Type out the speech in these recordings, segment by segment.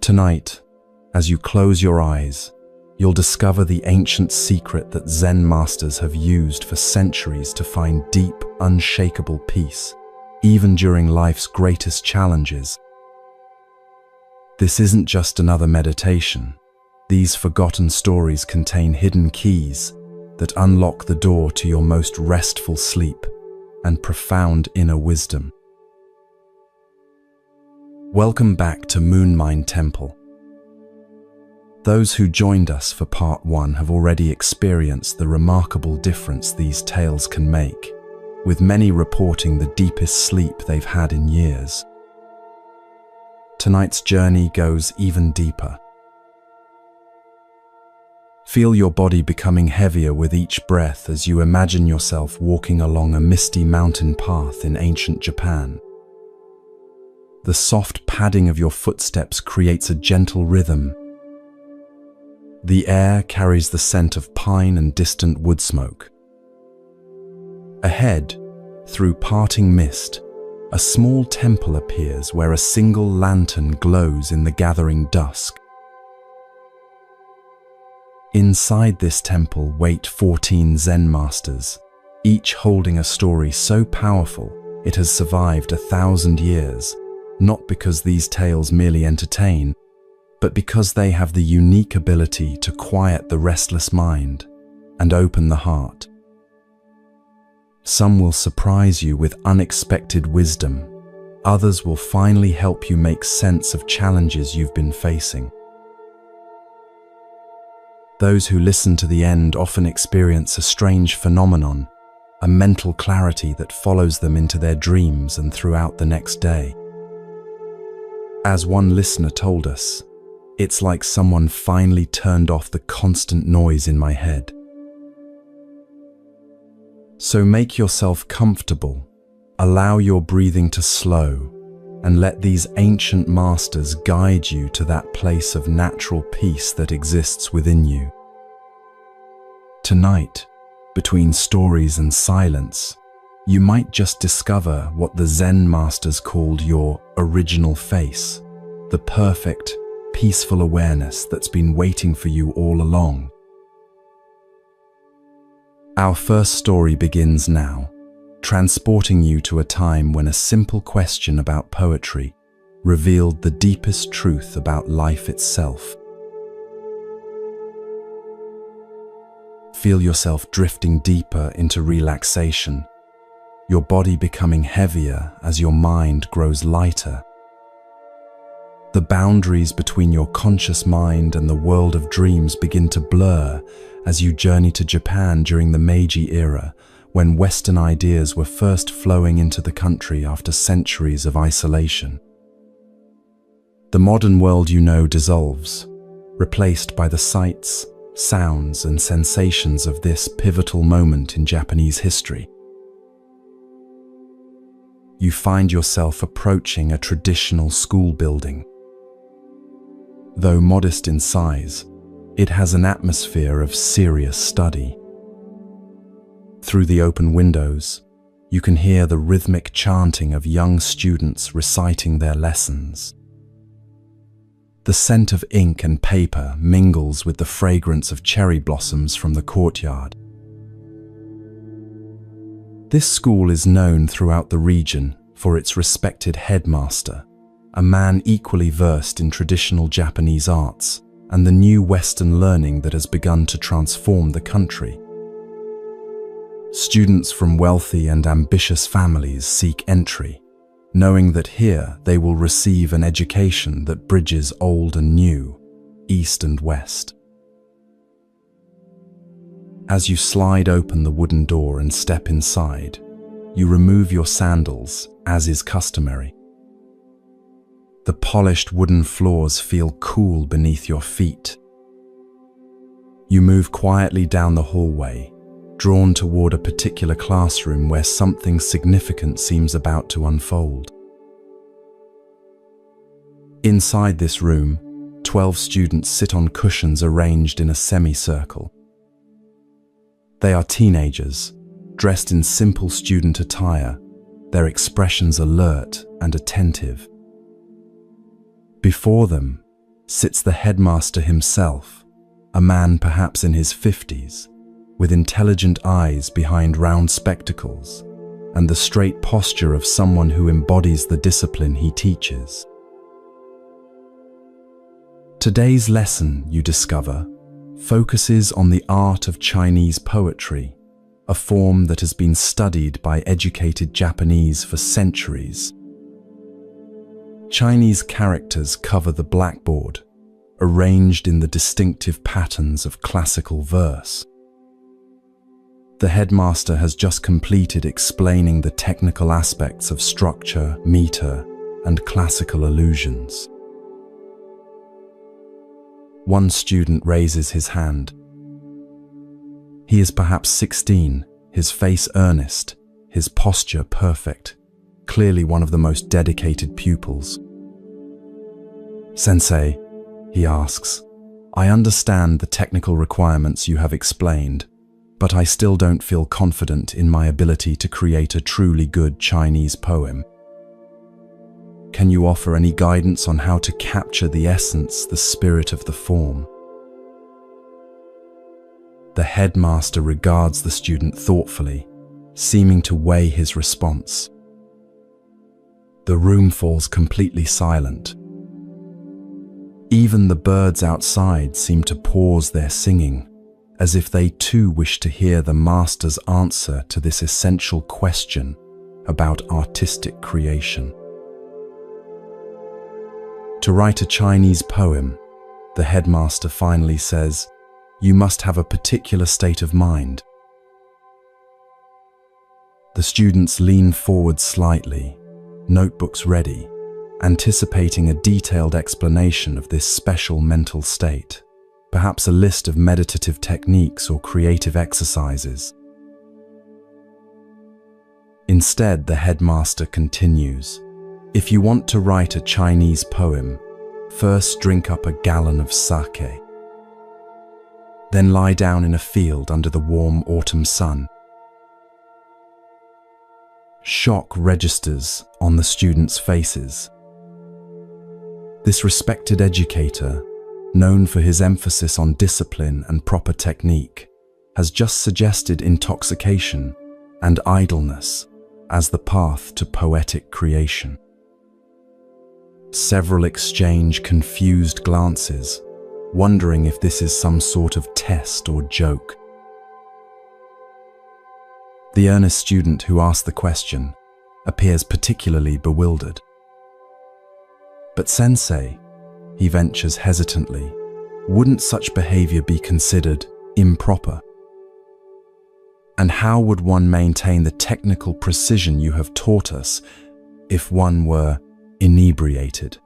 Tonight, as you close your eyes, you'll discover the ancient secret that Zen masters have used for centuries to find deep, unshakable peace, even during life's greatest challenges. This isn't just another meditation. These forgotten stories contain hidden keys that unlock the door to your most restful sleep and profound inner wisdom. Welcome back to Moonmind Temple. Those who joined us for part 1 have already experienced the remarkable difference these tales can make, with many reporting the deepest sleep they've had in years. Tonight's journey goes even deeper. Feel your body becoming heavier with each breath as you imagine yourself walking along a misty mountain path in ancient Japan. The soft padding of your footsteps creates a gentle rhythm. The air carries the scent of pine and distant wood smoke. Ahead, through parting mist, a small temple appears where a single lantern glows in the gathering dusk. Inside this temple wait 14 Zen masters, each holding a story so powerful it has survived 1,000 years, not because these tales merely entertain, but because they have the unique ability to quiet the restless mind and open the heart. Some will surprise you with unexpected wisdom. Others will finally help you make sense of challenges you've been facing. Those who listen to the end often experience a strange phenomenon, a mental clarity that follows them into their dreams and throughout the next day. As one listener told us, "It's like someone finally turned off the constant noise in my head." So make yourself comfortable, allow your breathing to slow, and let these ancient masters guide you to that place of natural peace that exists within you. Tonight, between stories and silence, you might just discover what the Zen masters called your original face, the perfect, peaceful awareness that's been waiting for you all along. Our first story begins now, transporting you to a time when a simple question about poetry revealed the deepest truth about life itself. Feel yourself drifting deeper into relaxation, your body becoming heavier as your mind grows lighter. The boundaries between your conscious mind and the world of dreams begin to blur as you journey to Japan during the Meiji era, when Western ideas were first flowing into the country after centuries of isolation. The modern world you know dissolves, replaced by the sights, sounds, and sensations of this pivotal moment in Japanese history. You find yourself approaching a traditional school building. Though modest in size, it has an atmosphere of serious study. Through the open windows, you can hear the rhythmic chanting of young students reciting their lessons. The scent of ink and paper mingles with the fragrance of cherry blossoms from the courtyard. This school is known throughout the region for its respected headmaster, a man equally versed in traditional Japanese arts and the new Western learning that has begun to transform the country. Students from wealthy and ambitious families seek entry, knowing that here they will receive an education that bridges old and new, east and west. As you slide open the wooden door and step inside, you remove your sandals, as is customary. The polished wooden floors feel cool beneath your feet. You move quietly down the hallway, drawn toward a particular classroom where something significant seems about to unfold. Inside this room, 12 students sit on cushions arranged in a semicircle. They are teenagers, dressed in simple student attire, their expressions alert and attentive. Before them, sits the headmaster himself, a man perhaps in his 50s, with intelligent eyes behind round spectacles and the straight posture of someone who embodies the discipline he teaches. Today's lesson, you discover, focuses on the art of Chinese poetry, a form that has been studied by educated Japanese for centuries. Chinese characters cover the blackboard, arranged in the distinctive patterns of classical verse. The headmaster has just completed explaining the technical aspects of structure, meter, and classical allusions. One student raises his hand. He is perhaps 16, his face earnest, his posture perfect, clearly one of the most dedicated pupils. "Sensei," he asks, "I understand the technical requirements you have explained, but I still don't feel confident in my ability to create a truly good Chinese poem. Can you offer any guidance on how to capture the essence, the spirit of the form?" The headmaster regards the student thoughtfully, seeming to weigh his response. The room falls completely silent. Even the birds outside seem to pause their singing, as if they too wish to hear the master's answer to this essential question about artistic creation. To write a Chinese poem, the headmaster finally says, you must have a particular state of mind. The students lean forward slightly, notebooks ready, anticipating a detailed explanation of this special mental state, perhaps a list of meditative techniques or creative exercises. Instead, the headmaster continues, if you want to write a Chinese poem, first drink up a gallon of sake. Then lie down in a field under the warm autumn sun. Shock registers on the students' faces. This respected educator, known for his emphasis on discipline and proper technique, has just suggested intoxication and idleness as the path to poetic creation. Several exchange confused glances, wondering if this is some sort of test or joke. The earnest student who asked the question appears particularly bewildered. But sensei, he ventures hesitantly, wouldn't such behavior be considered improper? And how would one maintain the technical precision you have taught us if one were inebriated?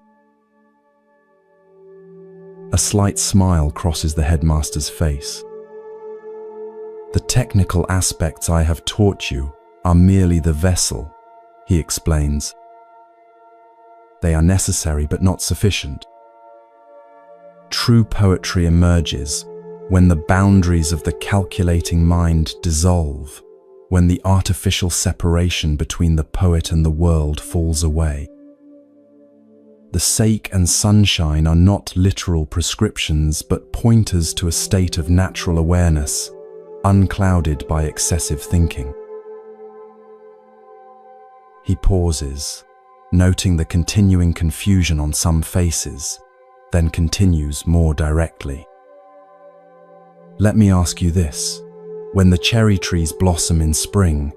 A slight smile crosses the headmaster's face. The technical aspects I have taught you are merely the vessel, he explains. They are necessary but not sufficient. True poetry emerges when the boundaries of the calculating mind dissolve, when the artificial separation between the poet and the world falls away. The sake and sunshine are not literal prescriptions, but pointers to a state of natural awareness, unclouded by excessive thinking. He pauses, noting the continuing confusion on some faces, then continues more directly. Let me ask you this. When the cherry trees blossom in spring,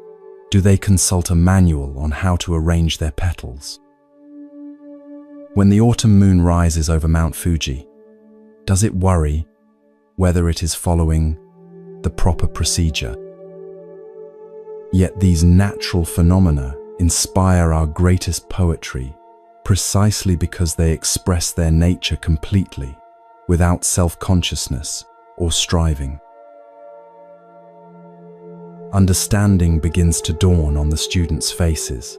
do they consult a manual on how to arrange their petals? When the autumn moon rises over Mount Fuji, does it worry whether it is following the proper procedure? Yet these natural phenomena inspire our greatest poetry precisely because they express their nature completely, without self-consciousness or striving. Understanding begins to dawn on the students' faces.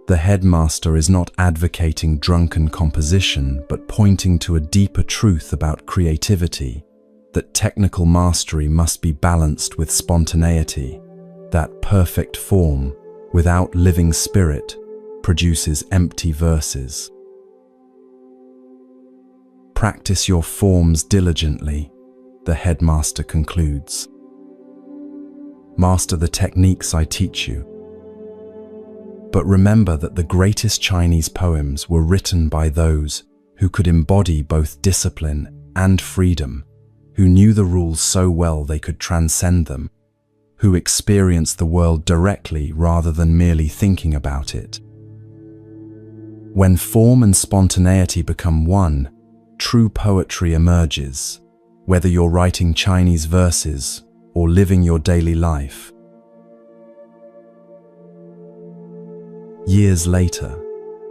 The headmaster is not advocating drunken composition, but pointing to a deeper truth about creativity, that technical mastery must be balanced with spontaneity, that perfect form, without living spirit, produces empty verses. Practice your forms diligently, the headmaster concludes. Master the techniques I teach you. But remember that the greatest Chinese poems were written by those who could embody both discipline and freedom, who knew the rules so well they could transcend them, who experienced the world directly rather than merely thinking about it. When form and spontaneity become one, true poetry emerges, whether you're writing Chinese verses or living your daily life. Years later,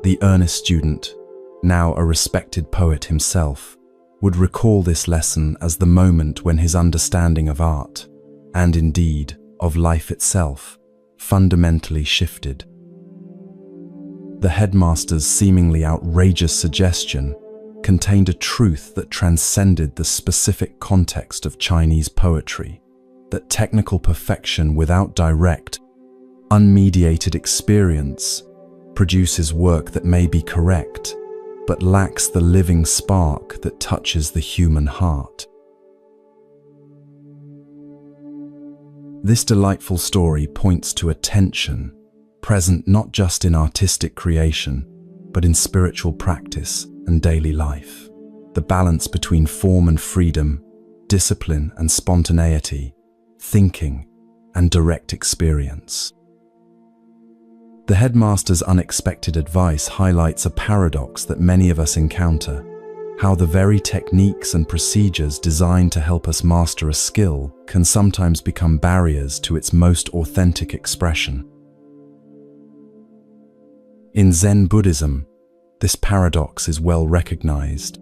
the earnest student, now a respected poet himself, would recall this lesson as the moment when his understanding of art, and indeed of life itself, fundamentally shifted. The headmaster's seemingly outrageous suggestion contained a truth that transcended the specific context of Chinese poetry, that technical perfection without direct, unmediated experience produces work that may be correct, but lacks the living spark that touches the human heart. This delightful story points to a tension present not just in artistic creation, but in spiritual practice and daily life. The balance between form and freedom, discipline and spontaneity, thinking and direct experience. The headmaster's unexpected advice highlights a paradox that many of us encounter: how the very techniques and procedures designed to help us master a skill can sometimes become barriers to its most authentic expression. In Zen Buddhism, this paradox is well recognized.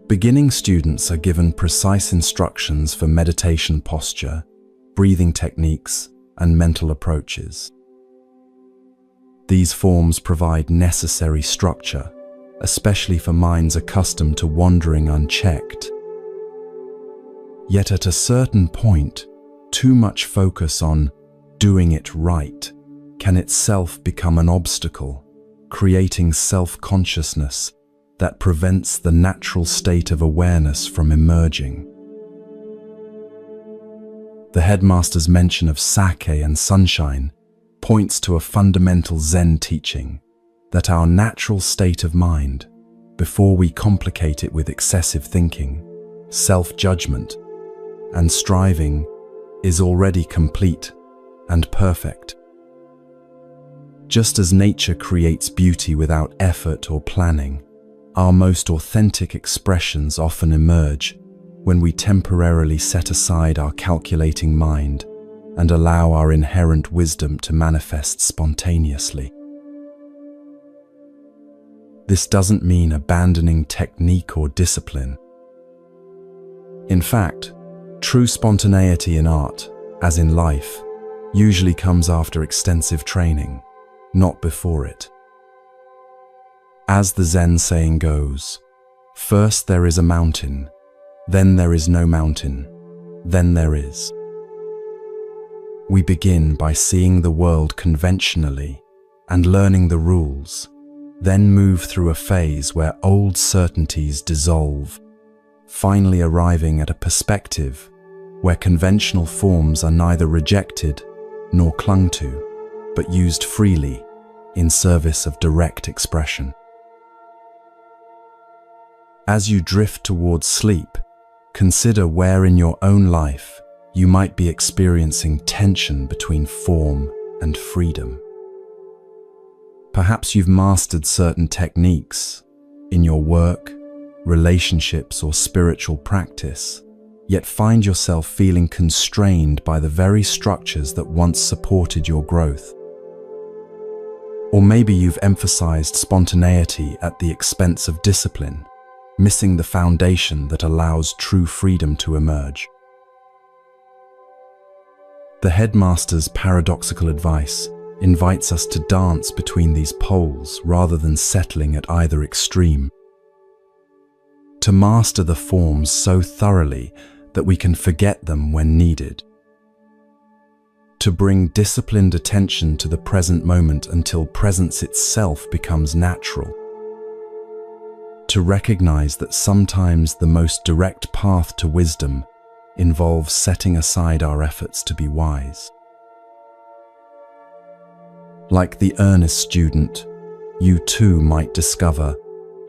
Beginning students are given precise instructions for meditation posture, breathing techniques, and mental approaches. These forms provide necessary structure, especially for minds accustomed to wandering unchecked. Yet at a certain point, too much focus on doing it right can itself become an obstacle, creating self-consciousness that prevents the natural state of awareness from emerging. The headmaster's mention of sake and sunshine points to a fundamental Zen teaching that our natural state of mind, before we complicate it with excessive thinking, self-judgment, and striving, is already complete and perfect. Just as nature creates beauty without effort or planning, our most authentic expressions often emerge when we temporarily set aside our calculating mind and allow our inherent wisdom to manifest spontaneously. This doesn't mean abandoning technique or discipline. In fact, true spontaneity in art, as in life, usually comes after extensive training, not before it. As the Zen saying goes, first there is a mountain, then there is no mountain, then there is. We begin by seeing the world conventionally and learning the rules, then move through a phase where old certainties dissolve, finally arriving at a perspective where conventional forms are neither rejected nor clung to, but used freely in service of direct expression. As you drift towards sleep, consider where in your own life you might be experiencing tension between form and freedom. Perhaps you've mastered certain techniques in your work, relationships, or spiritual practice, yet find yourself feeling constrained by the very structures that once supported your growth. Or maybe you've emphasized spontaneity at the expense of discipline, missing the foundation that allows true freedom to emerge. The headmaster's paradoxical advice invites us to dance between these poles rather than settling at either extreme. To master the forms so thoroughly that we can forget them when needed. To bring disciplined attention to the present moment until presence itself becomes natural. to recognize that sometimes the most direct path to wisdom involves setting aside our efforts to be wise. Like the earnest student, you too might discover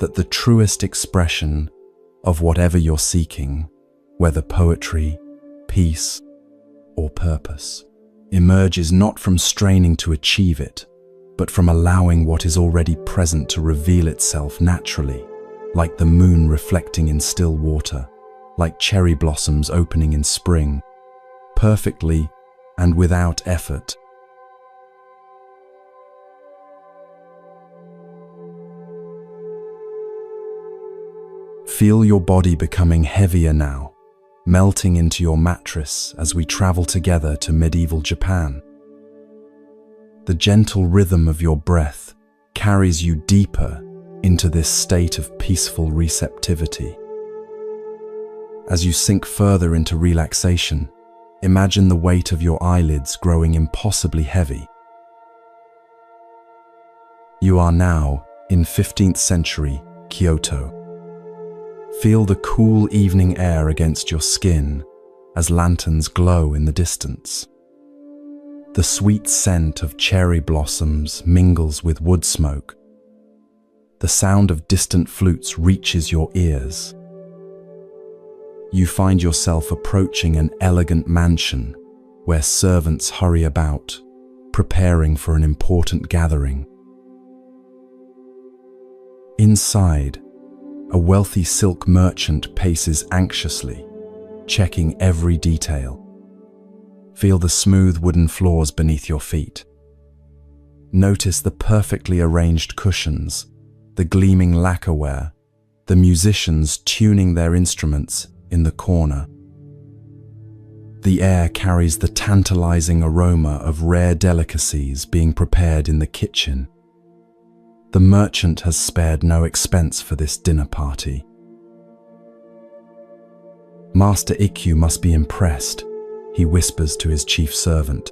that the truest expression of whatever you're seeking, whether poetry, peace, or purpose, emerges not from straining to achieve it, but from allowing what is already present to reveal itself naturally, like the moon reflecting in still water, like cherry blossoms opening in spring, perfectly and without effort. Feel your body becoming heavier now, melting into your mattress as we travel together to medieval Japan. The gentle rhythm of your breath carries you deeper into this state of peaceful receptivity. As you sink further into relaxation, imagine the weight of your eyelids growing impossibly heavy. You are now in 15th century Kyoto. Feel the cool evening air against your skin as lanterns glow in the distance. The sweet scent of cherry blossoms mingles with wood smoke. The sound of distant flutes reaches your ears. You find yourself approaching an elegant mansion where servants hurry about, preparing for an important gathering. Inside, a wealthy silk merchant paces anxiously, checking every detail. Feel the smooth wooden floors beneath your feet. Notice the perfectly arranged cushions, the gleaming lacquerware, the musicians tuning their instruments in the corner. The air carries the tantalizing aroma of rare delicacies being prepared in the kitchen. The merchant has spared no expense for this dinner party. Master Ikkyu must be impressed, he whispers to his chief servant.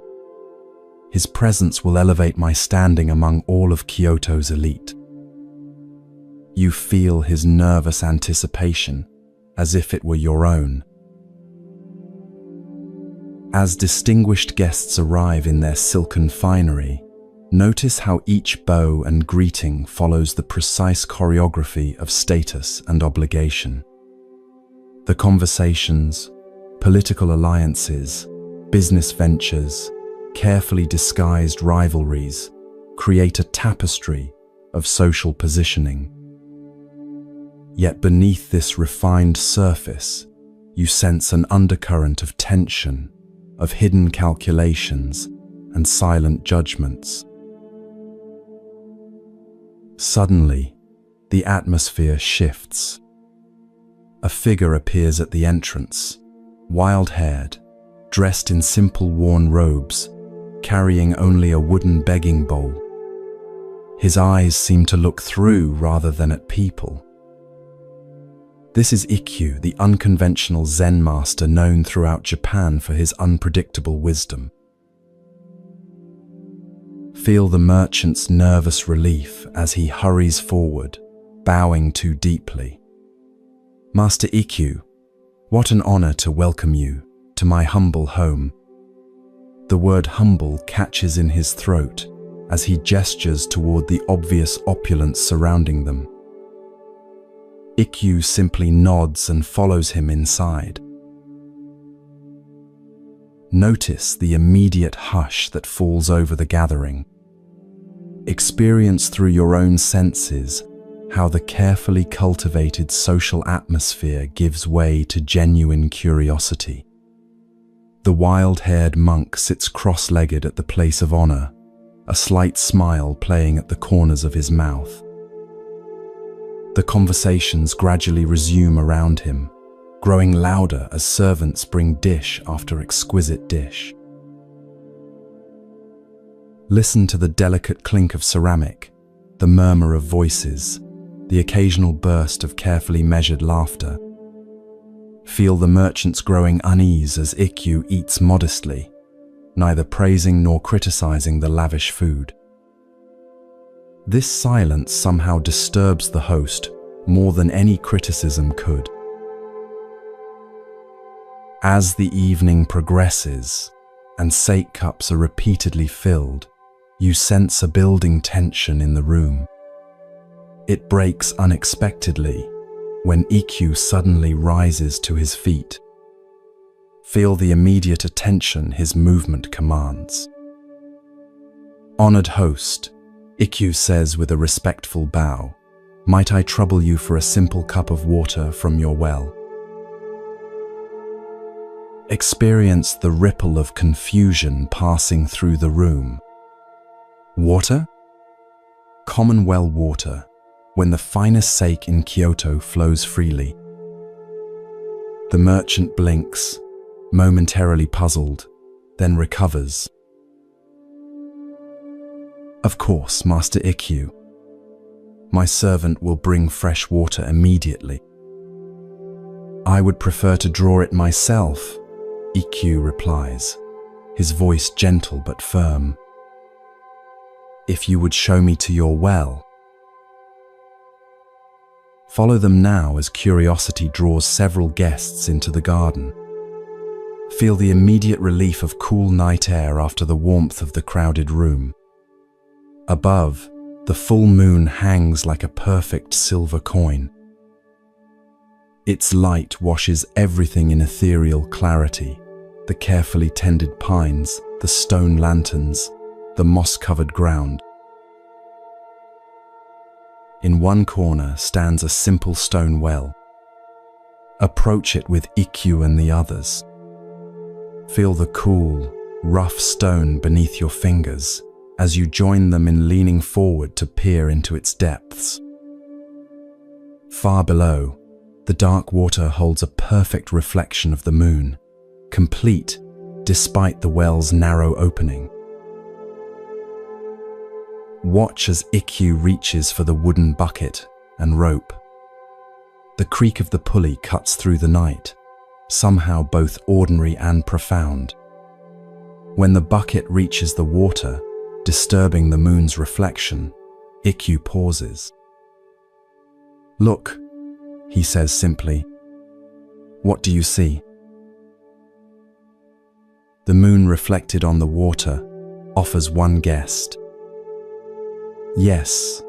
His presence will elevate my standing among all of Kyoto's elite. You feel his nervous anticipation, as if it were your own. As distinguished guests arrive in their silken finery, notice how each bow and greeting follows the precise choreography of status and obligation. The conversations, political alliances, business ventures, carefully disguised rivalries create a tapestry of social positioning. Yet beneath this refined surface, you sense an undercurrent of tension, of hidden calculations and silent judgments. Suddenly, the atmosphere shifts. A figure appears at the entrance, wild-haired, dressed in simple worn robes, carrying only a wooden begging bowl. His eyes seem to look through rather than at people. This is Ikkyu, the unconventional Zen master known throughout Japan for his unpredictable wisdom. Feel the merchant's nervous relief as he hurries forward, bowing too deeply. Master Ikkyu, what an honor to welcome you to my humble home. The word humble catches in his throat as he gestures toward the obvious opulence surrounding them. Ikkyu simply nods and follows him inside. Notice the immediate hush that falls over the gathering. Experience through your own senses how the carefully cultivated social atmosphere gives way to genuine curiosity. The wild-haired monk sits cross-legged at the place of honor, a slight smile playing at the corners of his mouth. The conversations gradually resume around him, growing louder as servants bring dish after exquisite dish. Listen to the delicate clink of ceramic, the murmur of voices, the occasional burst of carefully measured laughter. Feel the merchant's growing unease as Ikkyu eats modestly, neither praising nor criticizing the lavish food. This silence somehow disturbs the host, more than any criticism could. As the evening progresses and sake cups are repeatedly filled, you sense a building tension in the room. It breaks unexpectedly when EQ suddenly rises to his feet. Feel the immediate attention his movement commands. "Honored host," EQ says with a respectful bow, "might I trouble you for a simple cup of water from your well?" Experience the ripple of confusion passing through the room. Water? Common well water, when the finest sake in Kyoto flows freely. The merchant blinks, momentarily puzzled, then recovers. "Of course, Master Ikkyu. My servant will bring fresh water immediately." "I would prefer to draw it myself," Ikkyu replies, his voice gentle but firm. "If you would show me to your well." Follow them now as curiosity draws several guests into the garden. Feel the immediate relief of cool night air after the warmth of the crowded room. Above, the full moon hangs like a perfect silver coin. Its light washes everything in ethereal clarity: the carefully tended pines, the stone lanterns, the moss-covered ground. In one corner stands a simple stone well. Approach it with Ikkyu and the others. Feel the cool, rough stone beneath your fingers as you join them in leaning forward to peer into its depths. Far below, the dark water holds a perfect reflection of the moon, complete despite the well's narrow opening. Watch as Ikkyu reaches for the wooden bucket and rope. The creak of the pulley cuts through the night, somehow both ordinary and profound. When the bucket reaches the water, disturbing the moon's reflection, Ikkyu pauses. "Look," he says simply. "What do you see?" The moon reflected on the water offers one guest. Yes,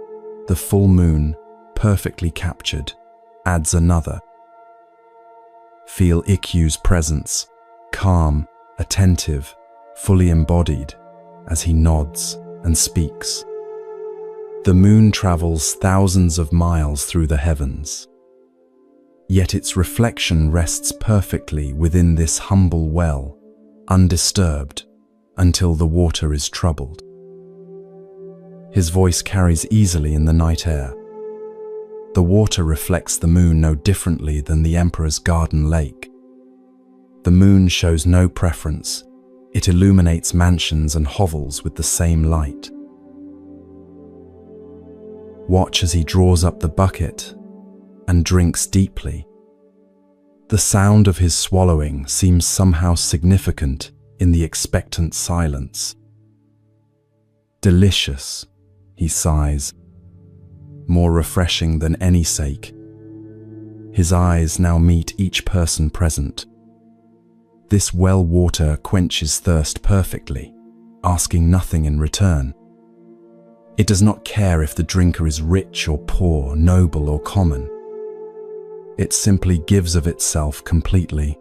the full moon, perfectly captured, adds another. Feel Ikkyu's presence, calm, attentive, fully embodied, as he nods and speaks. The moon travels thousands of miles through the heavens, yet its reflection rests perfectly within this humble well, undisturbed, until the water is troubled. His voice carries easily in the night air. The water reflects the moon no differently than the emperor's garden lake. The moon shows no preference. It illuminates mansions and hovels with the same light. Watch as he draws up the bucket and drinks deeply. The sound of his swallowing seems somehow significant in the expectant silence. "Delicious," he sighs, "more refreshing than any sake." His eyes now meet each person present. This well water quenches thirst perfectly, asking nothing in return. It does not care if the drinker is rich or poor, noble or common. It simply gives of itself completely.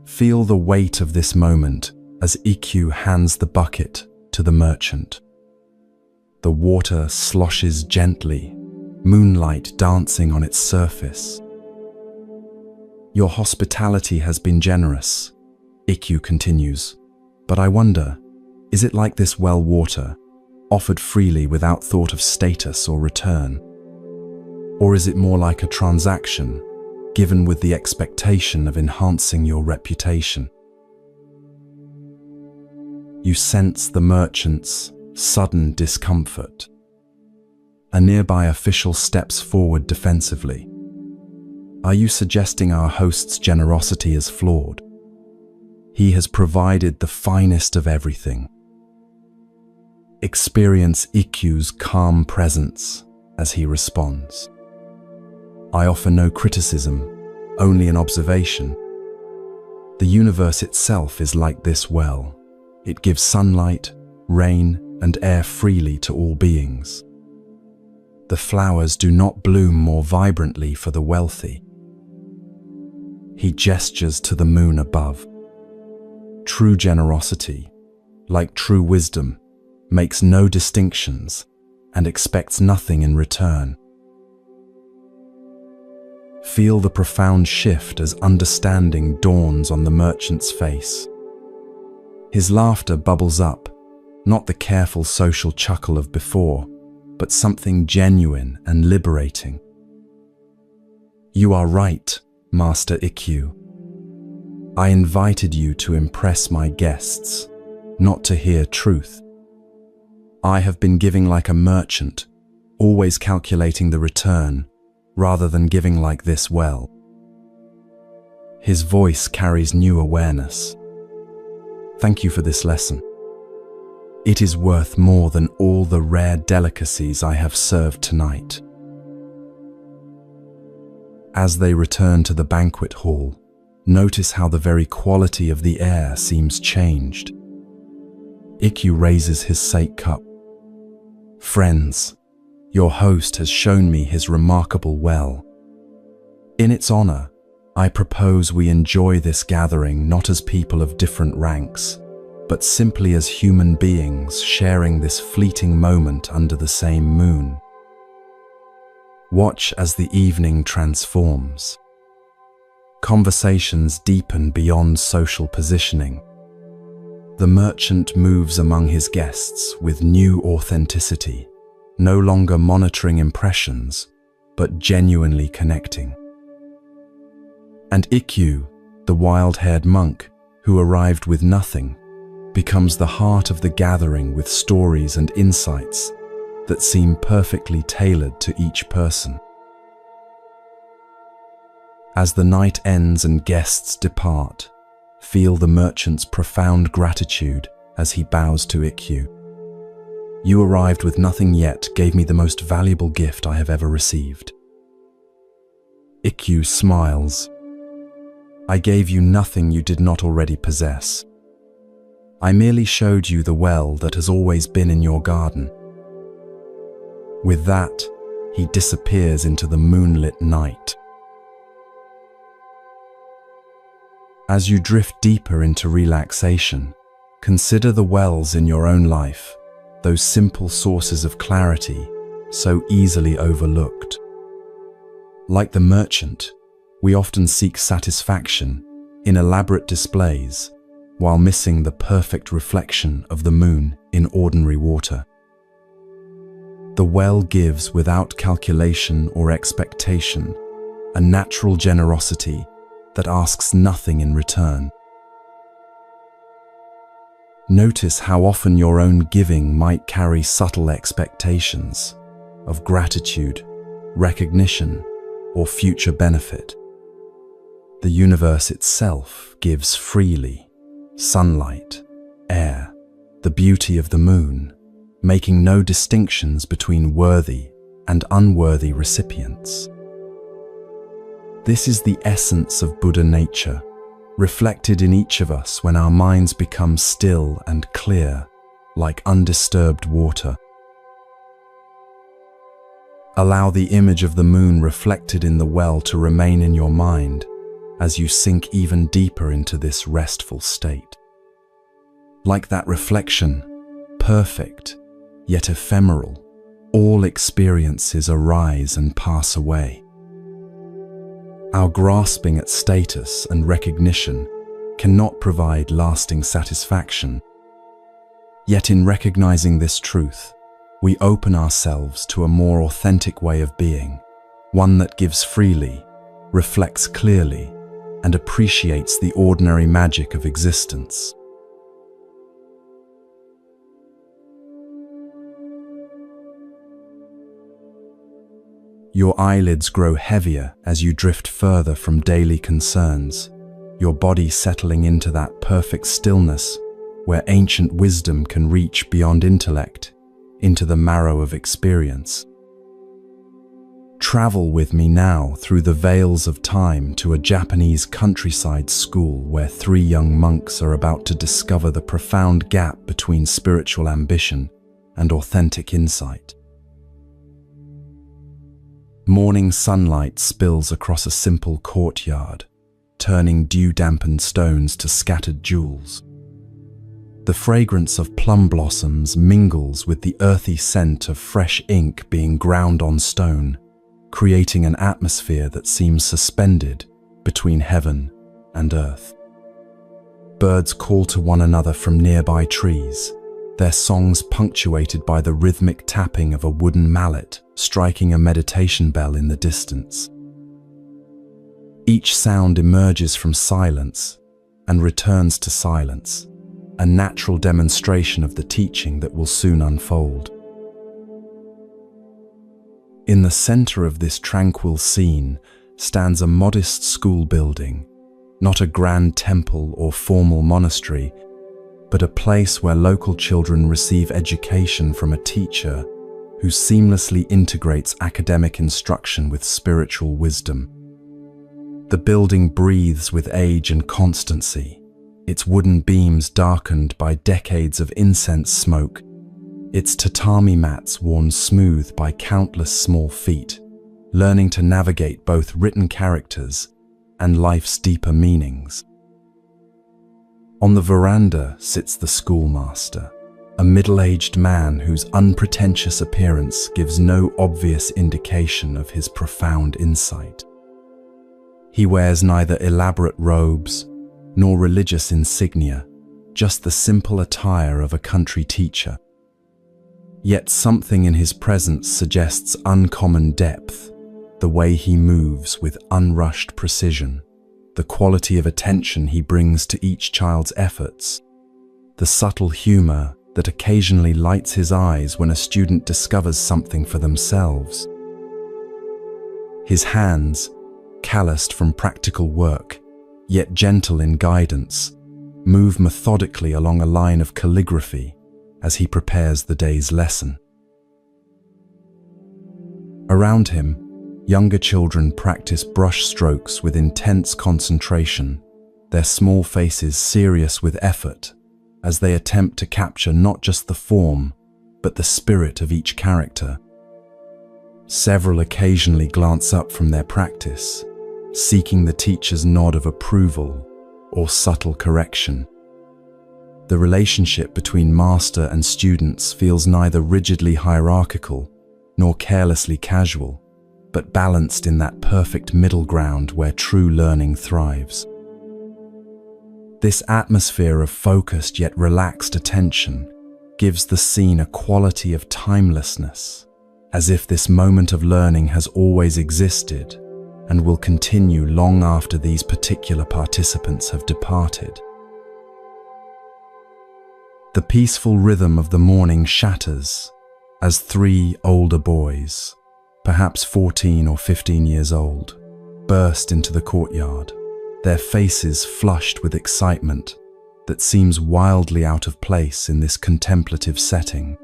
Feel the weight of this moment as Ikkyu hands the bucket to the merchant. The water sloshes gently, moonlight dancing on its surface. "Your hospitality has been generous," Ikkyu continues, "but I wonder, is it like this well water, offered freely without thought of status or return? Or is it more like a transaction, given with the expectation of enhancing your reputation?" You sense the merchant's sudden discomfort. A nearby official steps forward defensively. "Are you suggesting our host's generosity is flawed? He has provided the finest of everything." Experience Ikkyu's calm presence as he responds. I offer no criticism, only an observation. The universe itself is like this well. It gives sunlight, rain, and air freely to all beings. The flowers do not bloom more vibrantly for the wealthy. He gestures to the moon above. True generosity, like true wisdom, makes no distinctions and expects nothing in return. Feel the profound shift as understanding dawns on the merchant's face. His laughter bubbles up, not the careful social chuckle of before, but something genuine and liberating. You are right, Master Ikkyu. I invited you to impress my guests, not to hear truth. I have been giving like a merchant, always calculating the return, rather than giving like this well. His voice carries new awareness. Thank you for this lesson. It is worth more than all the rare delicacies I have served tonight. As they return to the banquet hall, notice how the very quality of the air seems changed. Ikkyu raises his sake cup. Friends, your host has shown me his remarkable well. In its honor, I propose we enjoy this gathering not as people of different ranks, but simply as human beings sharing this fleeting moment under the same moon. Watch as the evening transforms. Conversations deepen beyond social positioning. The merchant moves among his guests with new authenticity, no longer monitoring impressions, but genuinely connecting. And Ikkyu, the wild-haired monk who arrived with nothing, becomes the heart of the gathering with stories and insights that seem perfectly tailored to each person. As the night ends and guests depart, feel the merchant's profound gratitude as he bows to Ikkyu. You arrived with nothing yet gave me the most valuable gift I have ever received. Ikkyu smiles. I gave you nothing you did not already possess. I merely showed you the well that has always been in your garden. With that, he disappears into the moonlit night. As you drift deeper into relaxation, consider the wells in your own life, those simple sources of clarity so easily overlooked. Like the merchant, we often seek satisfaction in elaborate displays while missing the perfect reflection of the moon in ordinary water. The well gives without calculation or expectation, a natural generosity that asks nothing in return. Notice how often your own giving might carry subtle expectations of gratitude, recognition, or future benefit. The universe itself gives freely: sunlight, air, the beauty of the moon, making no distinctions between worthy and unworthy recipients. This is the essence of Buddha nature, reflected in each of us when our minds become still and clear, like undisturbed water. Allow the image of the moon reflected in the well to remain in your mind as you sink even deeper into this restful state. Like that reflection, perfect, yet ephemeral, all experiences arise and pass away. Our grasping at status and recognition cannot provide lasting satisfaction. Yet in recognizing this truth, we open ourselves to a more authentic way of being, one that gives freely, reflects clearly, and appreciates the ordinary magic of existence. Your eyelids grow heavier as you drift further from daily concerns, your body settling into that perfect stillness where ancient wisdom can reach beyond intellect, into the marrow of experience. Travel with me now through the veils of time to a Japanese countryside school where three young monks are about to discover the profound gap between spiritual ambition and authentic insight. Morning sunlight spills across a simple courtyard, turning dew-dampened stones to scattered jewels. The fragrance of plum blossoms mingles with the earthy scent of fresh ink being ground on stone, creating an atmosphere that seems suspended between heaven and earth. Birds call to one another from nearby trees, their songs punctuated by the rhythmic tapping of a wooden mallet striking a meditation bell in the distance. Each sound emerges from silence and returns to silence, a natural demonstration of the teaching that will soon unfold. In the center of this tranquil scene stands a modest school building, not a grand temple or formal monastery, but a place where local children receive education from a teacher who seamlessly integrates academic instruction with spiritual wisdom. The building breathes with age and constancy, its wooden beams darkened by decades of incense smoke, its tatami mats worn smooth by countless small feet, learning to navigate both written characters and life's deeper meanings. On the veranda sits the schoolmaster, a middle-aged man whose unpretentious appearance gives no obvious indication of his profound insight. He wears neither elaborate robes nor religious insignia, just the simple attire of a country teacher. Yet something in his presence suggests uncommon depth, the way he moves with unrushed precision, the quality of attention he brings to each child's efforts, the subtle humor that occasionally lights his eyes when a student discovers something for themselves. His hands, calloused from practical work, yet gentle in guidance, move methodically along a line of calligraphy as he prepares the day's lesson. Around him, younger children practice brush strokes with intense concentration, their small faces serious with effort as they attempt to capture not just the form, but the spirit of each character. Several occasionally glance up from their practice, seeking the teacher's nod of approval or subtle correction. The relationship between master and students feels neither rigidly hierarchical nor carelessly casual, but balanced in that perfect middle ground where true learning thrives. This atmosphere of focused yet relaxed attention gives the scene a quality of timelessness, as if this moment of learning has always existed and will continue long after these particular participants have departed. The peaceful rhythm of the morning shatters as three older boys, perhaps 14 or 15 years old, burst into the courtyard, their faces flushed with excitement that seems wildly out of place in this contemplative setting.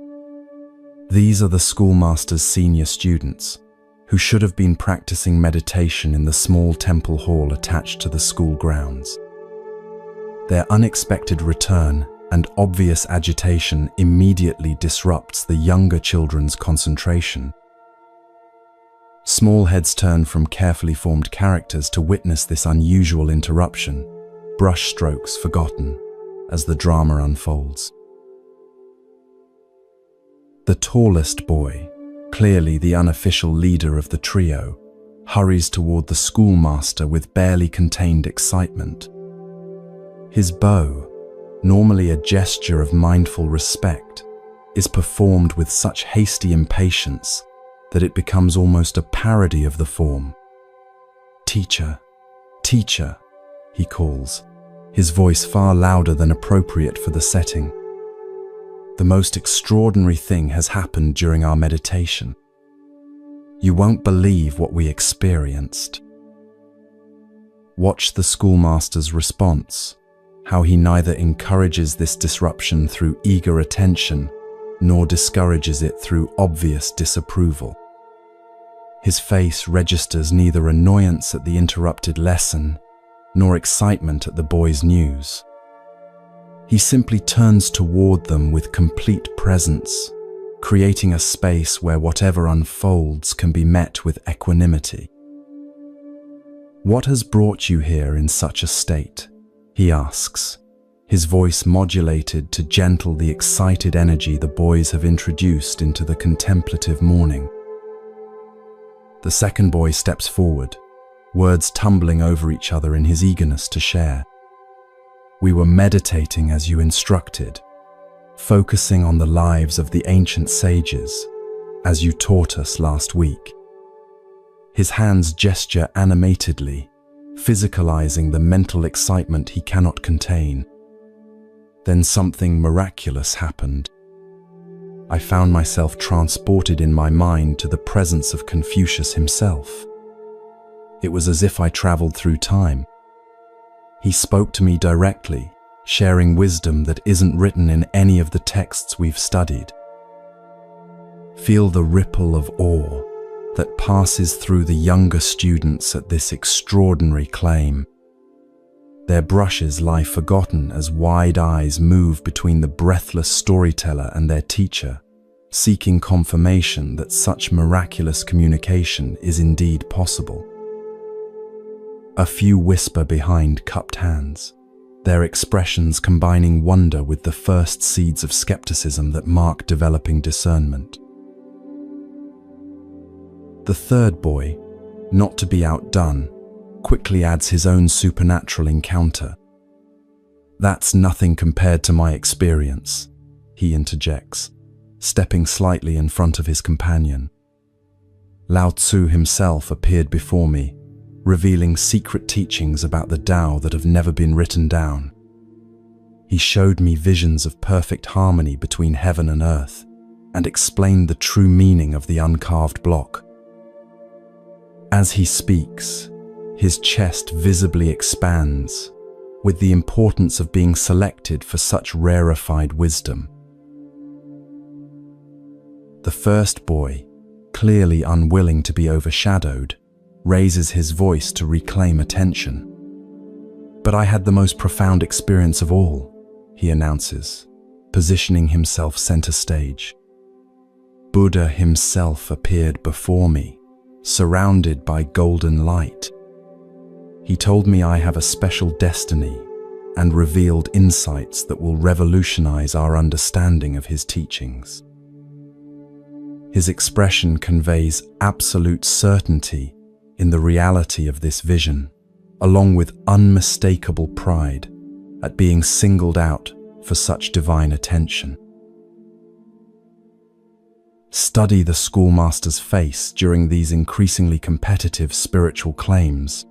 These are the schoolmaster's senior students, who should have been practicing meditation in the small temple hall attached to the school grounds. Their unexpected return and obvious agitation immediately disrupts the younger children's concentration. Small heads turn from carefully formed characters to witness this unusual interruption, brush strokes forgotten as the drama unfolds. The tallest boy, clearly the unofficial leader of the trio, hurries toward the schoolmaster with barely contained excitement. His bow, normally a gesture of mindful respect, is performed with such hasty impatience that it becomes almost a parody of the form. "Teacher, teacher," he calls, his voice far louder than appropriate for the setting. The most extraordinary thing has happened during our meditation. You won't believe what we experienced. Watch the schoolmaster's response, how he neither encourages this disruption through eager attention nor discourages it through obvious disapproval. His face registers neither annoyance at the interrupted lesson nor excitement at the boys' news. He simply turns toward them with complete presence, creating a space where whatever unfolds can be met with equanimity. "What has brought you here in such a state?" he asks, his voice modulated to gentle the excited energy the boys have introduced into the contemplative morning. The second boy steps forward, words tumbling over each other in his eagerness to share. "We were meditating as you instructed, focusing on the lives of the ancient sages, as you taught us last week." His hands gesture animatedly, physicalizing the mental excitement he cannot contain. Then something miraculous happened. I found myself transported in my mind to the presence of Confucius himself. It was as if I traveled through time. He spoke to me directly, sharing wisdom that isn't written in any of the texts we've studied. Feel the ripple of awe that passes through the younger students at this extraordinary claim. Their brushes lie forgotten as wide eyes move between the breathless storyteller and their teacher, seeking confirmation that such miraculous communication is indeed possible. A few whisper behind cupped hands, their expressions combining wonder with the first seeds of skepticism that mark developing discernment. The third boy, not to be outdone, quickly adds his own supernatural encounter. "That's nothing compared to my experience," he interjects, stepping slightly in front of his companion. "Lao Tzu himself appeared before me, revealing secret teachings about the Tao that have never been written down. He showed me visions of perfect harmony between heaven and earth and explained the true meaning of the uncarved block." As he speaks, his chest visibly expands, with the importance of being selected for such rarefied wisdom. The first boy, clearly unwilling to be overshadowed, raises his voice to reclaim attention. "But I had the most profound experience of all," he announces, positioning himself center stage. "Buddha himself appeared before me, surrounded by golden light. He told me I have a special destiny and revealed insights that will revolutionize our understanding of his teachings." His expression conveys absolute certainty in the reality of this vision, along with unmistakable pride at being singled out for such divine attention. Study the schoolmaster's face during these increasingly competitive spiritual claims.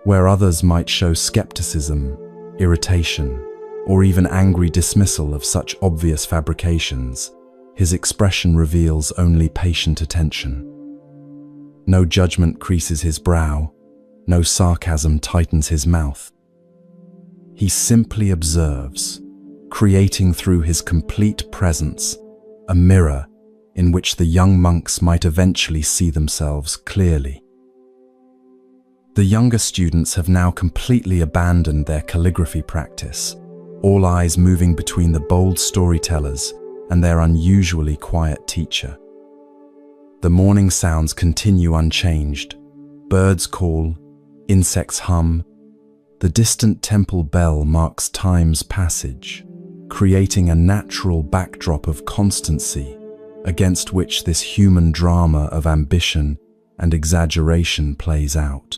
Where others might show skepticism, irritation, or even angry dismissal of such obvious fabrications, his expression reveals only patient attention. No judgment creases his brow, no sarcasm tightens his mouth. He simply observes, creating through his complete presence a mirror in which the young monks might eventually see themselves clearly. The younger students have now completely abandoned their calligraphy practice, all eyes moving between the bold storytellers and their unusually quiet teacher. The morning sounds continue unchanged. Birds call, insects hum. The distant temple bell marks time's passage, creating a natural backdrop of constancy against which this human drama of ambition and exaggeration plays out.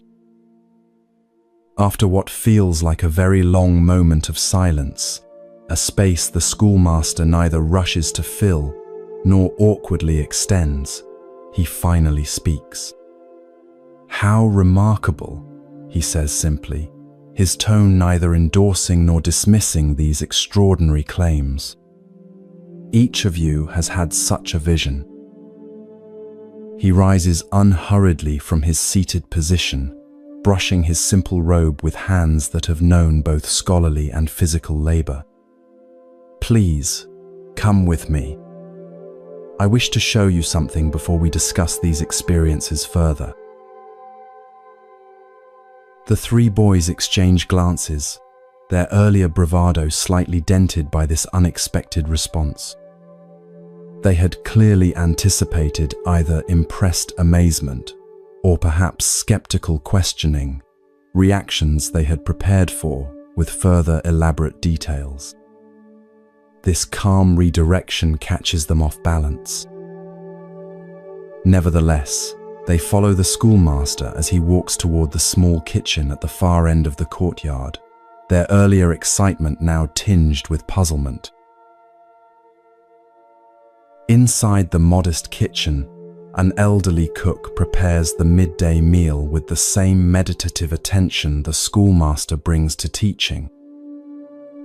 After what feels like a very long moment of silence, a space the schoolmaster neither rushes to fill nor awkwardly extends, he finally speaks. "How remarkable," he says simply, his tone neither endorsing nor dismissing these extraordinary claims. "Each of you has had such a vision." He rises unhurriedly from his seated position, brushing his simple robe with hands that have known both scholarly and physical labor. "Please, come with me." I wish to show you something before we discuss these experiences further." The three boys exchange glances, their earlier bravado slightly dented by this unexpected response. They had clearly anticipated either impressed amazement or perhaps skeptical questioning, reactions they had prepared for with further elaborate details. This calm redirection catches them off balance. Nevertheless, they follow the schoolmaster as he walks toward the small kitchen at the far end of the courtyard, their earlier excitement now tinged with puzzlement. Inside the modest kitchen, an elderly cook prepares the midday meal with the same meditative attention the schoolmaster brings to teaching.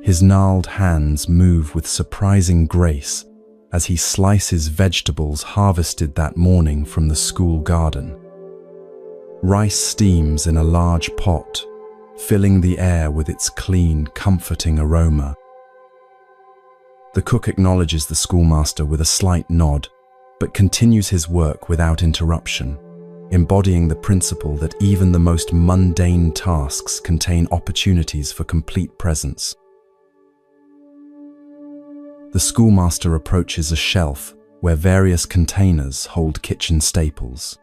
His gnarled hands move with surprising grace as he slices vegetables harvested that morning from the school garden. Rice steams in a large pot, filling the air with its clean, comforting aroma. The cook acknowledges the schoolmaster with a slight nod, but continues his work without interruption, embodying the principle that even the most mundane tasks contain opportunities for complete presence. The schoolmaster approaches a shelf where various containers hold kitchen staples.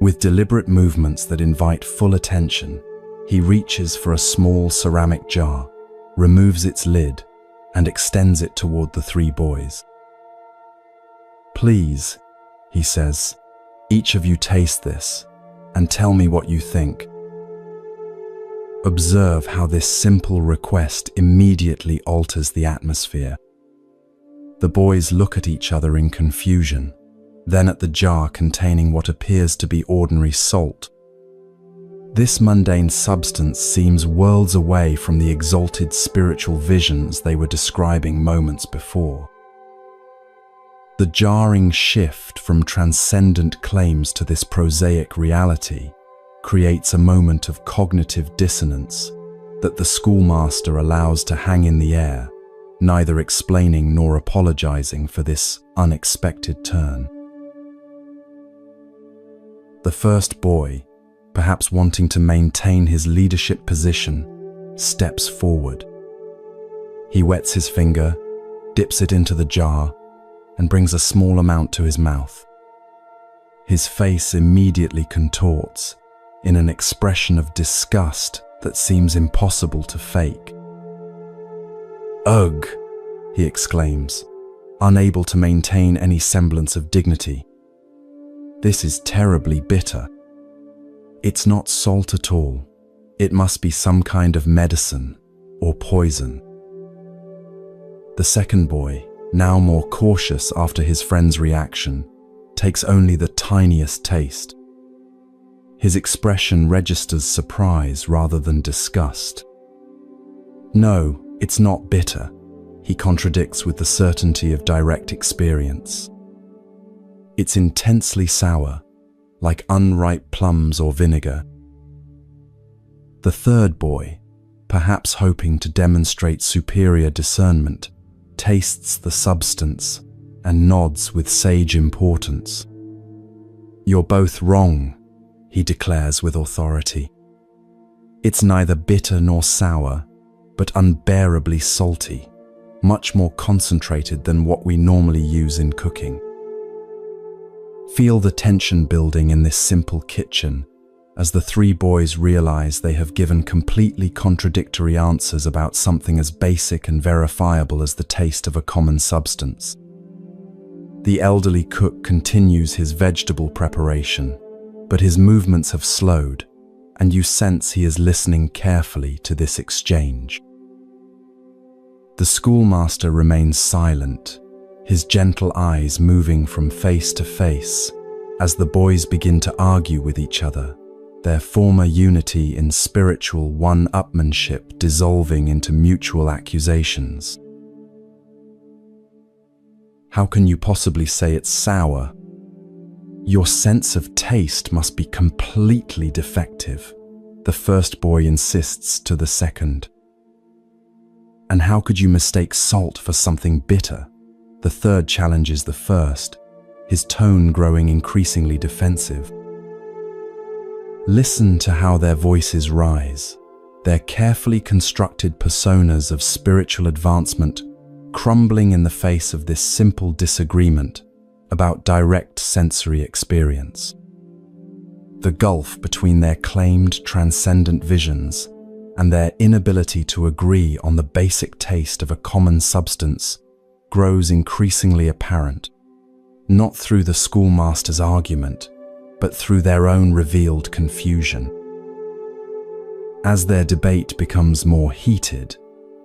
With deliberate movements that invite full attention, he reaches for a small ceramic jar, removes its lid, and extends it toward the three boys. "Please," he says, "each of you taste this and tell me what you think." Observe how this simple request immediately alters the atmosphere. The boys look at each other in confusion, then at the jar containing what appears to be ordinary salt. This mundane substance seems worlds away from the exalted spiritual visions they were describing moments before. The jarring shift from transcendent claims to this prosaic reality creates a moment of cognitive dissonance that the schoolmaster allows to hang in the air, neither explaining nor apologizing for this unexpected turn. The first boy, perhaps wanting to maintain his leadership position, steps forward. He wets his finger, dips it into the jar, and brings a small amount to his mouth. His face immediately contorts in an expression of disgust that seems impossible to fake. "Ugh!" he exclaims, unable to maintain any semblance of dignity. "This is terribly bitter. It's not salt at all. It must be some kind of medicine or poison." The second boy, now more cautious after his friend's reaction, takes only the tiniest taste. His expression registers surprise rather than disgust. "No, it's not bitter," he contradicts with the certainty of direct experience. "It's intensely sour, like unripe plums or vinegar." The third boy, perhaps hoping to demonstrate superior discernment, tastes the substance and nods with sage importance. "You're both wrong," he declares with authority. "It's neither bitter nor sour, but unbearably salty, much more concentrated than what we normally use in cooking." Feel the tension building in this simple kitchen as the three boys realize they have given completely contradictory answers about something as basic and verifiable as the taste of a common substance. The elderly cook continues his vegetable preparation, but his movements have slowed, and you sense he is listening carefully to this exchange. The schoolmaster remains silent, his gentle eyes moving from face to face as the boys begin to argue with each other, their former unity in spiritual one-upmanship dissolving into mutual accusations. "How can you possibly say it's sour? Your sense of taste must be completely defective," the first boy insists to the second. "And how could you mistake salt for something bitter?" The third challenges the first, his tone growing increasingly defensive. Listen to how their voices rise, their carefully constructed personas of spiritual advancement crumbling in the face of this simple disagreement about direct sensory experience. The gulf between their claimed transcendent visions and their inability to agree on the basic taste of a common substance grows increasingly apparent, not through the schoolmaster's argument, but through their own revealed confusion. As their debate becomes more heated,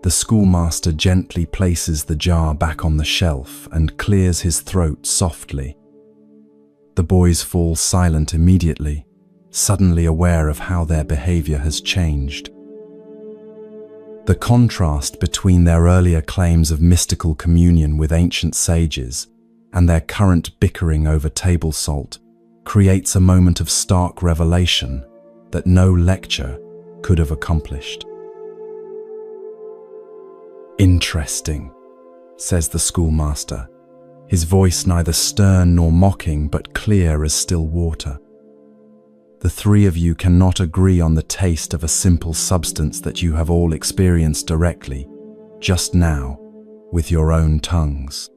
the schoolmaster gently places the jar back on the shelf and clears his throat softly. The boys fall silent immediately, suddenly aware of how their behavior has changed. The contrast between their earlier claims of mystical communion with ancient sages and their current bickering over table salt creates a moment of stark revelation that no lecture could have accomplished. "Interesting," says the schoolmaster, his voice neither stern nor mocking but clear as still water. "The three of you cannot agree on the taste of a simple substance that you have all experienced directly, just now, with your own tongues."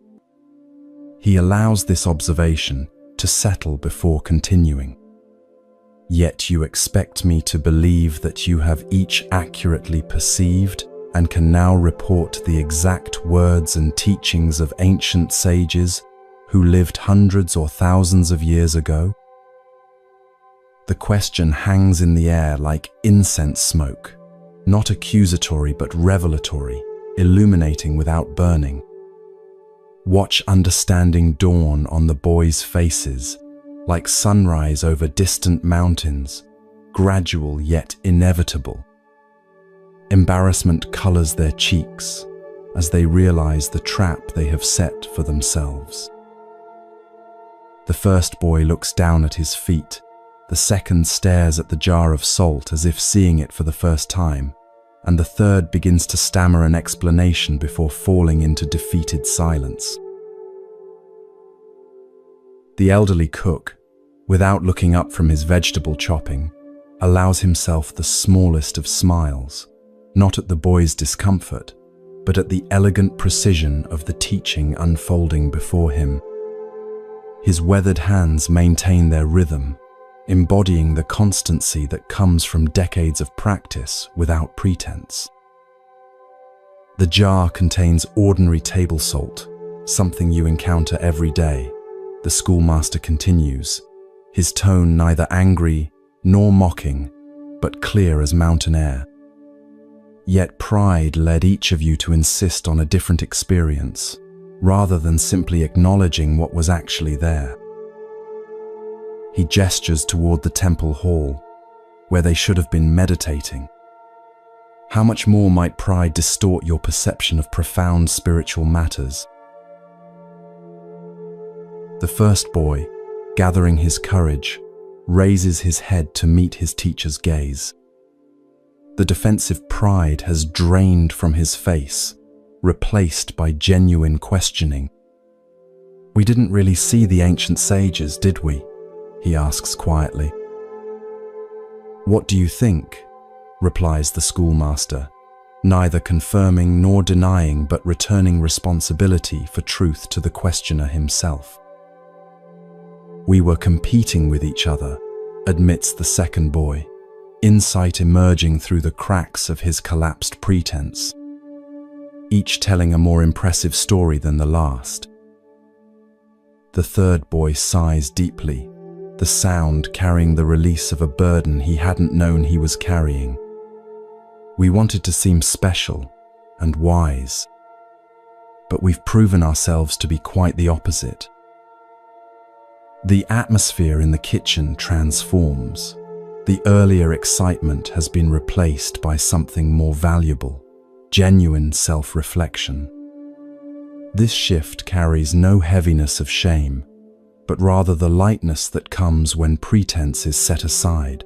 He allows this observation to settle before continuing. "Yet you expect me to believe that you have each accurately perceived and can now report the exact words and teachings of ancient sages who lived hundreds or thousands of years ago?" The question hangs in the air like incense smoke, not accusatory but revelatory, illuminating without burning. Watch understanding dawn on the boys' faces, like sunrise over distant mountains, gradual yet inevitable. Embarrassment colors their cheeks as they realize the trap they have set for themselves. The first boy looks down at his feet, the second stares at the jar of salt as if seeing it for the first time, and the third begins to stammer an explanation before falling into defeated silence. The elderly cook, without looking up from his vegetable chopping, allows himself the smallest of smiles, not at the boy's discomfort, but at the elegant precision of the teaching unfolding before him. His weathered hands maintain their rhythm, embodying the constancy that comes from decades of practice without pretense. The jar contains ordinary table salt, something you encounter every day, the schoolmaster continues, his tone neither angry nor mocking, but clear as mountain air. Yet pride led each of you to insist on a different experience, rather than simply acknowledging what was actually there. He gestures toward the temple hall, where they should have been meditating. How much more might pride distort your perception of profound spiritual matters? The first boy, gathering his courage, raises his head to meet his teacher's gaze. The defensive pride has drained from his face, replaced by genuine questioning. "We didn't really see the ancient sages, did we?" he asks quietly. "What do you think?" replies the schoolmaster, neither confirming nor denying but returning responsibility for truth to the questioner himself. "We were competing with each other," admits the second boy, insight emerging through the cracks of his collapsed pretense, each telling a more impressive story than the last. The third boy sighs deeply, the sound carrying the release of a burden he hadn't known he was carrying. "We wanted to seem special and wise, but we've proven ourselves to be quite the opposite." The atmosphere in the kitchen transforms. The earlier excitement has been replaced by something more valuable, genuine self-reflection. This shift carries no heaviness of shame, but rather the lightness that comes when pretense is set aside.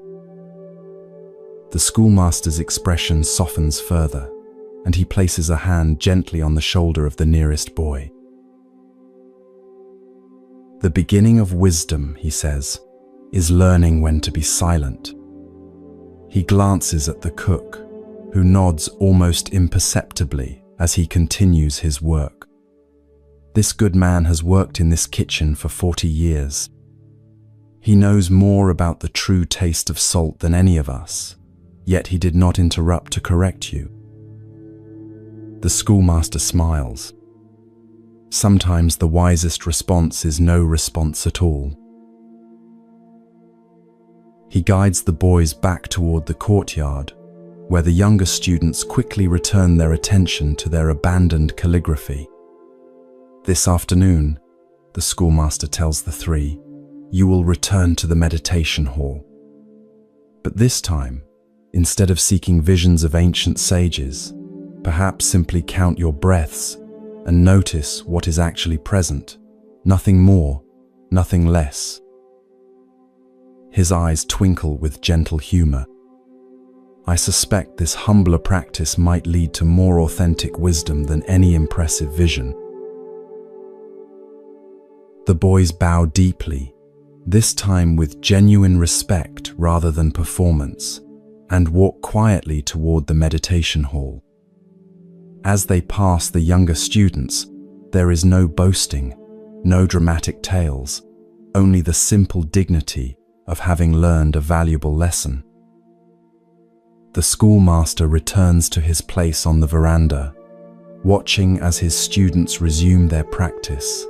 The schoolmaster's expression softens further, and he places a hand gently on the shoulder of the nearest boy. The beginning of wisdom, he says, is learning when to be silent. He glances at the cook, who nods almost imperceptibly as he continues his work. This good man has worked in this kitchen for 40 years. He knows more about the true taste of salt than any of us, yet he did not interrupt to correct you. The schoolmaster smiles. Sometimes the wisest response is no response at all. He guides the boys back toward the courtyard, where the younger students quickly return their attention to their abandoned calligraphy. This afternoon, the schoolmaster tells the three, you will return to the meditation hall. But this time, instead of seeking visions of ancient sages, perhaps simply count your breaths and notice what is actually present, nothing more, nothing less. His eyes twinkle with gentle humor. I suspect this humbler practice might lead to more authentic wisdom than any impressive vision. The boys bow deeply, this time with genuine respect rather than performance, and walk quietly toward the meditation hall. As they pass the younger students, there is no boasting, no dramatic tales, only the simple dignity of having learned a valuable lesson. The schoolmaster returns to his place on the veranda, watching as his students resume their practice,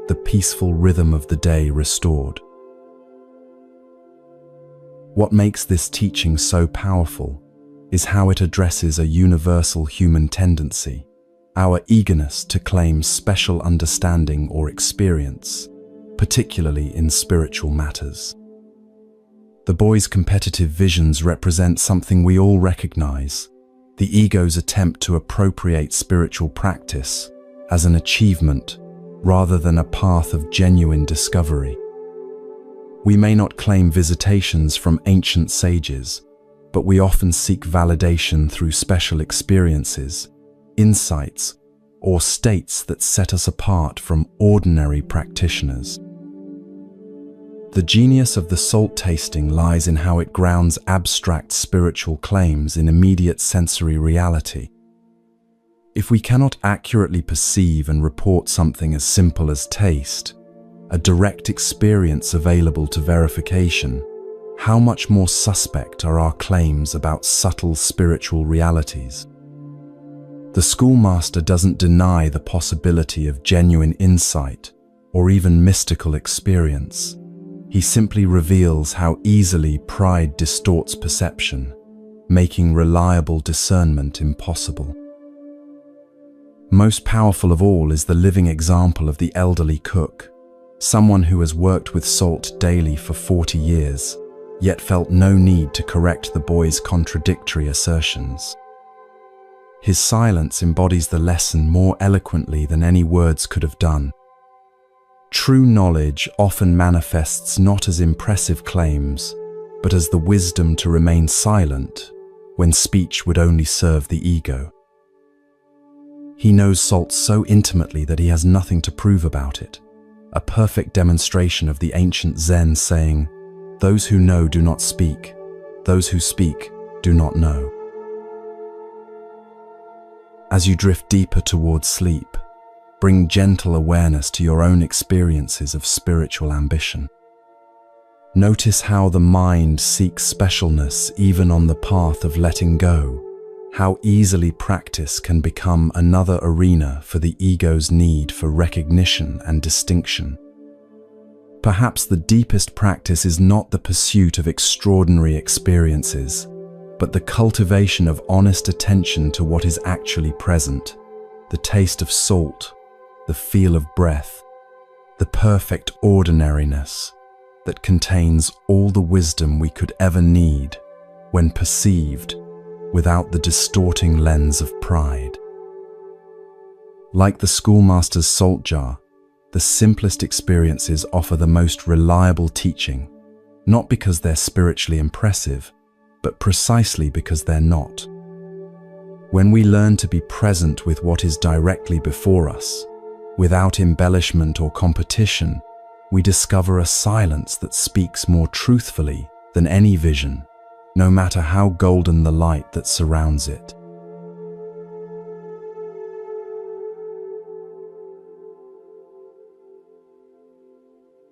the peaceful rhythm of the day restored. What makes this teaching so powerful is how it addresses a universal human tendency, our eagerness to claim special understanding or experience, particularly in spiritual matters. The boys' competitive visions represent something we all recognize, the ego's attempt to appropriate spiritual practice as an achievement rather than a path of genuine discovery. We may not claim visitations from ancient sages, but we often seek validation through special experiences, insights, or states that set us apart from ordinary practitioners. The genius of the salt tasting lies in how it grounds abstract spiritual claims in immediate sensory reality. If we cannot accurately perceive and report something as simple as taste, a direct experience available to verification, how much more suspect are our claims about subtle spiritual realities? The schoolmaster doesn't deny the possibility of genuine insight or even mystical experience. He simply reveals how easily pride distorts perception, making reliable discernment impossible. Most powerful of all is the living example of the elderly cook, someone who has worked with salt daily for 40 years, yet felt no need to correct the boys' contradictory assertions. His silence embodies the lesson more eloquently than any words could have done. True knowledge often manifests not as impressive claims, but as the wisdom to remain silent when speech would only serve the ego. He knows salt so intimately that he has nothing to prove about it, a perfect demonstration of the ancient Zen saying, "Those who know do not speak, those who speak do not know." As you drift deeper towards sleep, bring gentle awareness to your own experiences of spiritual ambition. Notice how the mind seeks specialness even on the path of letting go, how easily practice can become another arena for the ego's need for recognition and distinction. Perhaps the deepest practice is not the pursuit of extraordinary experiences, but the cultivation of honest attention to what is actually present, the taste of salt, the feel of breath, the perfect ordinariness that contains all the wisdom we could ever need when perceived without the distorting lens of pride. Like the schoolmaster's salt jar, the simplest experiences offer the most reliable teaching, not because they're spiritually impressive, but precisely because they're not. When we learn to be present with what is directly before us, without embellishment or competition, we discover a silence that speaks more truthfully than any vision, no matter how golden the light that surrounds it.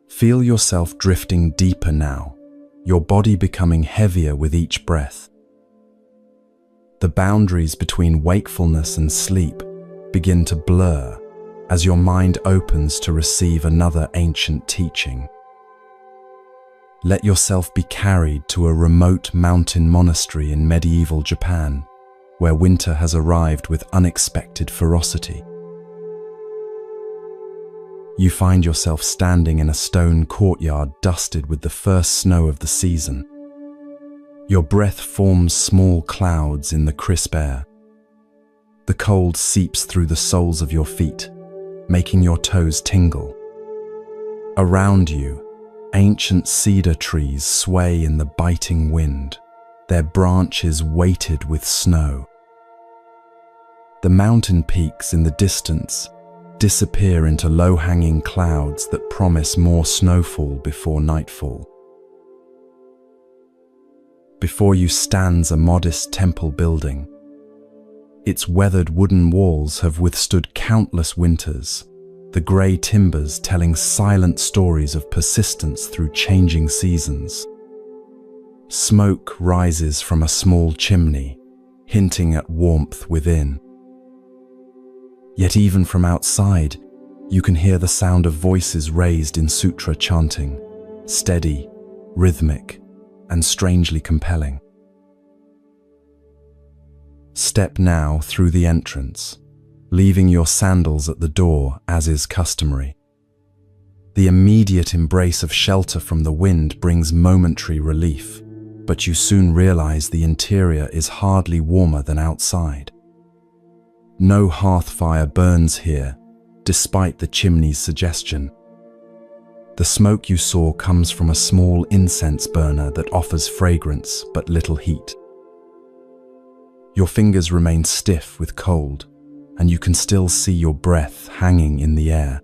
Feel yourself drifting deeper now, your body becoming heavier with each breath. The boundaries between wakefulness and sleep begin to blur as your mind opens to receive another ancient teaching. Let yourself be carried to a remote mountain monastery in medieval Japan, where winter has arrived with unexpected ferocity. You find yourself standing in a stone courtyard dusted with the first snow of the season. Your breath forms small clouds in the crisp air. The cold seeps through the soles of your feet, making your toes tingle. Around you, ancient cedar trees sway in the biting wind, their branches weighted with snow. The mountain peaks in the distance disappear into low-hanging clouds that promise more snowfall before nightfall. Before you stands a modest temple building. Its weathered wooden walls have withstood countless winters, the grey timbers telling silent stories of persistence through changing seasons. Smoke rises from a small chimney, hinting at warmth within. Yet even from outside, you can hear the sound of voices raised in sutra chanting, steady, rhythmic, and strangely compelling. Step now through the entrance, leaving your sandals at the door as is customary. The immediate embrace of shelter from the wind brings momentary relief, but you soon realize the interior is hardly warmer than outside. No hearth fire burns here, despite the chimney's suggestion. The smoke you saw comes from a small incense burner that offers fragrance but little heat. Your fingers remain stiff with cold, and you can still see your breath hanging in the air.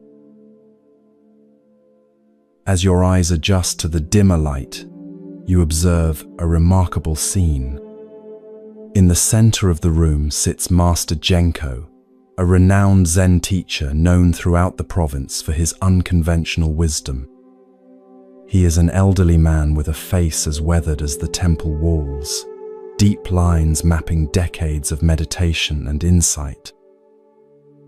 As your eyes adjust to the dimmer light, you observe a remarkable scene. In the center of the room sits Master Genko, a renowned Zen teacher known throughout the province for his unconventional wisdom. He is an elderly man with a face as weathered as the temple walls, deep lines mapping decades of meditation and insight.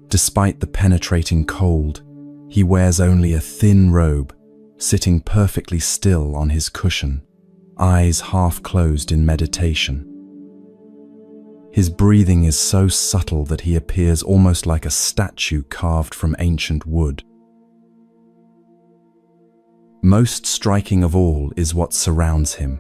Despite the penetrating cold, he wears only a thin robe, sitting perfectly still on his cushion, eyes half closed in meditation. His breathing is so subtle that he appears almost like a statue carved from ancient wood. Most striking of all is what surrounds him.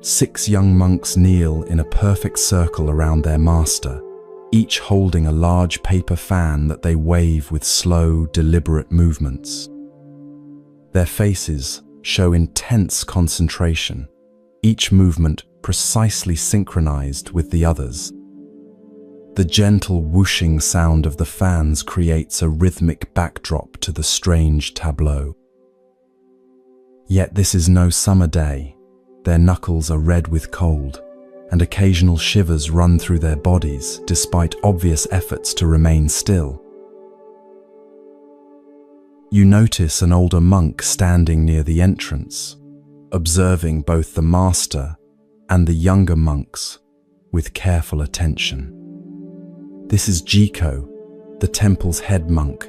6 young monks kneel in a perfect circle around their master, each holding a large paper fan that they wave with slow, deliberate movements. Their faces show intense concentration, each movement precisely synchronized with the others. The gentle whooshing sound of the fans creates a rhythmic backdrop to the strange tableau. Yet this is no summer day. Their knuckles are red with cold, and occasional shivers run through their bodies despite obvious efforts to remain still. You notice an older monk standing near the entrance, observing both the master and the younger monks with careful attention. This is Jiko, the temple's head monk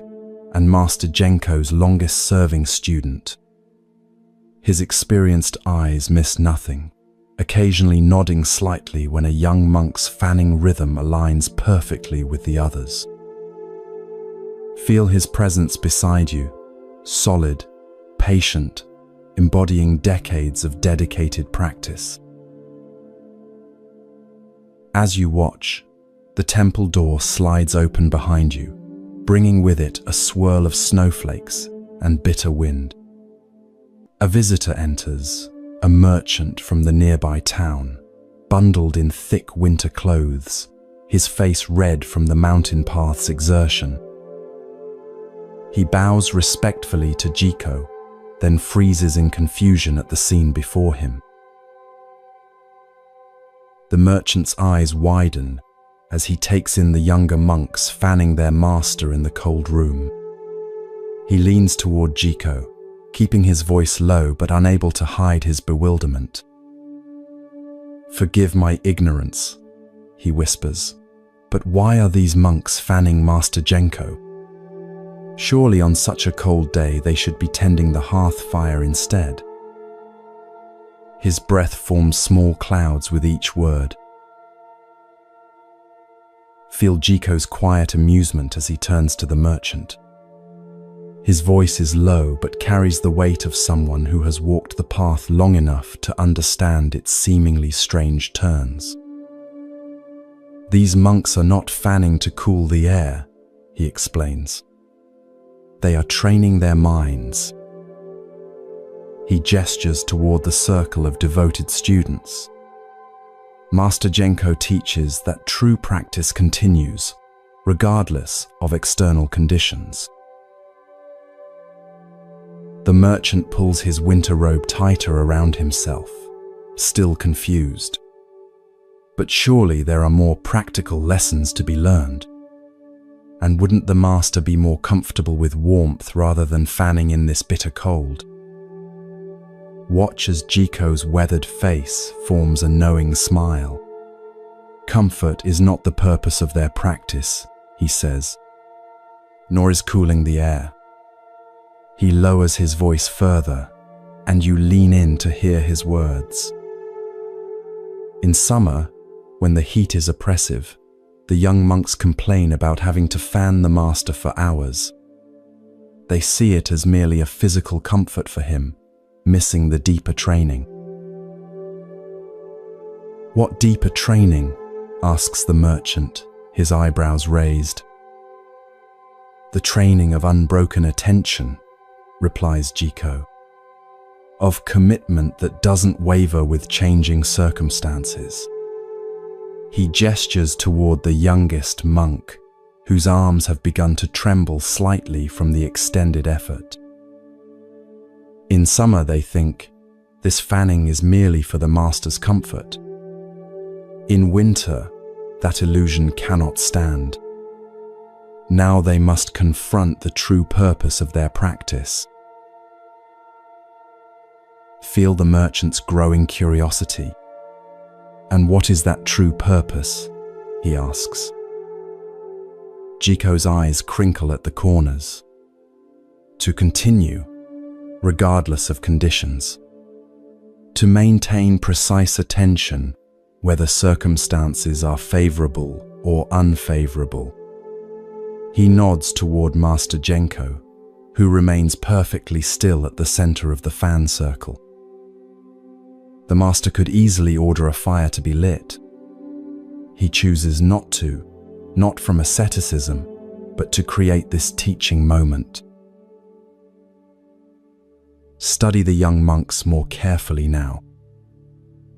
and Master Genko's longest-serving student. His experienced eyes miss nothing, occasionally nodding slightly when a young monk's fanning rhythm aligns perfectly with the others. Feel his presence beside you, solid, patient, embodying decades of dedicated practice. As you watch, the temple door slides open behind you, bringing with it a swirl of snowflakes and bitter wind. A visitor enters, a merchant from the nearby town, bundled in thick winter clothes, his face red from the mountain path's exertion. He bows respectfully to Jiko, then freezes in confusion at the scene before him. The merchant's eyes widen as he takes in the younger monks fanning their master in the cold room. He leans toward Jiko, keeping his voice low but unable to hide his bewilderment. "Forgive my ignorance," he whispers, "but why are these monks fanning Master Genko? Surely on such a cold day they should be tending the hearth fire instead." His breath forms small clouds with each word. Feel Jiko's quiet amusement as he turns to the merchant. His voice is low but carries the weight of someone who has walked the path long enough to understand its seemingly strange turns. "These monks are not fanning to cool the air," he explains. "They are training their minds." He gestures toward the circle of devoted students. Master Genko teaches that true practice continues, regardless of external conditions. The merchant pulls his winter robe tighter around himself, still confused. But surely there are more practical lessons to be learned. And wouldn't the master be more comfortable with warmth rather than fanning in this bitter cold? Watch as Jiko's weathered face forms a knowing smile. "Comfort is not the purpose of their practice," he says, "nor is cooling the air." He lowers his voice further, and you lean in to hear his words. In summer, when the heat is oppressive, the young monks complain about having to fan the master for hours. They see it as merely a physical comfort for him, missing the deeper training. "What deeper training?" asks the merchant, his eyebrows raised. "The training of unbroken attention," replies Jiko, "of commitment that doesn't waver with changing circumstances." He gestures toward the youngest monk, whose arms have begun to tremble slightly from the extended effort. In summer, they think, this fanning is merely for the master's comfort. In winter, that illusion cannot stand. Now they must confront the true purpose of their practice. Feel the merchant's growing curiosity. "And what is that true purpose?" he asks. Jiko's eyes crinkle at the corners. "To continue, regardless of conditions. To maintain precise attention, whether circumstances are favorable or unfavorable." He nods toward Master Genko, who remains perfectly still at the center of the fan circle. The master could easily order a fire to be lit. He chooses not to, not from asceticism, but to create this teaching moment. Study the young monks more carefully now.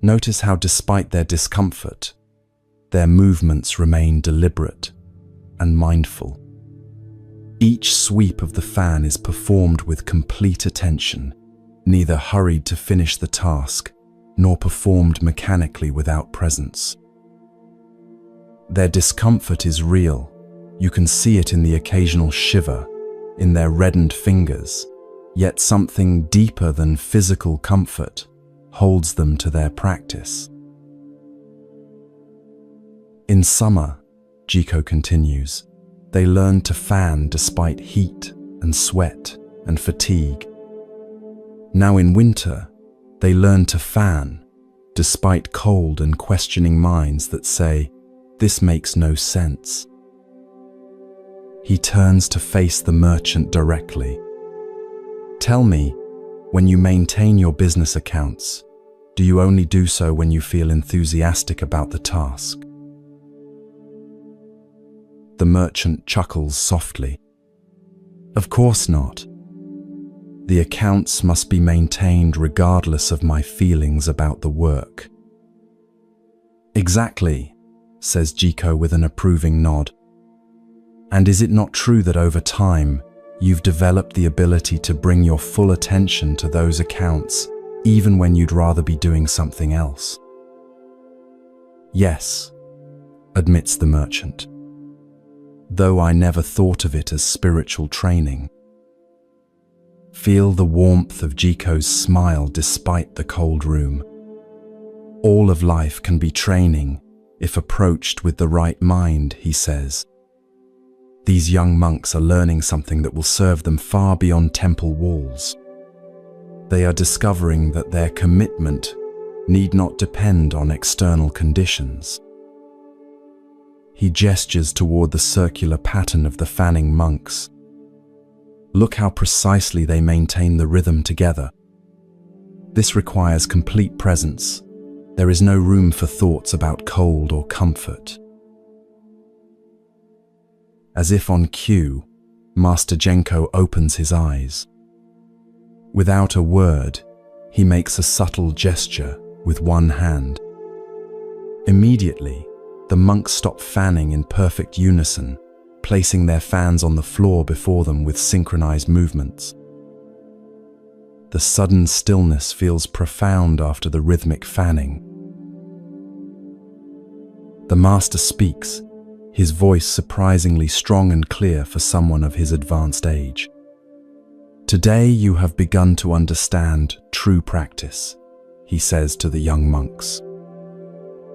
Notice how, despite their discomfort, their movements remain deliberate and mindful. Each sweep of the fan is performed with complete attention, neither hurried to finish the task, nor performed mechanically without presence. Their discomfort is real. You can see it in the occasional shiver, in their reddened fingers, yet something deeper than physical comfort holds them to their practice. In summer, Jiko continues, they learn to fan despite heat and sweat and fatigue. Now in winter, they learn to fan despite cold and questioning minds that say, "This makes no sense." He turns to face the merchant directly. "Tell me, when you maintain your business accounts, do you only do so when you feel enthusiastic about the task?" The merchant chuckles softly. "Of course not. The accounts must be maintained regardless of my feelings about the work." "Exactly," says Jiko with an approving nod. "And is it not true that over time, you've developed the ability to bring your full attention to those accounts, even when you'd rather be doing something else. Yes, admits the merchant, though I never thought of it as spiritual training. Feel the warmth of Jiko's smile despite the cold room. All of life can be training if approached with the right mind, he says. These young monks are learning something that will serve them far beyond temple walls. They are discovering that their commitment need not depend on external conditions. He gestures toward the circular pattern of the fanning monks. Look how precisely they maintain the rhythm together. This requires complete presence. There is no room for thoughts about cold or comfort. As if on cue, Master Genko opens his eyes. Without a word, he makes a subtle gesture with one hand. Immediately, the monks stop fanning in perfect unison, placing their fans on the floor before them with synchronized movements. The sudden stillness feels profound after the rhythmic fanning. The master speaks, his voice surprisingly strong and clear for someone of his advanced age. Today you have begun to understand true practice, he says to the young monks.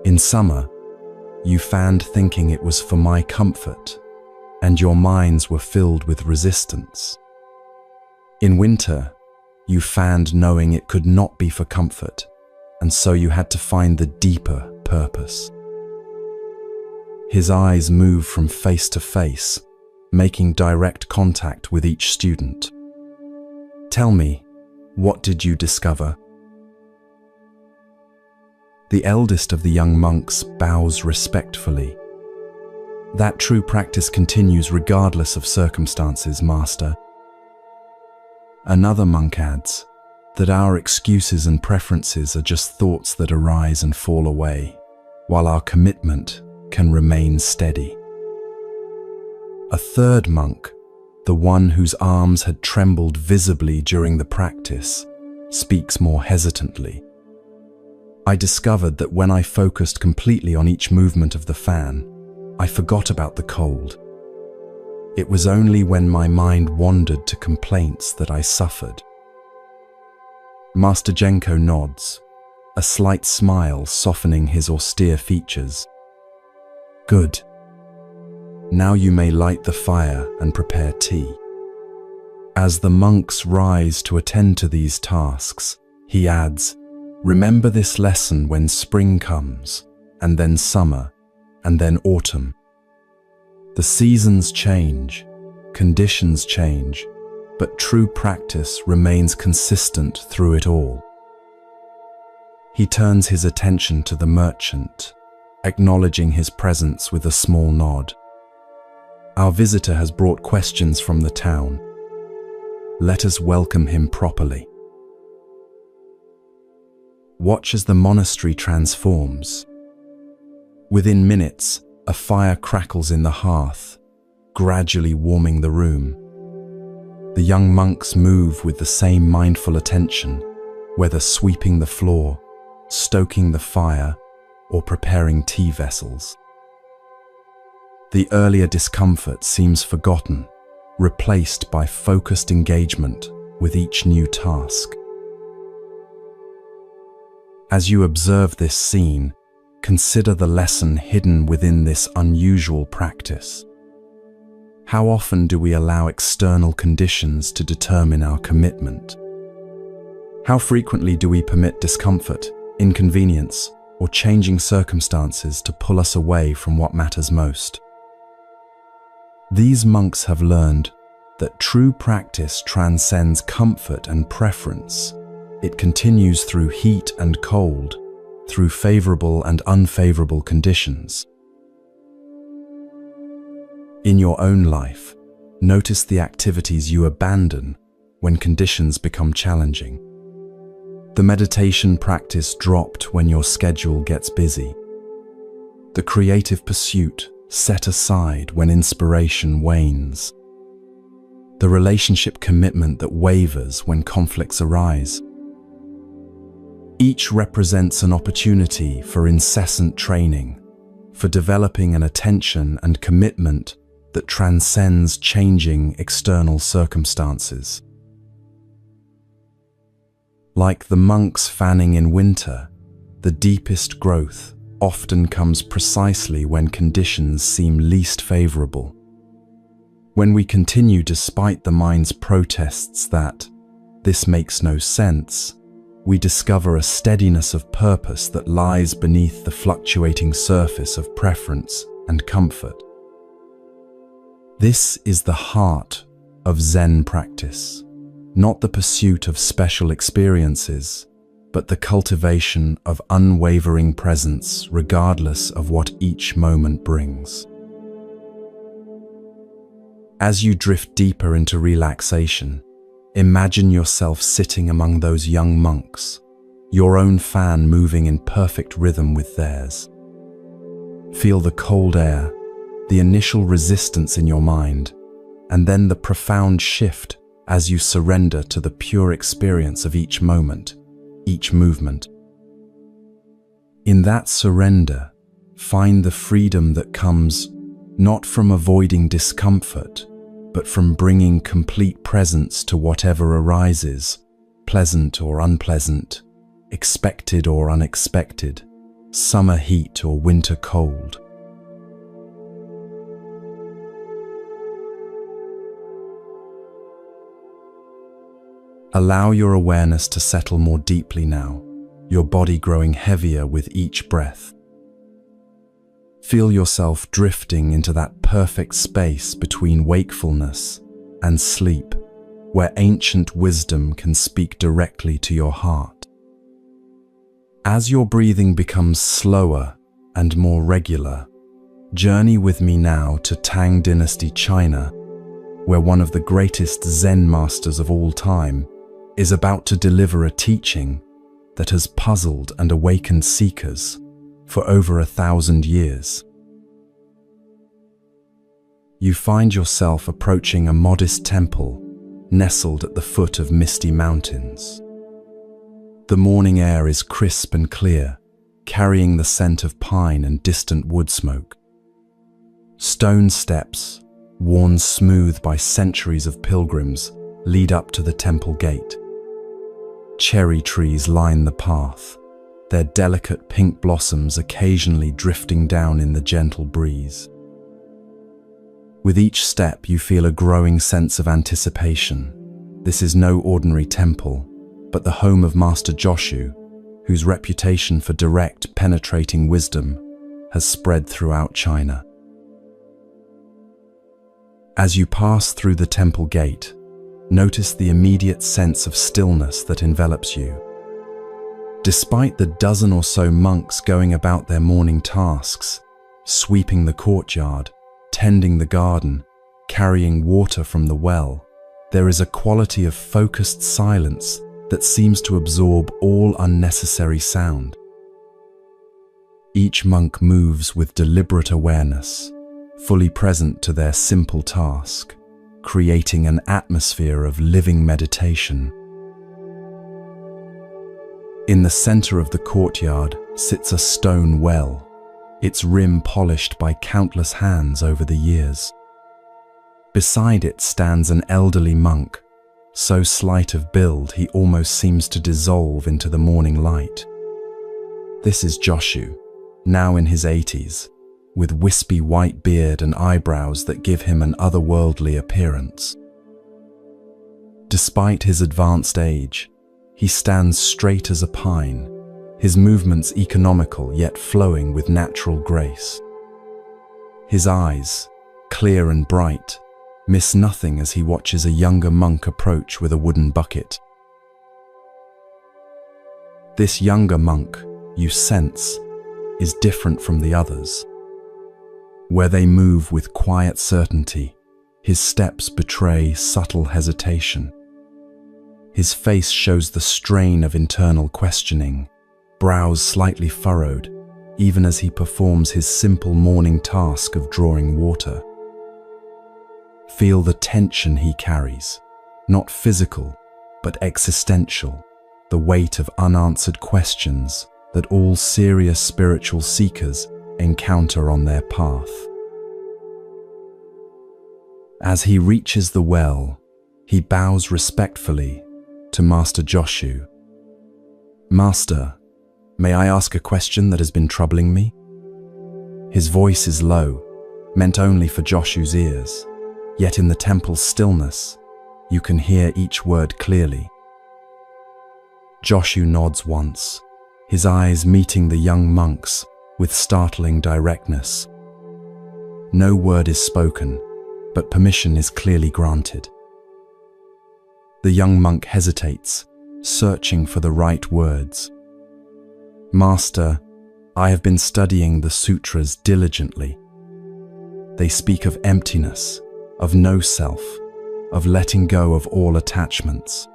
In summer, you fanned thinking it was for my comfort, and your minds were filled with resistance. In winter, you fanned knowing it could not be for comfort, and so you had to find the deeper purpose. His eyes move from face to face, making direct contact with each student. Tell me, what did you discover? The eldest of the young monks bows respectfully. That true practice continues regardless of circumstances, Master. Another monk adds that our excuses and preferences are just thoughts that arise and fall away, while our commitment can remain steady. A third monk, the one whose arms had trembled visibly during the practice, speaks more hesitantly. I discovered that when I focused completely on each movement of the fan, I forgot about the cold. It was only when my mind wandered to complaints that I suffered. Master Genko nods, a slight smile softening his austere features. Good. Now you may light the fire and prepare tea. As the monks rise to attend to these tasks, he adds, remember this lesson when spring comes, and then summer, and then autumn. The seasons change, conditions change, but true practice remains consistent through it all. He turns his attention to the merchant, acknowledging his presence with a small nod. Our visitor has brought questions from the town. Let us welcome him properly. Watch as the monastery transforms. Within minutes, a fire crackles in the hearth, gradually warming the room. The young monks move with the same mindful attention, whether sweeping the floor, stoking the fire, or preparing tea vessels. The earlier discomfort seems forgotten, replaced by focused engagement with each new task. As you observe this scene, consider the lesson hidden within this unusual practice. How often do we allow external conditions to determine our commitment? How frequently do we permit discomfort, inconvenience, or changing circumstances to pull us away from what matters most? These monks have learned that true practice transcends comfort and preference. It continues through heat and cold, through favorable and unfavorable conditions. In your own life, notice the activities you abandon when conditions become challenging. The meditation practice dropped when your schedule gets busy. The creative pursuit set aside when inspiration wanes. the relationship commitment that wavers when conflicts arise. Each represents an opportunity for incessant training, for developing an attention and commitment that transcends changing external circumstances. Like the monks fanning in winter, the deepest growth often comes precisely when conditions seem least favorable. When we continue despite the mind's protests that this makes no sense, we discover a steadiness of purpose that lies beneath the fluctuating surface of preference and comfort. This is the heart of Zen practice, not the pursuit of special experiences, but the cultivation of unwavering presence regardless of what each moment brings. As you drift deeper into relaxation, imagine yourself sitting among those young monks, your own fan moving in perfect rhythm with theirs. Feel the cold air, the initial resistance in your mind, and then the profound shift as you surrender to the pure experience of each moment, each movement. In that surrender, find the freedom that comes not from avoiding discomfort, but from bringing complete presence to whatever arises, pleasant or unpleasant, expected or unexpected, summer heat or winter cold. Allow your awareness to settle more deeply now, your body growing heavier with each breath. Feel yourself drifting into that perfect space between wakefulness and sleep, where ancient wisdom can speak directly to your heart. As your breathing becomes slower and more regular, journey with me now to Tang Dynasty, China, where one of the greatest Zen masters of all time is about to deliver a teaching that has puzzled and awakened seekers for over 1,000 years. You find yourself approaching a modest temple nestled at the foot of misty mountains. The morning air is crisp and clear, carrying the scent of pine and distant wood smoke. Stone steps, worn smooth by centuries of pilgrims, lead up to the temple gate. Cherry trees line the path, their delicate pink blossoms occasionally drifting down in the gentle breeze. With each step, you feel a growing sense of anticipation. This is no ordinary temple, but the home of Master Joshu, whose reputation for direct, penetrating wisdom has spread throughout China. As you pass through the temple gate, notice the immediate sense of stillness that envelops you. Despite the dozen or so monks going about their morning tasks, sweeping the courtyard, tending the garden, carrying water from the well, there is a quality of focused silence that seems to absorb all unnecessary sound. Each monk moves with deliberate awareness, fully present to their simple task, creating an atmosphere of living meditation. In the center of the courtyard sits a stone well, its rim polished by countless hands over the years. Beside it stands an elderly monk, so slight of build he almost seems to dissolve into the morning light. This is Joshu, now in his 80s, with wispy white beard and eyebrows that give him an otherworldly appearance. Despite his advanced age, he stands straight as a pine, his movements economical yet flowing with natural grace. His eyes, clear and bright, miss nothing as he watches a younger monk approach with a wooden bucket. This younger monk, you sense, is different from the others. Where they move with quiet certainty, his steps betray subtle hesitation. His face shows the strain of internal questioning, brows slightly furrowed, even as he performs his simple morning task of drawing water. Feel the tension he carries, not physical, but existential, the weight of unanswered questions that all serious spiritual seekers encounter on their path. As he reaches the well, he bows respectfully to Master Joshu. "Master, may I ask a question that has been troubling me?" His voice is low, meant only for Joshu's ears, yet in the temple's stillness, you can hear each word clearly. Joshu nods once, his eyes meeting the young monk's with startling directness. No word is spoken, but permission is clearly granted. The young monk hesitates, searching for the right words. "Master, I have been studying the sutras diligently. They speak of emptiness, of no self, of letting go of all attachments."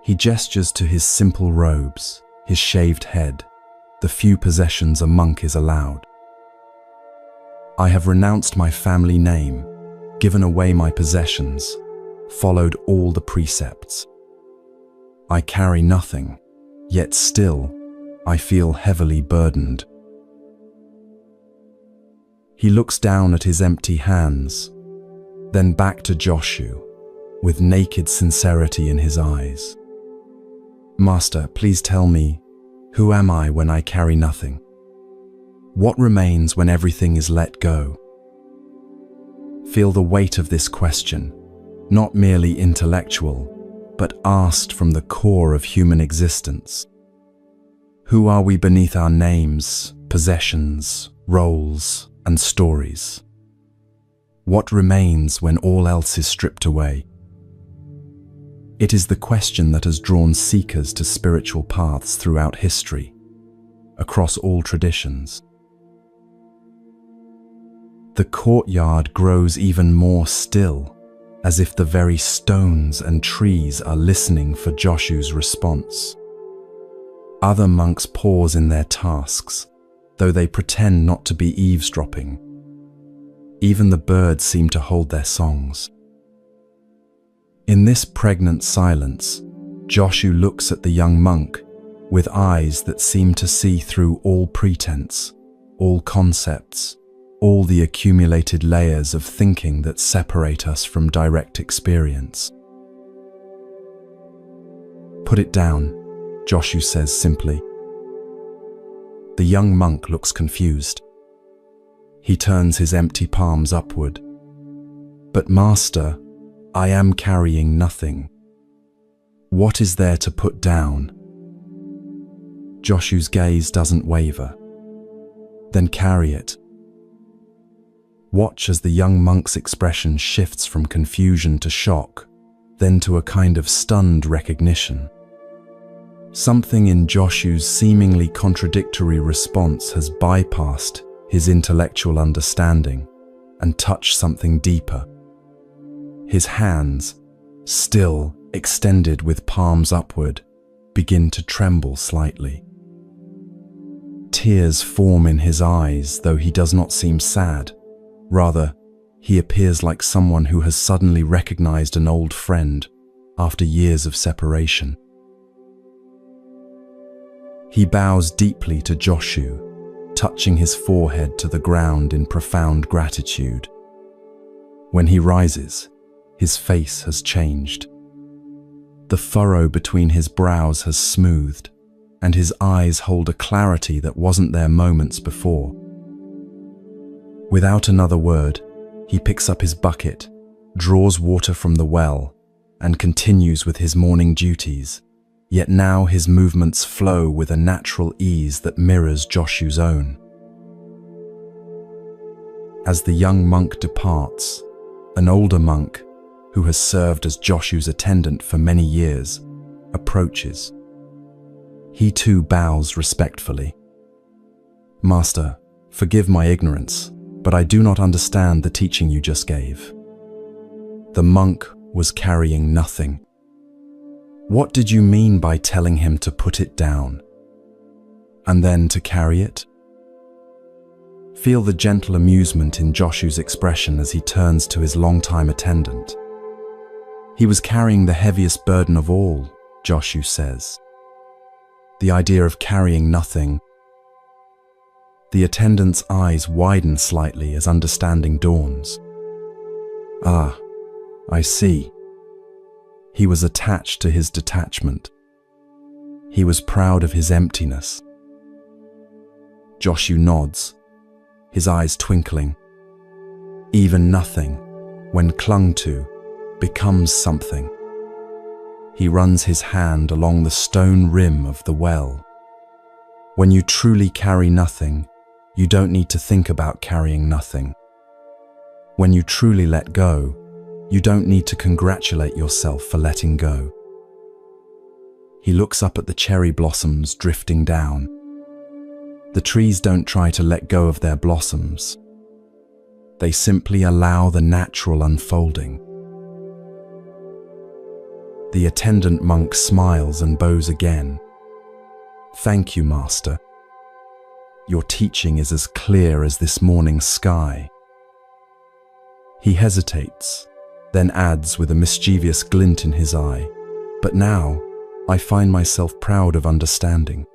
He gestures to his simple robes, his shaved head, the few possessions a monk is allowed. "I have renounced my family name, given away my possessions, followed all the precepts. I carry nothing, yet still I feel heavily burdened." He looks down at his empty hands, then back to Joshu, with naked sincerity in his eyes. "Master, please tell me, who am I when I carry nothing? What remains when everything is let go?" Feel the weight of this question, not merely intellectual, but asked from the core of human existence. Who are we beneath our names, possessions, roles, and stories? What remains when all else is stripped away? It is the question that has drawn seekers to spiritual paths throughout history, across all traditions. The courtyard grows even more still, as if the very stones and trees are listening for Joshu's response. Other monks pause in their tasks, though they pretend not to be eavesdropping. Even the birds seem to hold their songs. In this pregnant silence, Joshu looks at the young monk with eyes that seem to see through all pretense, all concepts, all the accumulated layers of thinking that separate us from direct experience. "Put it down," Joshu says simply. The young monk looks confused. He turns his empty palms upward. "But Master, I am carrying nothing. What is there to put down?" Joshu's gaze doesn't waver. "Then carry it." Watch as the young monk's expression shifts from confusion to shock, then to a kind of stunned recognition. Something in Joshu's seemingly contradictory response has bypassed his intellectual understanding and touched something deeper. His hands, still extended with palms upward, begin to tremble slightly. Tears form in his eyes, though he does not seem sad. Rather, he appears like someone who has suddenly recognized an old friend after years of separation. He bows deeply to Joshu, touching his forehead to the ground in profound gratitude. When he rises, his face has changed. The furrow between his brows has smoothed, and his eyes hold a clarity that wasn't there moments before. Without another word, he picks up his bucket, draws water from the well, and continues with his morning duties, yet now his movements flow with a natural ease that mirrors Joshu's own. As the young monk departs, an older monk, who has served as Joshu's attendant for many years, approaches. He too bows respectfully. "Master, forgive my ignorance, but I do not understand the teaching you just gave." The monk was carrying nothing. What did you mean by telling him to put it down, and then to carry it? Feel the gentle amusement in Joshu's expression as he turns to his longtime attendant. He was carrying the heaviest burden of all, Joshu says. The idea of carrying nothing. The attendant's eyes widen slightly as understanding dawns. Ah, I see. He was attached to his detachment. He was proud of his emptiness. Joshu nods, his eyes twinkling. Even nothing, when clung to, becomes something. He runs his hand along the stone rim of the well. When you truly carry nothing, you don't need to think about carrying nothing. When you truly let go, you don't need to congratulate yourself for letting go. He looks up at the cherry blossoms drifting down. The trees don't try to let go of their blossoms. They simply allow the natural unfolding. The attendant monk smiles and bows again. Thank you, Master. Your teaching is as clear as this morning's sky. He hesitates, then adds with a mischievous glint in his eye, but now I find myself proud of understanding.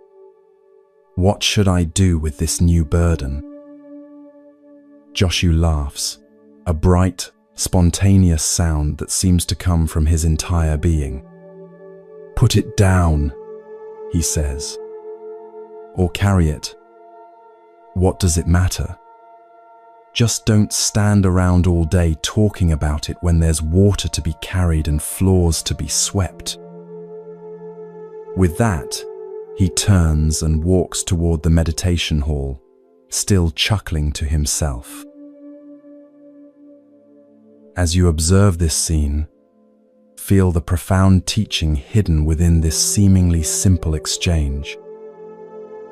What should I do with this new burden? Joshu laughs, a bright, spontaneous sound that seems to come from his entire being. Put it down, he says. Or carry it. What does it matter? Just don't stand around all day talking about it when there's water to be carried and floors to be swept. With that, he turns and walks toward the meditation hall, still chuckling to himself. As you observe this scene, feel the profound teaching hidden within this seemingly simple exchange.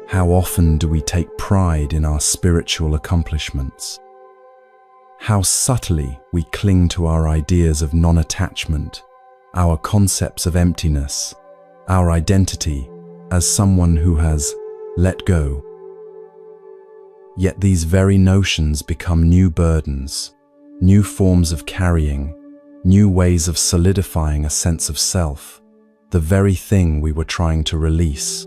How often do we take pride in our spiritual accomplishments? How subtly we cling to our ideas of non-attachment, our concepts of emptiness, our identity as someone who has let go. Yet these very notions become new burdens, new forms of carrying, new ways of solidifying a sense of self, the very thing we were trying to release.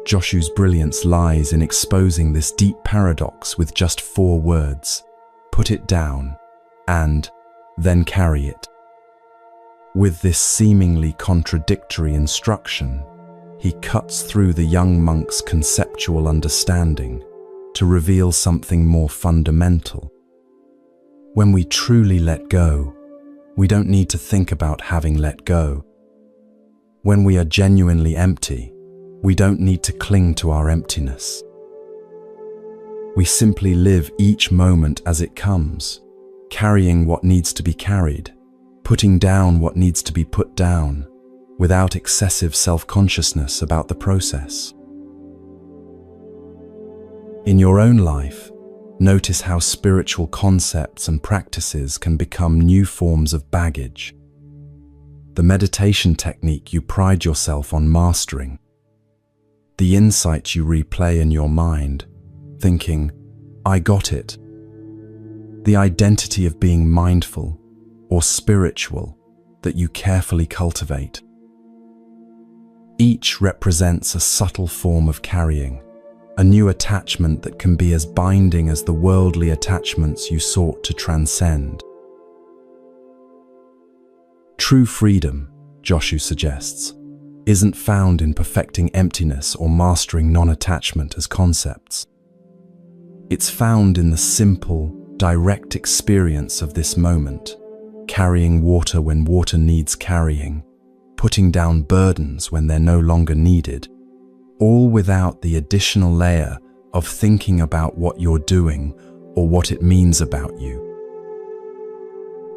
Joshu's brilliance lies in exposing this deep paradox with just 4 words: put it down, and then carry it. With this seemingly contradictory instruction, he cuts through the young monk's conceptual understanding to reveal something more fundamental. When we truly let go, we don't need to think about having let go. When we are genuinely empty, we don't need to cling to our emptiness. We simply live each moment as it comes, carrying what needs to be carried, putting down what needs to be put down, without excessive self-consciousness about the process. In your own life, notice how spiritual concepts and practices can become new forms of baggage. The meditation technique you pride yourself on mastering, the insight you replay in your mind, thinking, I got it. The identity of being mindful or spiritual that you carefully cultivate. Each represents a subtle form of carrying, a new attachment that can be as binding as the worldly attachments you sought to transcend. True freedom, Joshu suggests, isn't found in perfecting emptiness or mastering non-attachment as concepts. It's found in the simple, direct experience of this moment, carrying water when water needs carrying, putting down burdens when they're no longer needed, all without the additional layer of thinking about what you're doing or what it means about you.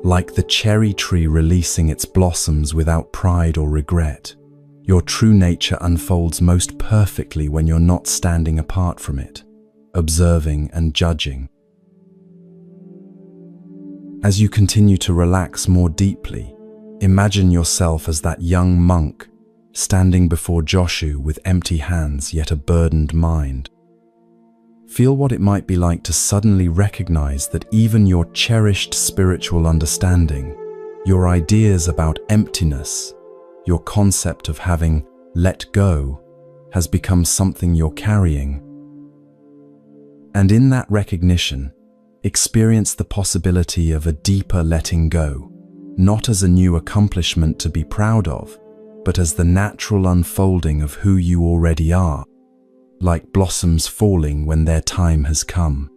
Like the cherry tree releasing its blossoms without pride or regret, your true nature unfolds most perfectly when you're not standing apart from it, observing and judging. As you continue to relax more deeply, imagine yourself as that young monk standing before Joshu with empty hands yet a burdened mind. Feel what it might be like to suddenly recognize that even your cherished spiritual understanding, your ideas about emptiness, your concept of having let go, has become something you're carrying. And in that recognition, experience the possibility of a deeper letting go, not as a new accomplishment to be proud of, but as the natural unfolding of who you already are, like blossoms falling when their time has come.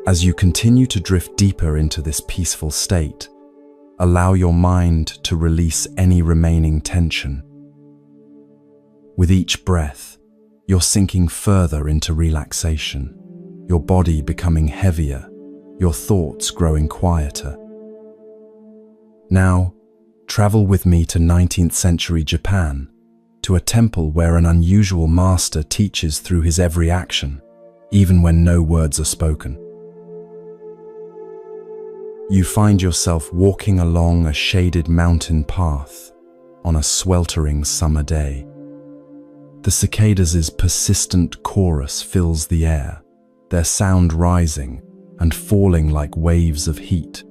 As you continue to drift deeper into this peaceful state, allow your mind to release any remaining tension. With each breath, you're sinking further into relaxation, your body becoming heavier, your thoughts growing quieter. Now, travel with me to 19th century Japan, to a temple where an unusual master teaches through his every action, even when no words are spoken. You find yourself walking along a shaded mountain path on a sweltering summer day. The cicadas' persistent chorus fills the air, their sound rising and falling like waves of heat.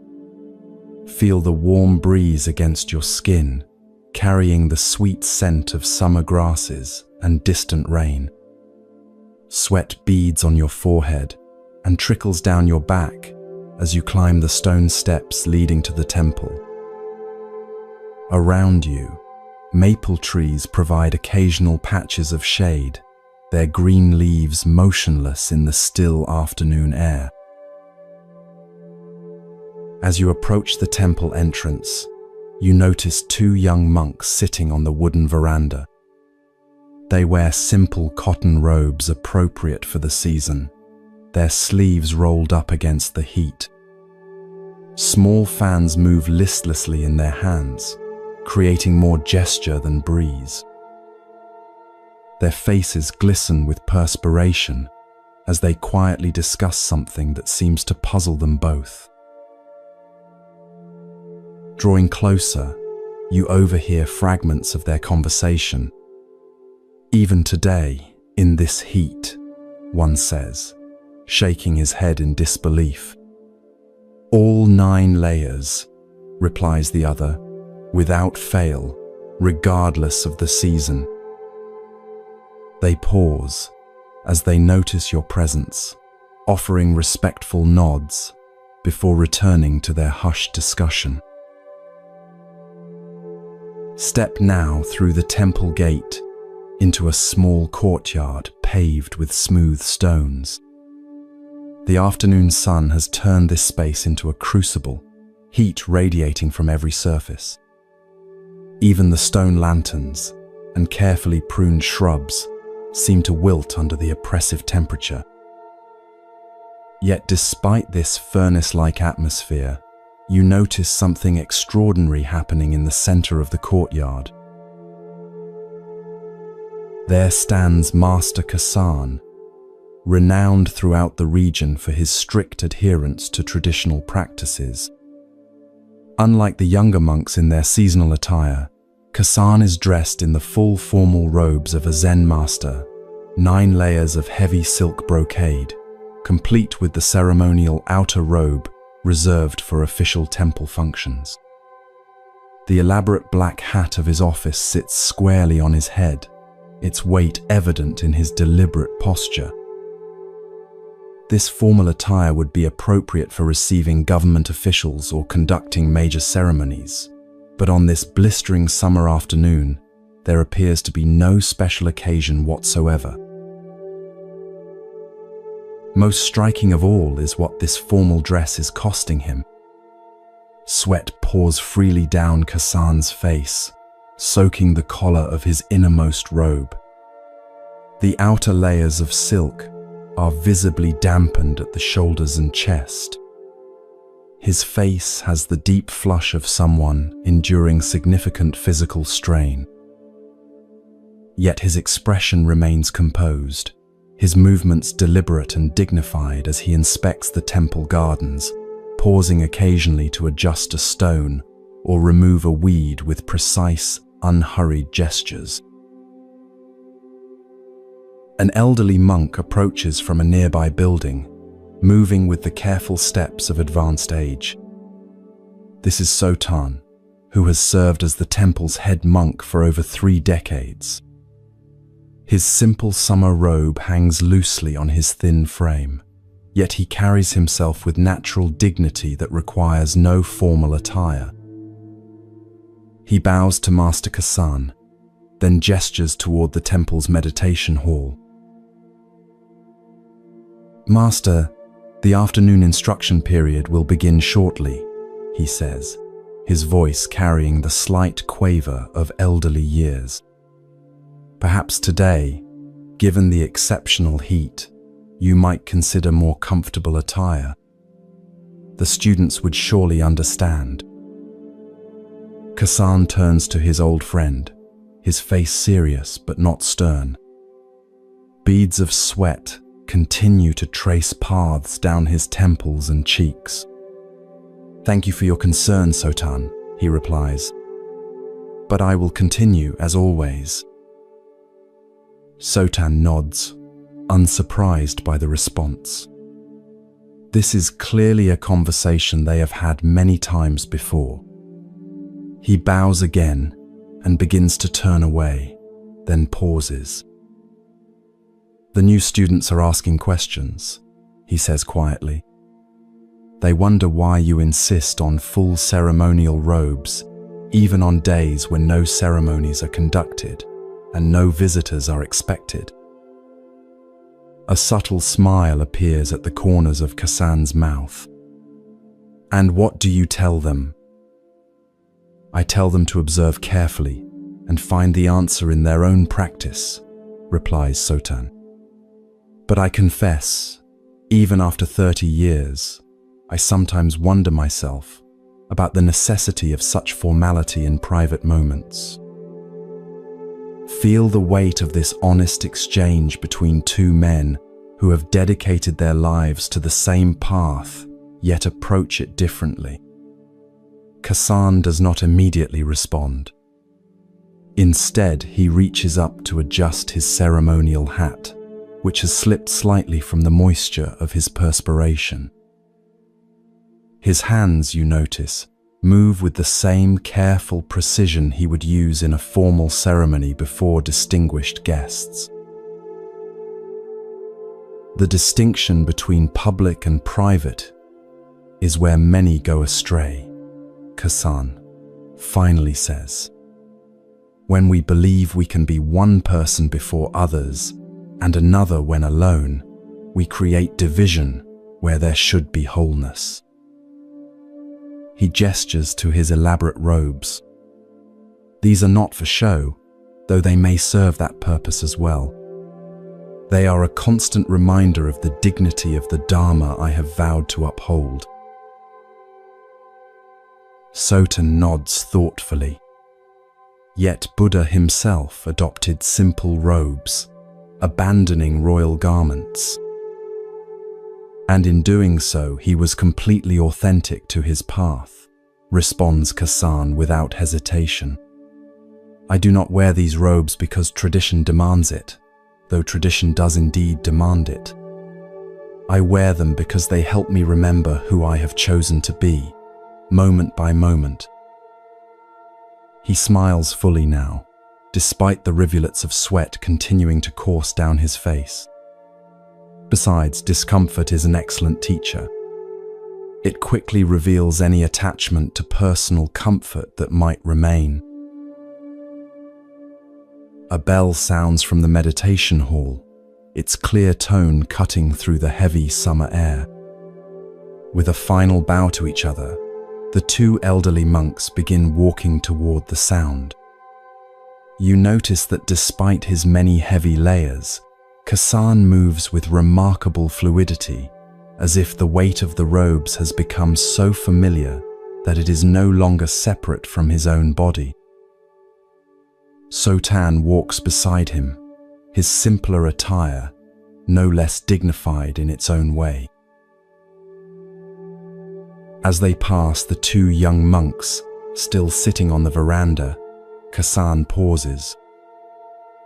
Feel the warm breeze against your skin, carrying the sweet scent of summer grasses and distant rain. Sweat beads on your forehead and trickles down your back as you climb the stone steps leading to the temple. Around you, maple trees provide occasional patches of shade, their green leaves motionless in the still afternoon air. As you approach the temple entrance, you notice two young monks sitting on the wooden veranda. They wear simple cotton robes appropriate for the season, their sleeves rolled up against the heat. Small fans move listlessly in their hands, creating more gesture than breeze. Their faces glisten with perspiration as they quietly discuss something that seems to puzzle them both. Drawing closer, you overhear fragments of their conversation. "Even today, in this heat," one says, shaking his head in disbelief. "All 9 layers," replies the other, "without fail, regardless of the season." They pause as they notice your presence, offering respectful nods before returning to their hushed discussion. Step now through the temple gate into a small courtyard paved with smooth stones. The afternoon sun has turned this space into a crucible, heat radiating from every surface. Even the stone lanterns and carefully pruned shrubs seem to wilt under the oppressive temperature. Yet despite this furnace-like atmosphere, you notice something extraordinary happening in the center of the courtyard. There stands Master Kasan, renowned throughout the region for his strict adherence to traditional practices. Unlike the younger monks in their seasonal attire, Kasan is dressed in the full formal robes of a Zen master, 9 layers of heavy silk brocade, complete with the ceremonial outer robe reserved for official temple functions. The elaborate black hat of his office sits squarely on his head, its weight evident in his deliberate posture. This formal attire would be appropriate for receiving government officials or conducting major ceremonies, but on this blistering summer afternoon, there appears to be no special occasion whatsoever. Most striking of all is what this formal dress is costing him. Sweat pours freely down Kasan's face, soaking the collar of his innermost robe. The outer layers of silk are visibly dampened at the shoulders and chest. His face has the deep flush of someone enduring significant physical strain. Yet his expression remains composed, his movements deliberate and dignified as he inspects the temple gardens, pausing occasionally to adjust a stone or remove a weed with precise, unhurried gestures. An elderly monk approaches from a nearby building, moving with the careful steps of advanced age. This is Sotan, who has served as the temple's head monk for over 3 decades. His simple summer robe hangs loosely on his thin frame, yet he carries himself with natural dignity that requires no formal attire. He bows to Master Kasan, then gestures toward the temple's meditation hall. "Master, the afternoon instruction period will begin shortly," he says, his voice carrying the slight quaver of elderly years. "Perhaps today, given the exceptional heat, you might consider more comfortable attire. The students would surely understand." Kasan turns to his old friend, his face serious but not stern. Beads of sweat continue to trace paths down his temples and cheeks. "Thank you for your concern, Sotan," he replies, "but I will continue as always." Sotan nods, unsurprised by the response. This is clearly a conversation they have had many times before. He bows again and begins to turn away, then pauses. "The new students are asking questions," he says quietly. "They wonder why you insist on full ceremonial robes, even on days when no ceremonies are conducted and no visitors are expected." A subtle smile appears at the corners of Kasan's mouth. "And what do you tell them?" "I tell them to observe carefully and find the answer in their own practice," replies Sotan. "But I confess, even after 30 years, I sometimes wonder myself about the necessity of such formality in private moments. Feel the weight of this honest exchange between 2 men who have dedicated their lives to the same path, yet approach it differently." Kasan does not immediately respond. Instead, he reaches up to adjust his ceremonial hat, which has slipped slightly from the moisture of his perspiration. His hands, you notice, move with the same careful precision he would use in a formal ceremony before distinguished guests. The distinction between public and private is where many go astray, Kasan finally says. When we believe we can be one person before others and another when alone, we create division where there should be wholeness. He gestures to his elaborate robes. These are not for show, though they may serve that purpose as well. They are a constant reminder of the dignity of the Dharma I have vowed to uphold. Sotan nods thoughtfully. Yet Buddha himself adopted simple robes, abandoning royal garments. And in doing so, he was completely authentic to his path, responds Kasan without hesitation. I do not wear these robes because tradition demands it, though tradition does indeed demand it. I wear them because they help me remember who I have chosen to be, moment by moment. He smiles fully now, despite the rivulets of sweat continuing to course down his face. Besides, discomfort is an excellent teacher. It quickly reveals any attachment to personal comfort that might remain. A bell sounds from the meditation hall, its clear tone cutting through the heavy summer air. With a final bow to each other, the 2 elderly monks begin walking toward the sound. You notice that despite his many heavy layers, Kasan moves with remarkable fluidity, as if the weight of the robes has become so familiar that it is no longer separate from his own body. Sotan walks beside him, his simpler attire no less dignified in its own way. As they pass the 2 young monks, Still sitting on the veranda, Kasan pauses.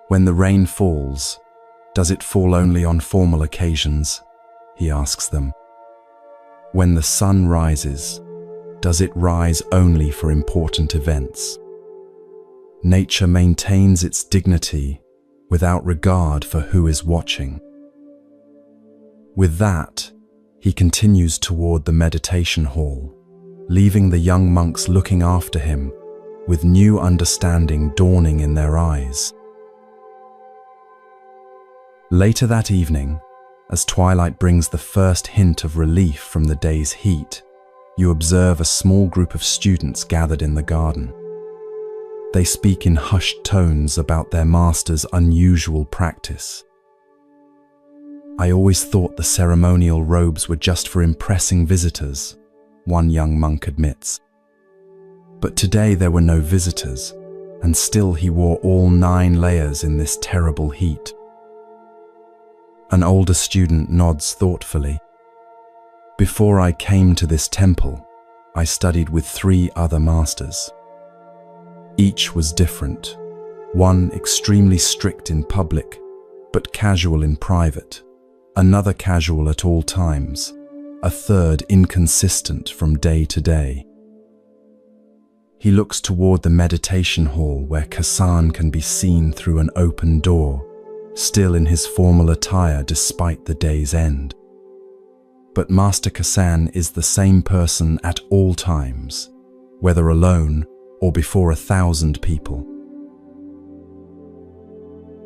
When the rain falls, does it fall only on formal occasions? He asks them. When the sun rises, does it rise only for important events? Nature maintains its dignity without regard for who is watching. With that, he continues toward the meditation hall, leaving the young monks looking after him with new understanding dawning in their eyes. Later that evening, as twilight brings the first hint of relief from the day's heat, you observe a small group of students gathered in the garden. They speak in hushed tones about their master's unusual practice. "I always thought the ceremonial robes were just for impressing visitors," one young monk admits. But today there were no visitors, and still he wore all 9 layers in this terrible heat. An older student nods thoughtfully. "Before I came to this temple, I studied with 3 other masters. Each was different, one extremely strict in public, but casual in private, another casual at all times, a third inconsistent from day to day." He looks toward the meditation hall where Kasan can be seen through an open door, still in his formal attire despite the day's end. But Master Kasan is the same person at all times, whether alone or before 1,000 people.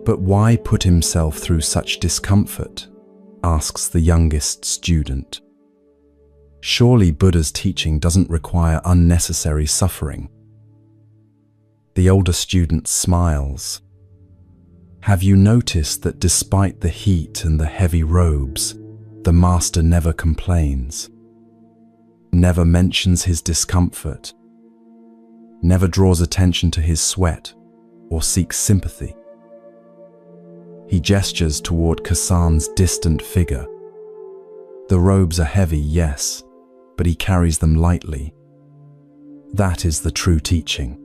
"But why put himself through such discomfort?" asks the youngest student. "Surely Buddha's teaching doesn't require unnecessary suffering." The older student smiles. "Have you noticed that despite the heat and the heavy robes, the master never complains, never mentions his discomfort, never draws attention to his sweat or seeks sympathy?" He gestures toward Kasan's distant figure. "The robes are heavy, yes, but he carries them lightly. That is the true teaching."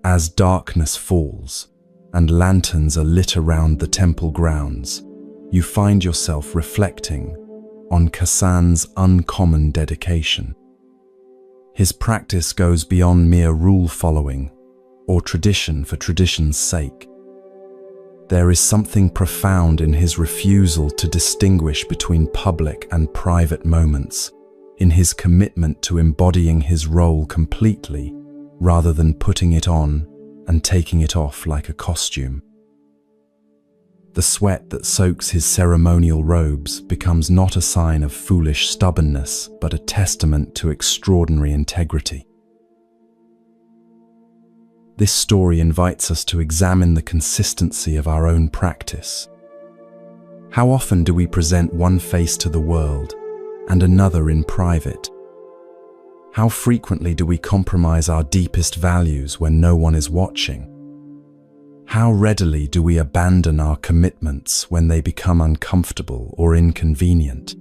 As darkness falls and lanterns are lit around the temple grounds, you find yourself reflecting on Kasan's uncommon dedication. His practice goes beyond mere rule following or tradition for tradition's sake. There is something profound in his refusal to distinguish between public and private moments, in his commitment to embodying his role completely, rather than putting it on and taking it off like a costume. The sweat that soaks his ceremonial robes becomes not a sign of foolish stubbornness, but a testament to extraordinary integrity. This story invites us to examine the consistency of our own practice. How often do we present one face to the world and another in private? How frequently do we compromise our deepest values when no one is watching? How readily do we abandon our commitments when they become uncomfortable or inconvenient?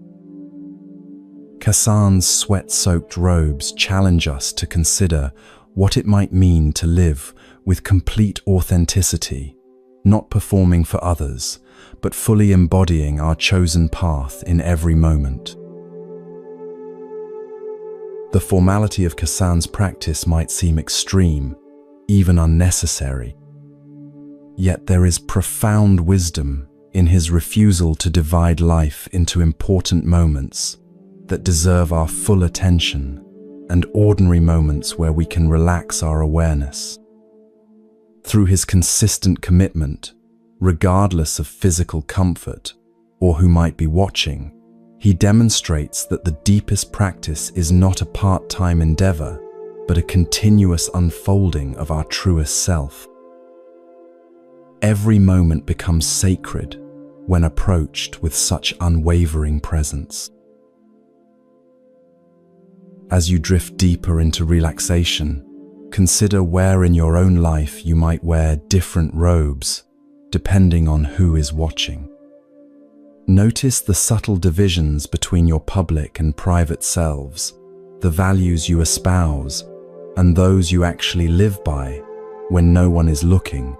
Kasan's sweat-soaked robes challenge us to consider what it might mean to live with complete authenticity, not performing for others, but fully embodying our chosen path in every moment. The formality of Kasan's practice might seem extreme, even unnecessary. Yet there is profound wisdom in his refusal to divide life into important moments that deserve our full attention and ordinary moments where we can relax our awareness. Through his consistent commitment, regardless of physical comfort or who might be watching, he demonstrates that the deepest practice is not a part-time endeavor, but a continuous unfolding of our truest self. Every moment becomes sacred when approached with such unwavering presence. As you drift deeper into relaxation, consider where in your own life you might wear different robes, depending on who is watching. Notice the subtle divisions between your public and private selves, the values you espouse, and those you actually live by when no one is looking.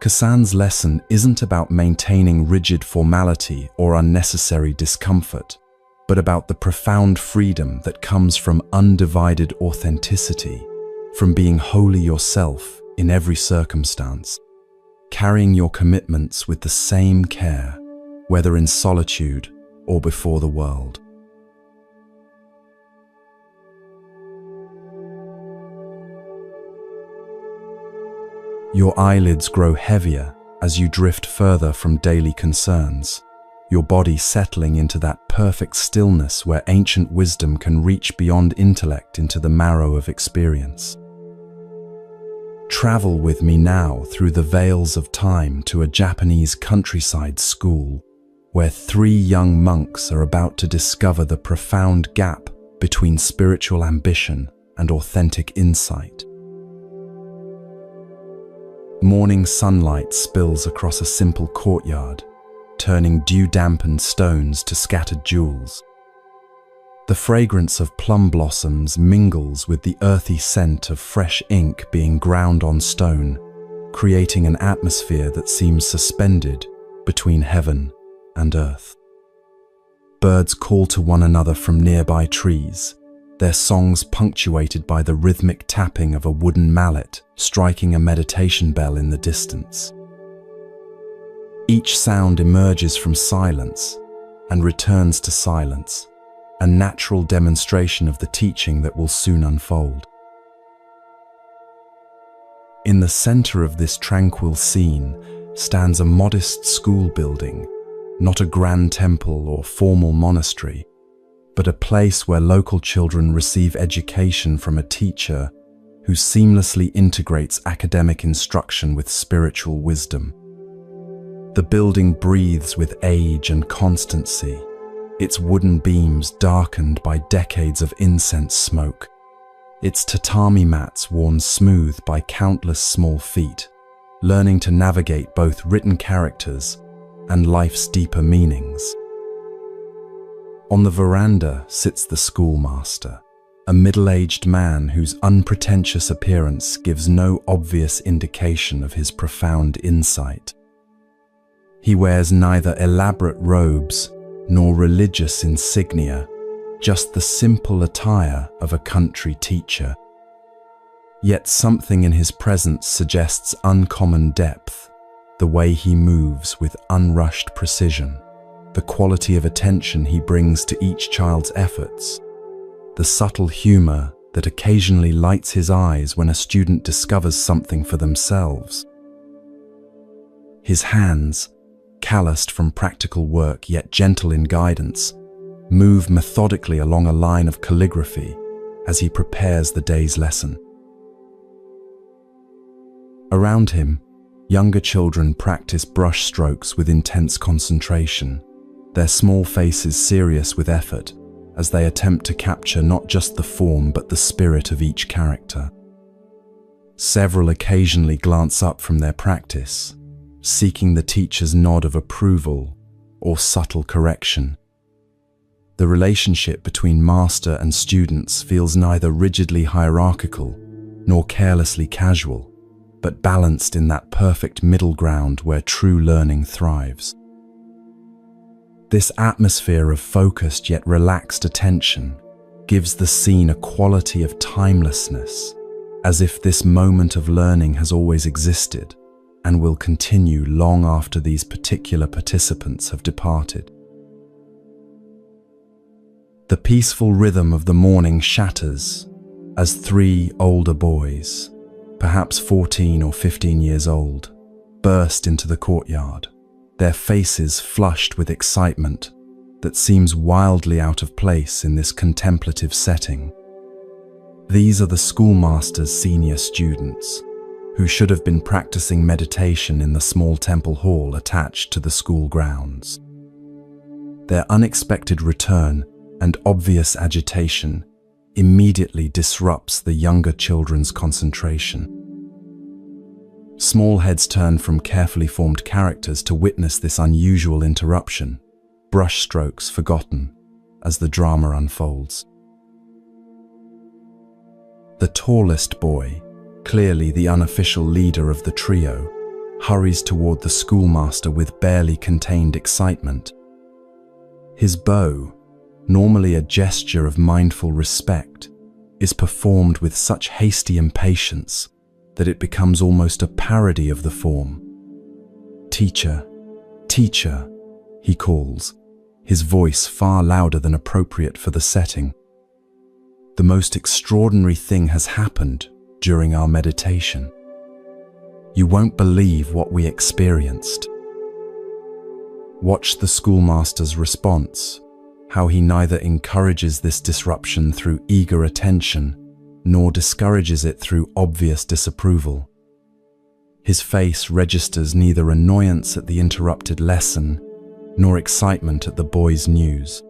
Kassan's lesson isn't about maintaining rigid formality or unnecessary discomfort, but about the profound freedom that comes from undivided authenticity, from being wholly yourself in every circumstance, carrying your commitments with the same care, whether in solitude or before the world. Your eyelids grow heavier as you drift further from daily concerns, your body settling into that perfect stillness where ancient wisdom can reach beyond intellect into the marrow of experience. Travel with me now through the veils of time to a Japanese countryside school, where 3 young monks are about to discover the profound gap between spiritual ambition and authentic insight. Morning sunlight spills across a simple courtyard, turning dew-dampened stones to scattered jewels. The fragrance of plum blossoms mingles with the earthy scent of fresh ink being ground on stone, creating an atmosphere that seems suspended between heaven and earth. Birds call to one another from nearby trees, their songs punctuated by the rhythmic tapping of a wooden mallet striking a meditation bell in the distance. Each sound emerges from silence and returns to silence, a natural demonstration of the teaching that will soon unfold. In the center of this tranquil scene stands a modest school building, not a grand temple or formal monastery, but a place where local children receive education from a teacher who seamlessly integrates academic instruction with spiritual wisdom. The building breathes with age and constancy, its wooden beams darkened by decades of incense smoke, its tatami mats worn smooth by countless small feet, learning to navigate both written characters and life's deeper meanings. On the veranda sits the schoolmaster, a middle-aged man whose unpretentious appearance gives no obvious indication of his profound insight. He wears neither elaborate robes nor religious insignia, just the simple attire of a country teacher. Yet something in his presence suggests uncommon depth, the way he moves with unrushed precision, the quality of attention he brings to each child's efforts, the subtle humor that occasionally lights his eyes when a student discovers something for themselves. His hands, calloused from practical work yet gentle in guidance, move methodically along a line of calligraphy as he prepares the day's lesson. Around him, younger children practice brush strokes with intense concentration, their small faces serious with effort as they attempt to capture not just the form but the spirit of each character. Several occasionally glance up from their practice, seeking the teacher's nod of approval or subtle correction. The relationship between master and students feels neither rigidly hierarchical nor carelessly casual, but balanced in that perfect middle ground where true learning thrives. This atmosphere of focused yet relaxed attention gives the scene a quality of timelessness, as if this moment of learning has always existed and will continue long after these particular participants have departed. The peaceful rhythm of the morning shatters as 3 older boys, perhaps 14 or 15 years old, burst into the courtyard, their faces flushed with excitement that seems wildly out of place in this contemplative setting. These are the schoolmaster's senior students, who should have been practicing meditation in the small temple hall attached to the school grounds. Their unexpected return and obvious agitation immediately disrupts the younger children's concentration. Small heads turn from carefully formed characters to witness this unusual interruption, brushstrokes forgotten as the drama unfolds. The tallest boy, clearly the unofficial leader of the trio, hurries toward the schoolmaster with barely contained excitement. His bow, normally a gesture of mindful respect, is performed with such hasty impatience that it becomes almost a parody of the form. "Teacher, teacher," he calls, his voice far louder than appropriate for the setting. The most extraordinary thing has happened during our meditation. You won't believe what we experienced. Watch the schoolmaster's response, how he neither encourages this disruption through eager attention, nor discourages it through obvious disapproval. His face registers neither annoyance at the interrupted lesson, nor excitement at the boys' news.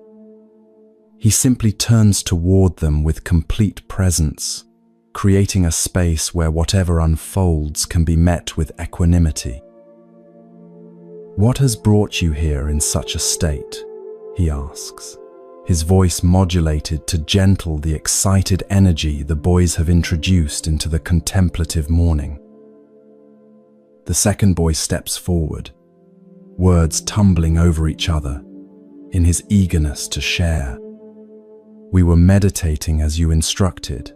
He simply turns toward them with complete presence, creating a space where whatever unfolds can be met with equanimity. "What has brought you here in such a state?" he asks, his voice modulated to gentle the excited energy the boys have introduced into the contemplative morning. The second boy steps forward, words tumbling over each other, in his eagerness to share. "We were meditating as you instructed,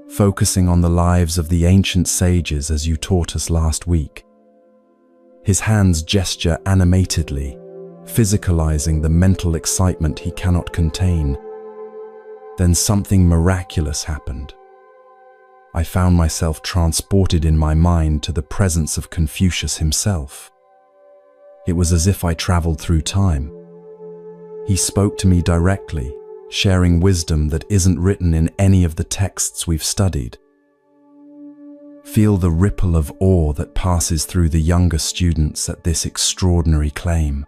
focusing on the lives of the ancient sages as you taught us last week." His hands gesture animatedly, physicalizing the mental excitement he cannot contain. Then something miraculous happened. I found myself transported in my mind to the presence of Confucius himself. It was as if I traveled through time. He spoke to me directly, sharing wisdom that isn't written in any of the texts we've studied. Feel the ripple of awe that passes through the younger students at this extraordinary claim.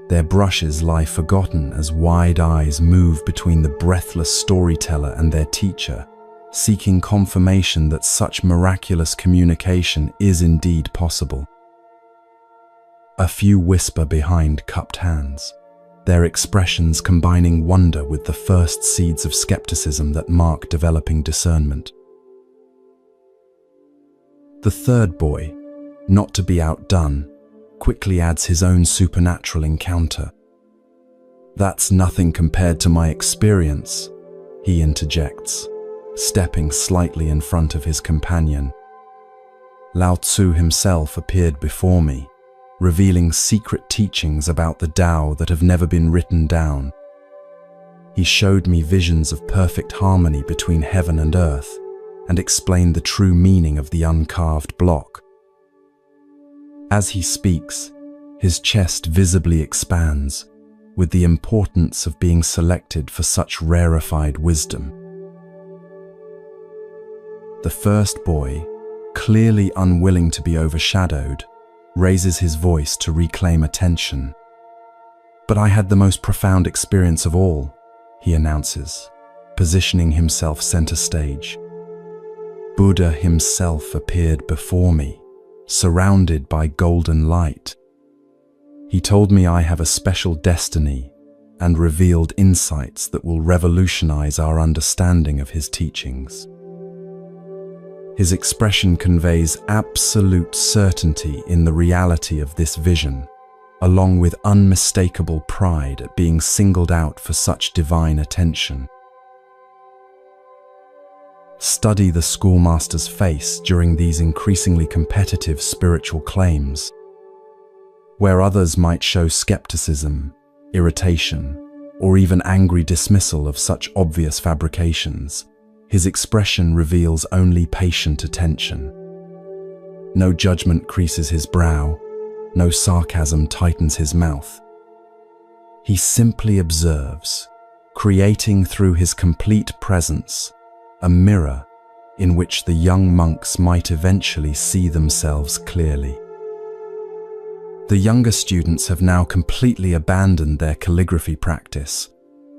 Their brushes lie forgotten as wide eyes move between the breathless storyteller and their teacher, seeking confirmation that such miraculous communication is indeed possible. A few whisper behind cupped hands, their expressions combining wonder with the first seeds of skepticism that mark developing discernment. The third boy, not to be outdone, quickly adds his own supernatural encounter. "That's nothing compared to my experience," he interjects, stepping slightly in front of his companion. "Lao Tzu himself appeared before me, revealing secret teachings about the Tao that have never been written down. He showed me visions of perfect harmony between heaven and earth, and explained the true meaning of the uncarved block." As he speaks, his chest visibly expands, with the importance of being selected for such rarefied wisdom. The first boy, clearly unwilling to be overshadowed, raises his voice to reclaim attention. "But I had the most profound experience of all," he announces, positioning himself center stage. "Buddha himself appeared before me, surrounded by golden light. He told me I have a special destiny and revealed insights that will revolutionize our understanding of his teachings." His expression conveys absolute certainty in the reality of this vision, along with unmistakable pride at being singled out for such divine attention. Study the schoolmaster's face during these increasingly competitive spiritual claims. Where others might show skepticism, irritation, or even angry dismissal of such obvious fabrications, his expression reveals only patient attention. No judgment creases his brow, no sarcasm tightens his mouth. He simply observes, creating through his complete presence a mirror in which the young monks might eventually see themselves clearly. The younger students have now completely abandoned their calligraphy practice,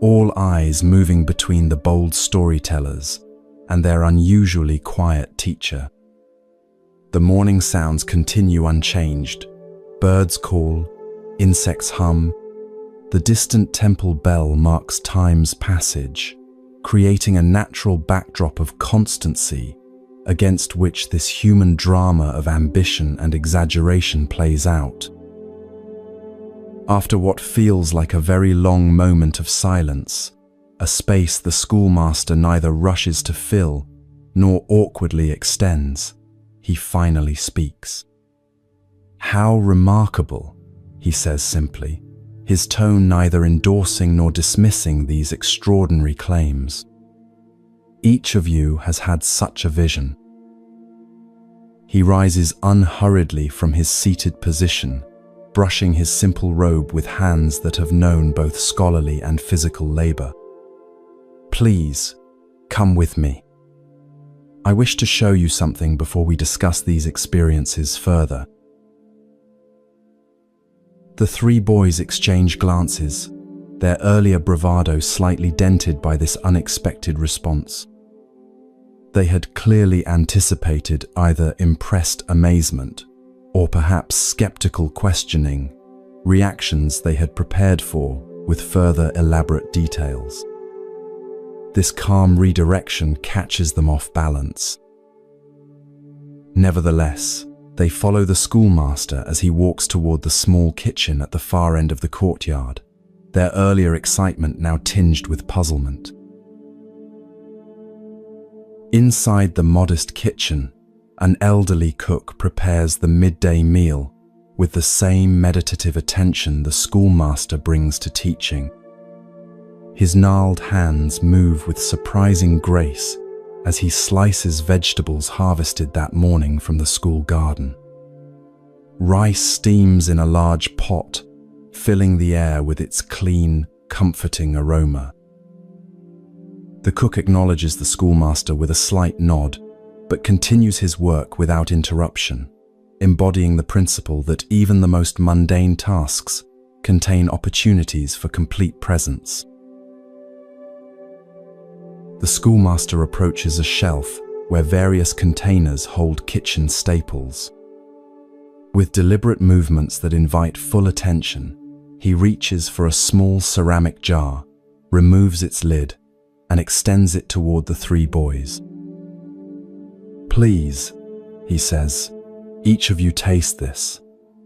all eyes moving between the bold storytellers and their unusually quiet teacher. The morning sounds continue unchanged. Birds call, insects hum. The distant temple bell marks time's passage, creating a natural backdrop of constancy against which this human drama of ambition and exaggeration plays out. After what feels like a very long moment of silence, a space the schoolmaster neither rushes to fill nor awkwardly extends, he finally speaks. "How remarkable," he says simply, his tone neither endorsing nor dismissing these extraordinary claims. "Each of you has had such a vision." He rises unhurriedly from his seated position, brushing his simple robe with hands that have known both scholarly and physical labor. "Please, come with me. I wish to show you something before we discuss these experiences further." The three boys exchange glances, their earlier bravado slightly dented by this unexpected response. They had clearly anticipated either impressed amazement or perhaps skeptical questioning, reactions they had prepared for with further elaborate details. This calm redirection catches them off balance. Nevertheless, they follow the schoolmaster as he walks toward the small kitchen at the far end of the courtyard, their earlier excitement now tinged with puzzlement. Inside the modest kitchen, an elderly cook prepares the midday meal with the same meditative attention the schoolmaster brings to teaching. His gnarled hands move with surprising grace as he slices vegetables harvested that morning from the school garden. Rice steams in a large pot, filling the air with its clean, comforting aroma. The cook acknowledges the schoolmaster with a slight nod, but continues his work without interruption, embodying the principle that even the most mundane tasks contain opportunities for complete presence. The schoolmaster approaches a shelf where various containers hold kitchen staples. With deliberate movements that invite full attention, he reaches for a small ceramic jar, removes its lid, and extends it toward the three boys. "Please," he says, "each of you taste this,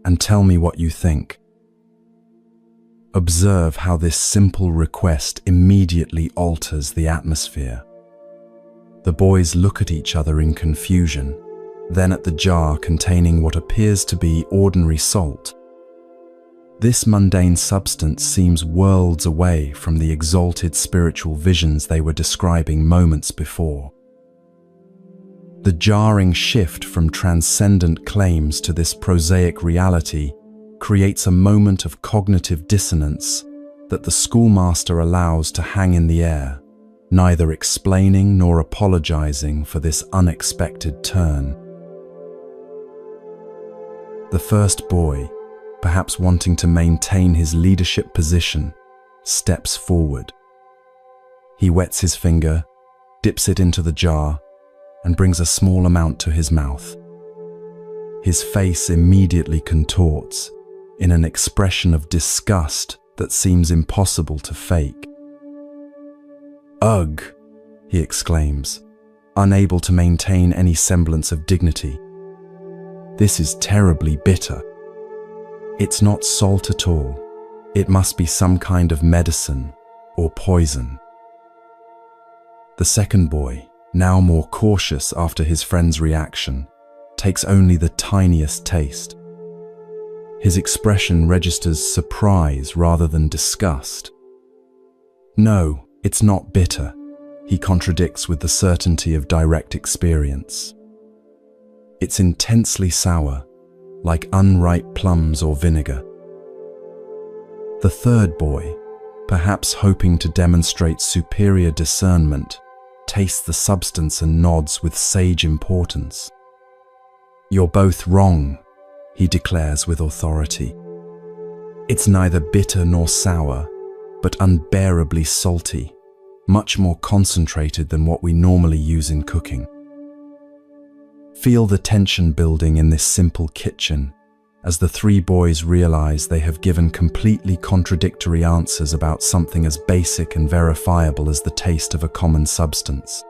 and tell me what you think." Observe how this simple request immediately alters the atmosphere. The boys look at each other in confusion, then at the jar containing what appears to be ordinary salt. This mundane substance seems worlds away from the exalted spiritual visions they were describing moments before. The jarring shift from transcendent claims to this prosaic reality creates a moment of cognitive dissonance that the schoolmaster allows to hang in the air, neither explaining nor apologizing for this unexpected turn. The first boy, perhaps wanting to maintain his leadership position, steps forward. He wets his finger, dips it into the jar, and brings a small amount to his mouth. His face immediately contorts in an expression of disgust that seems impossible to fake. "Ugh!" he exclaims, unable to maintain any semblance of dignity. "This is terribly bitter. It's not salt at all. It must be some kind of medicine or poison." The second boy, now more cautious after his friend's reaction, takes only the tiniest taste. His expression registers surprise rather than disgust. "No, it's not bitter," he contradicts with the certainty of direct experience. "It's intensely sour, like unripe plums or vinegar." The third boy, perhaps hoping to demonstrate superior discernment, tastes the substance and nods with sage importance. "You're both wrong," he declares with authority. "It's neither bitter nor sour, but unbearably salty, much more concentrated than what we normally use in cooking." Feel the tension building in this simple kitchen as the three boys realize they have given completely contradictory answers about something as basic and verifiable as the taste of a common substance.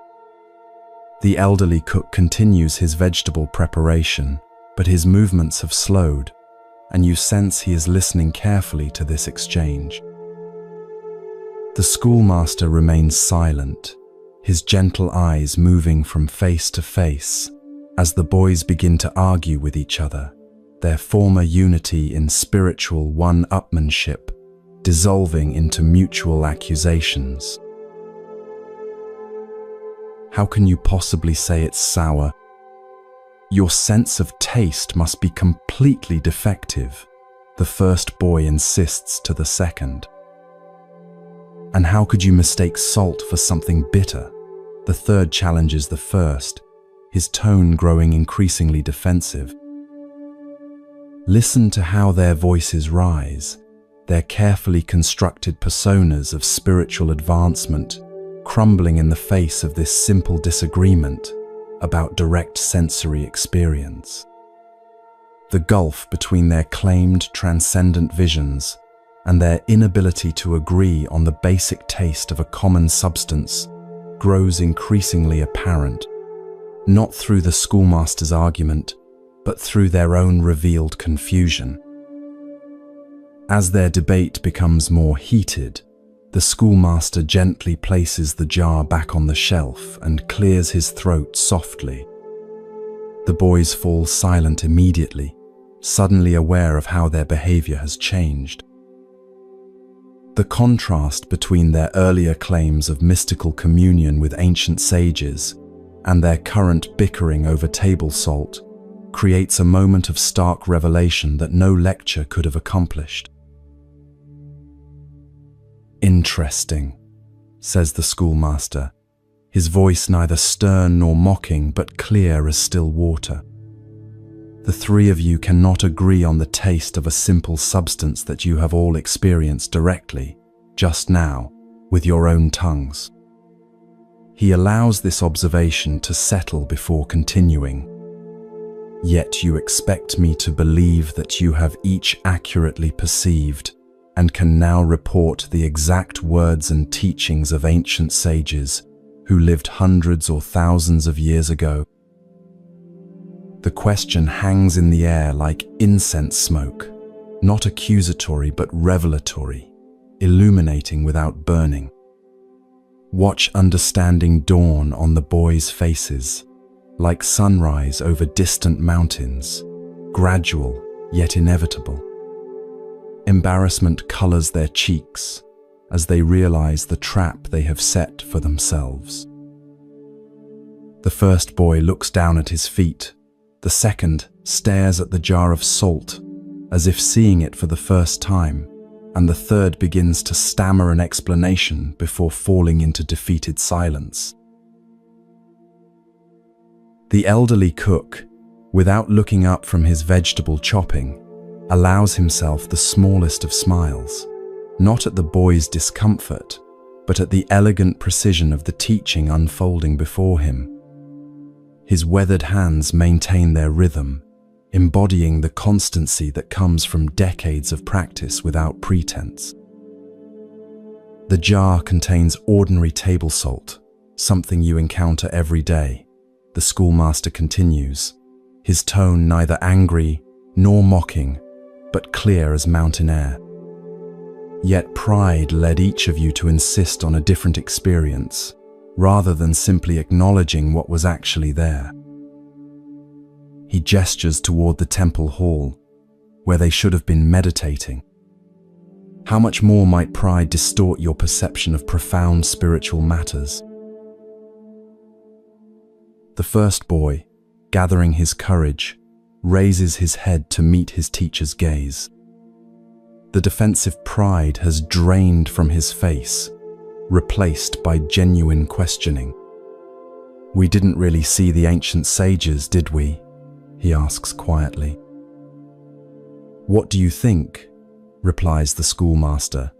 The elderly cook continues his vegetable preparation, but his movements have slowed, and you sense he is listening carefully to this exchange. The schoolmaster remains silent, his gentle eyes moving from face to face as the boys begin to argue with each other, their former unity in spiritual one-upmanship dissolving into mutual accusations. How can you possibly say it's sour? Your sense of taste must be completely defective, the first boy insists to the second. And how could you mistake salt for something bitter? The third challenges the first, his tone growing increasingly defensive. Listen to how their voices rise, their carefully constructed personas of spiritual advancement crumbling in the face of this simple disagreement about direct sensory experience. The gulf between their claimed transcendent visions and their inability to agree on the basic taste of a common substance grows increasingly apparent, not through the schoolmaster's argument, but through their own revealed confusion. As their debate becomes more heated, the schoolmaster gently places the jar back on the shelf and clears his throat softly. The boys fall silent immediately, suddenly aware of how their behavior has changed. The contrast between their earlier claims of mystical communion with ancient sages and their current bickering over table salt creates a moment of stark revelation that no lecture could have accomplished. "Interesting," says the schoolmaster, his voice neither stern nor mocking but clear as still water. "The three of you cannot agree on the taste of a simple substance that you have all experienced directly, just now, with your own tongues." He allows this observation to settle before continuing. "Yet you expect me to believe that you have each accurately perceived and can now report the exact words and teachings of ancient sages who lived hundreds or thousands of years ago." The question hangs in the air like incense smoke, not accusatory but revelatory, illuminating without burning. Watch understanding dawn on the boys' faces, like sunrise over distant mountains, gradual yet inevitable. Embarrassment colors their cheeks as they realize the trap they have set for themselves. The first boy looks down at his feet. The second stares at the jar of salt, as if seeing it for the first time, and the third begins to stammer an explanation before falling into defeated silence. The elderly cook, without looking up from his vegetable chopping, allows himself the smallest of smiles, not at the boy's discomfort, but at the elegant precision of the teaching unfolding before him. His weathered hands maintain their rhythm, embodying the constancy that comes from decades of practice without pretense. The jar contains ordinary table salt, something you encounter every day, the schoolmaster continues, his tone neither angry nor mocking, but clear as mountain air. Yet pride led each of you to insist on a different experience, rather than simply acknowledging what was actually there. He gestures toward the temple hall, where they should have been meditating. How much more might pride distort your perception of profound spiritual matters? The first boy, gathering his courage, raises his head to meet his teacher's gaze. The defensive pride has drained from his face, replaced by genuine questioning. "We didn't really see the ancient sages, did we?" he asks quietly. "What do you think?" replies the schoolmaster,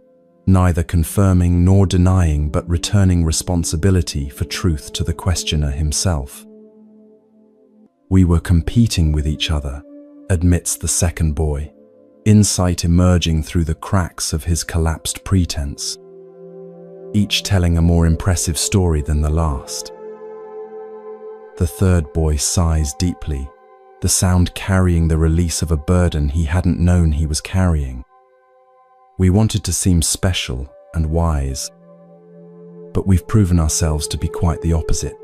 neither confirming nor denying but returning responsibility for truth to the questioner himself. "We were competing with each other, admits the second boy, insight emerging through the cracks of his collapsed pretense, each telling a more impressive story than the last. The third boy sighs deeply, the sound carrying the release of a burden he hadn't known he was carrying. We wanted to seem special and wise, but we've proven ourselves to be quite the opposite.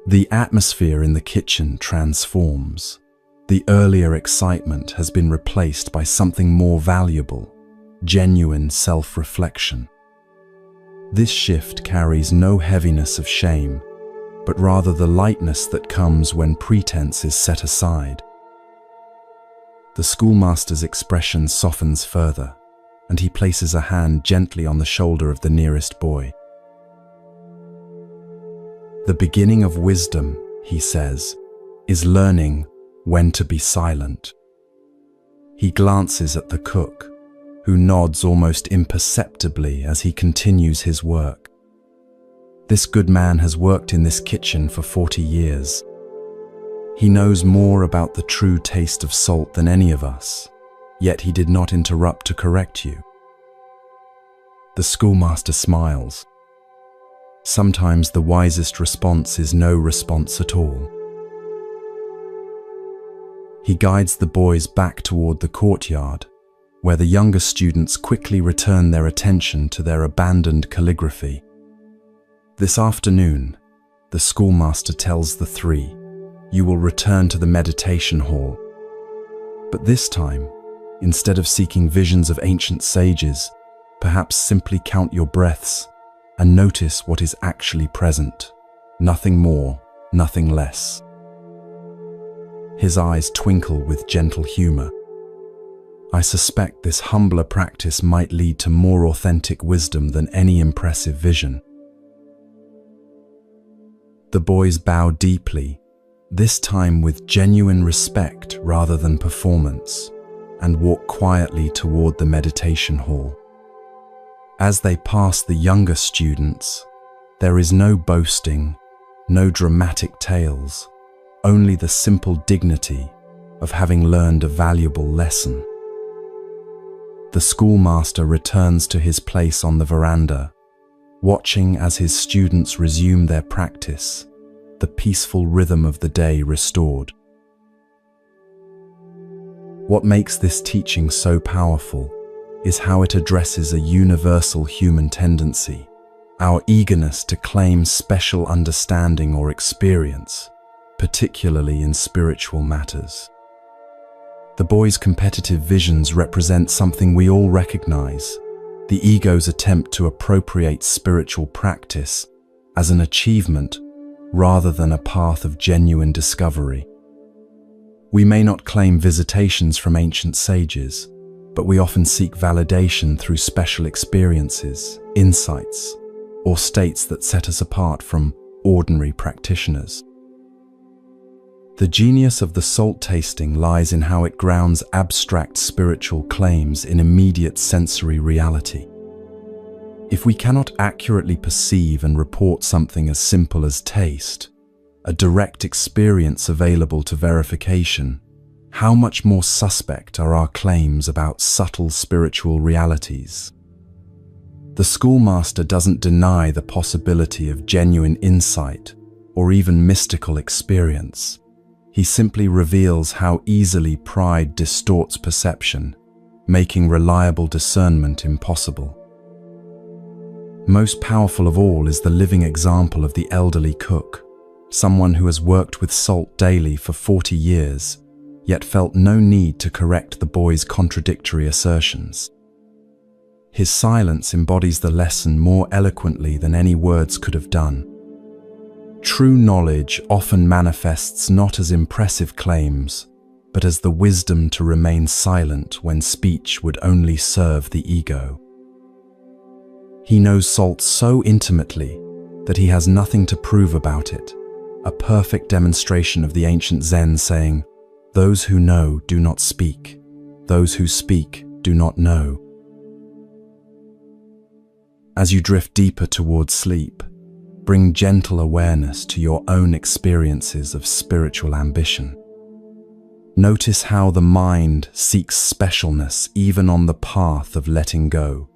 The atmosphere in the kitchen transforms. The earlier excitement has been replaced by something more valuable, genuine self-reflection. This shift carries no heaviness of shame, but rather the lightness that comes when pretense is set aside. The schoolmaster's expression softens further, and he places a hand gently on the shoulder of the nearest boy. The beginning of wisdom, he says, is learning when to be silent. He glances at the cook, who nods almost imperceptibly as he continues his work. This good man has worked in this kitchen for 40 years. He knows more about the true taste of salt than any of us, yet he did not interrupt to correct you. The schoolmaster smiles. Sometimes the wisest response is no response at all. He guides the boys back toward the courtyard, where the younger students quickly return their attention to their abandoned calligraphy. This afternoon, the schoolmaster tells the three, you will return to the meditation hall. But this time, instead of seeking visions of ancient sages, perhaps simply count your breaths and notice what is actually present. Nothing more, nothing less. His eyes twinkle with gentle humor. I suspect this humbler practice might lead to more authentic wisdom than any impressive vision. The boys bow deeply, this time with genuine respect rather than performance, and walk quietly toward the meditation hall. As they pass the younger students, there is no boasting, no dramatic tales, only the simple dignity of having learned a valuable lesson. The schoolmaster returns to his place on the veranda, watching as his students resume their practice, the peaceful rhythm of the day restored. What makes this teaching so powerful is how it addresses a universal human tendency, our eagerness to claim special understanding or experience, particularly in spiritual matters. The boys' competitive visions represent something we all recognize, the ego's attempt to appropriate spiritual practice as an achievement rather than a path of genuine discovery. We may not claim visitations from ancient sages, but we often seek validation through special experiences, insights, or states that set us apart from ordinary practitioners. The genius of the salt tasting lies in how it grounds abstract spiritual claims in immediate sensory reality. If we cannot accurately perceive and report something as simple as taste, a direct experience available to verification, how much more suspect are our claims about subtle spiritual realities? The schoolmaster doesn't deny the possibility of genuine insight or even mystical experience. He simply reveals how easily pride distorts perception, making reliable discernment impossible. Most powerful of all is the living example of the elderly cook, someone who has worked with salt daily for 40 years, yet felt no need to correct the boys' contradictory assertions. His silence embodies the lesson more eloquently than any words could have done. True knowledge often manifests not as impressive claims, but as the wisdom to remain silent when speech would only serve the ego. He knows salt so intimately that he has nothing to prove about it, a perfect demonstration of the ancient Zen saying, "Those who know do not speak, those who speak do not know." As you drift deeper towards sleep, bring gentle awareness to your own experiences of spiritual ambition. Notice how the mind seeks specialness even on the path of letting go,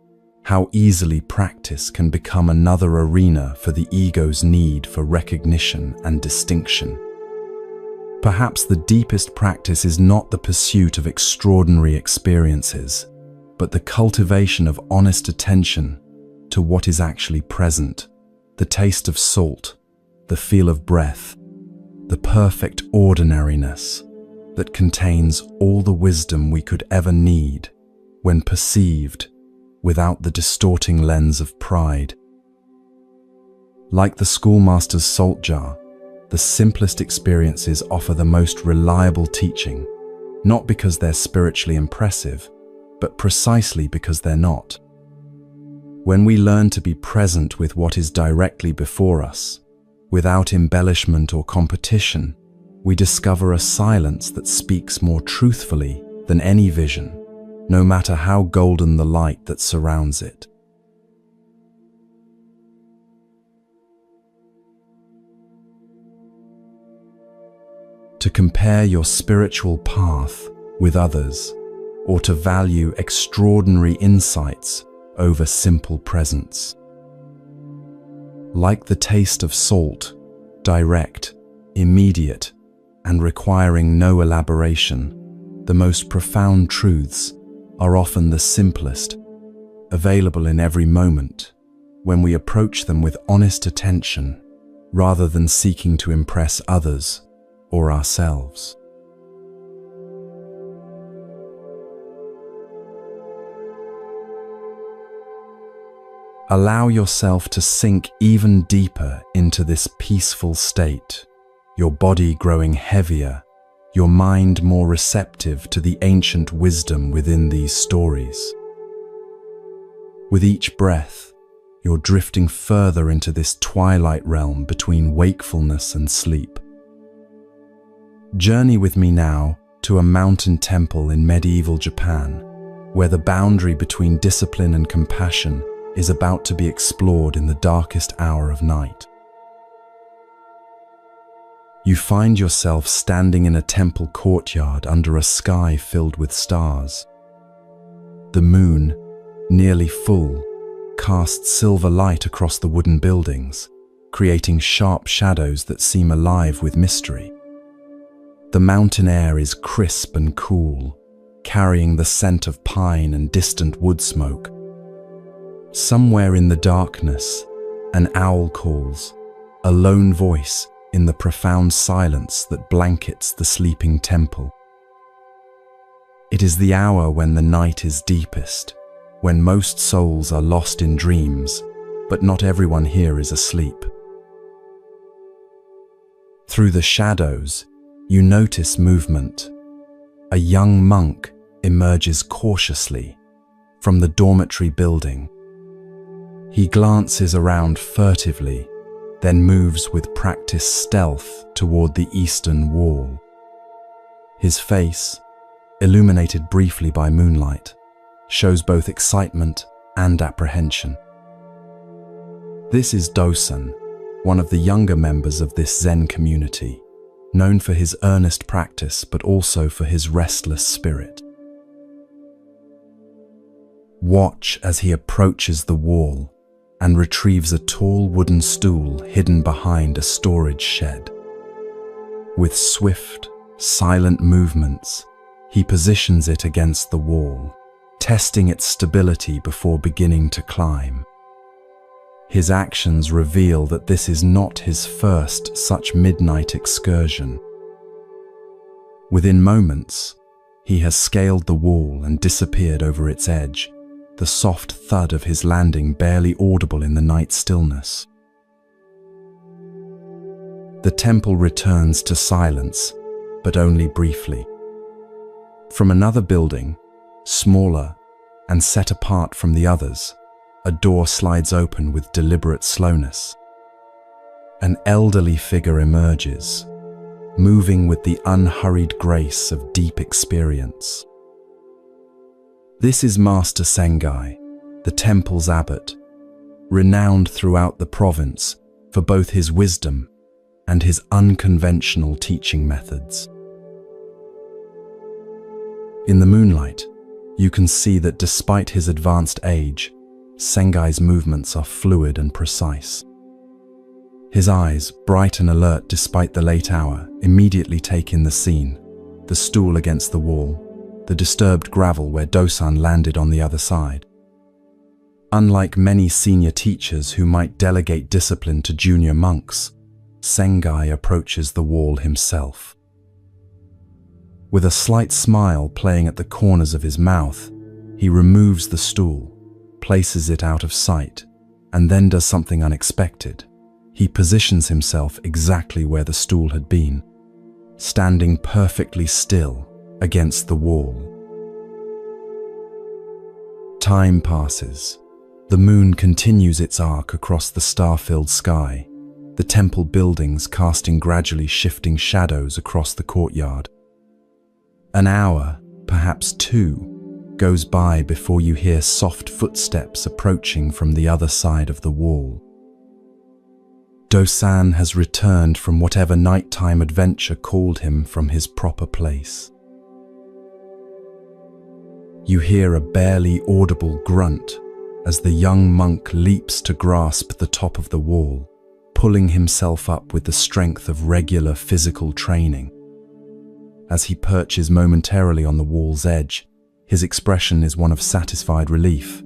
how easily practice can become another arena for the ego's need for recognition and distinction. Perhaps the deepest practice is not the pursuit of extraordinary experiences, but the cultivation of honest attention to what is actually present, the taste of salt, the feel of breath, the perfect ordinariness that contains all the wisdom we could ever need when perceived without the distorting lens of pride. Like the schoolmaster's salt jar, the simplest experiences offer the most reliable teaching, not because they're spiritually impressive, but precisely because they're not. When we learn to be present with what is directly before us, without embellishment or competition, we discover a silence that speaks more truthfully than any vision, no matter how golden the light that surrounds it. To compare your spiritual path with others, or to value extraordinary insights over simple presence. Like the taste of salt, direct, immediate, and requiring no elaboration, the most profound truths are often the simplest, available in every moment, when we approach them with honest attention, rather than seeking to impress others or ourselves. Allow yourself to sink even deeper into this peaceful state, your body growing heavier, your mind more receptive to the ancient wisdom within these stories. With each breath, you're drifting further into this twilight realm between wakefulness and sleep. Journey with me now to a mountain temple in medieval Japan, where the boundary between discipline and compassion is about to be explored in the darkest hour of night. You find yourself standing in a temple courtyard under a sky filled with stars. The moon, nearly full, casts silver light across the wooden buildings, creating sharp shadows that seem alive with mystery. The mountain air is crisp and cool, carrying the scent of pine and distant wood smoke. Somewhere in the darkness, an owl calls, a lone voice in the profound silence that blankets the sleeping temple. It is the hour when the night is deepest, when most souls are lost in dreams, but not everyone here is asleep. Through the shadows, you notice movement. A young monk emerges cautiously from the dormitory building. He glances around furtively, then moves with practiced stealth toward the eastern wall. His face, illuminated briefly by moonlight, shows both excitement and apprehension. This is Dosan, one of the younger members of this Zen community, known for his earnest practice but also for his restless spirit. Watch as he approaches the wall and retrieves a tall wooden stool hidden behind a storage shed. With swift, silent movements, he positions it against the wall, testing its stability before beginning to climb. His actions reveal that this is not his first such midnight excursion. Within moments, he has scaled the wall and disappeared over its edge, the soft thud of his landing barely audible in the night stillness. The temple returns to silence, but only briefly. From another building, smaller and set apart from the others, a door slides open with deliberate slowness. An elderly figure emerges, moving with the unhurried grace of deep experience. This is Master Sengai, the temple's abbot, renowned throughout the province for both his wisdom and his unconventional teaching methods. In the moonlight, you can see that despite his advanced age, Sengai's movements are fluid and precise. His eyes, bright and alert despite the late hour, immediately take in the scene: the stool against the wall, the disturbed gravel where Dosan landed on the other side. Unlike many senior teachers who might delegate discipline to junior monks, Sengai approaches the wall himself. With a slight smile playing at the corners of his mouth, he removes the stool, places it out of sight, and then does something unexpected. He positions himself exactly where the stool had been, standing perfectly still against the wall. Time passes. The moon continues its arc across the star-filled sky, the temple buildings casting gradually shifting shadows across the courtyard. An hour, perhaps two, goes by before you hear soft footsteps approaching from the other side of the wall. Dosan has returned from whatever nighttime adventure called him from his proper place. You hear a barely audible grunt as the young monk leaps to grasp the top of the wall, pulling himself up with the strength of regular physical training. As he perches momentarily on the wall's edge, his expression is one of satisfied relief.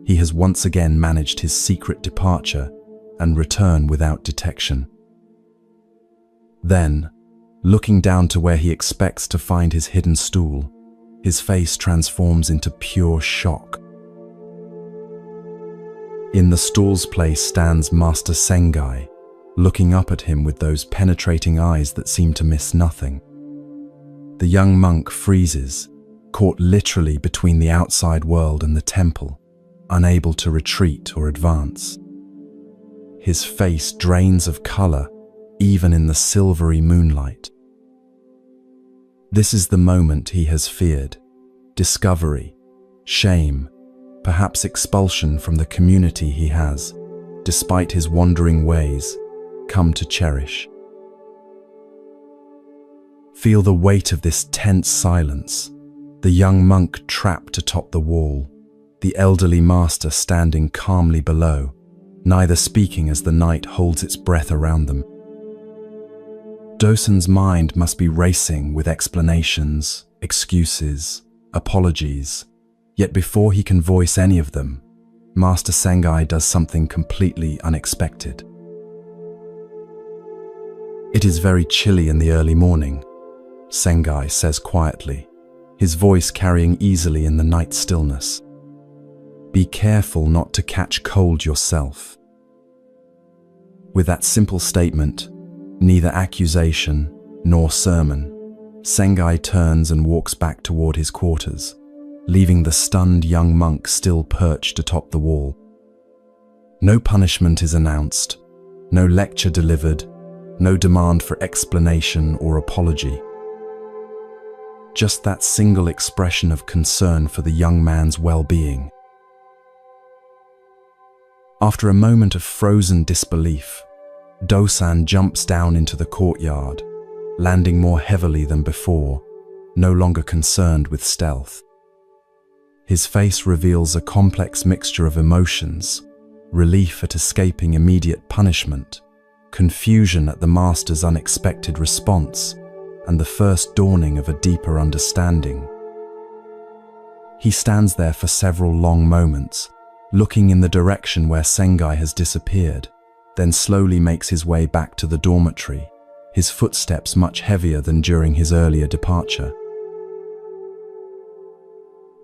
He has once again managed his secret departure and return without detection. Then, looking down to where he expects to find his hidden stool, his face transforms into pure shock. In the stool's place stands Master Sengai, looking up at him with those penetrating eyes that seem to miss nothing. The young monk freezes, caught literally between the outside world and the temple, unable to retreat or advance. His face drains of color, even in the silvery moonlight. This is the moment he has feared: discovery, shame, perhaps expulsion from the community he has, despite his wandering ways, come to cherish. Feel the weight of this tense silence, the young monk trapped atop the wall, the elderly master standing calmly below, neither speaking as the night holds its breath around them. Dosan's mind must be racing with explanations, excuses, apologies, yet before he can voice any of them, Master Sengai does something completely unexpected. "It is very chilly in the early morning," Sengai says quietly, his voice carrying easily in the night stillness. "Be careful not to catch cold yourself." With that simple statement, neither accusation nor sermon, Sengai turns and walks back toward his quarters, leaving the stunned young monk still perched atop the wall. No punishment is announced, no lecture delivered, no demand for explanation or apology. Just that single expression of concern for the young man's well-being. After a moment of frozen disbelief, Dosan jumps down into the courtyard, landing more heavily than before, no longer concerned with stealth. His face reveals a complex mixture of emotions: relief at escaping immediate punishment, confusion at the master's unexpected response, and the first dawning of a deeper understanding. He stands there for several long moments, looking in the direction where Sengai has disappeared, then slowly makes his way back to the dormitory, his footsteps much heavier than during his earlier departure.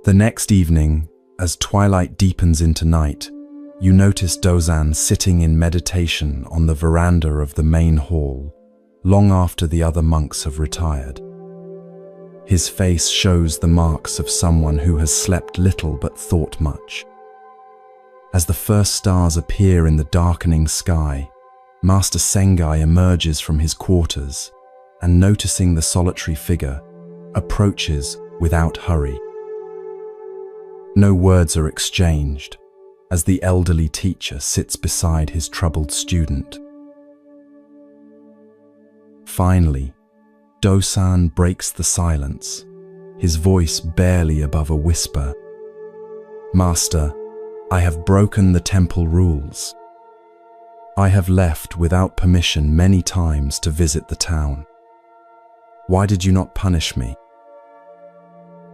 The next evening, as twilight deepens into night, you notice Dosan sitting in meditation on the veranda of the main hall, long after the other monks have retired. His face shows the marks of someone who has slept little but thought much. As the first stars appear in the darkening sky, Master Sengai emerges from his quarters and, noticing the solitary figure, approaches without hurry. No words are exchanged as the elderly teacher sits beside his troubled student. Finally, Dosan breaks the silence, his voice barely above a whisper. "Master, I have broken the temple rules. I have left without permission many times to visit the town. Why did you not punish me?"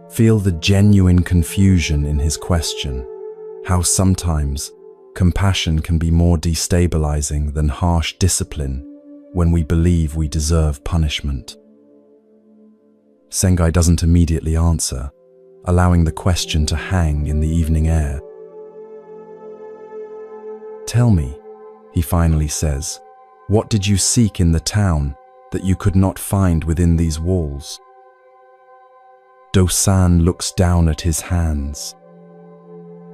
Feel the genuine confusion in his question, how sometimes compassion can be more destabilizing than harsh discipline when we believe we deserve punishment. Sengai doesn't immediately answer, allowing the question to hang in the evening air. "Tell me," he finally says, "what did you seek in the town that you could not find within these walls?" Dosan looks down at his hands.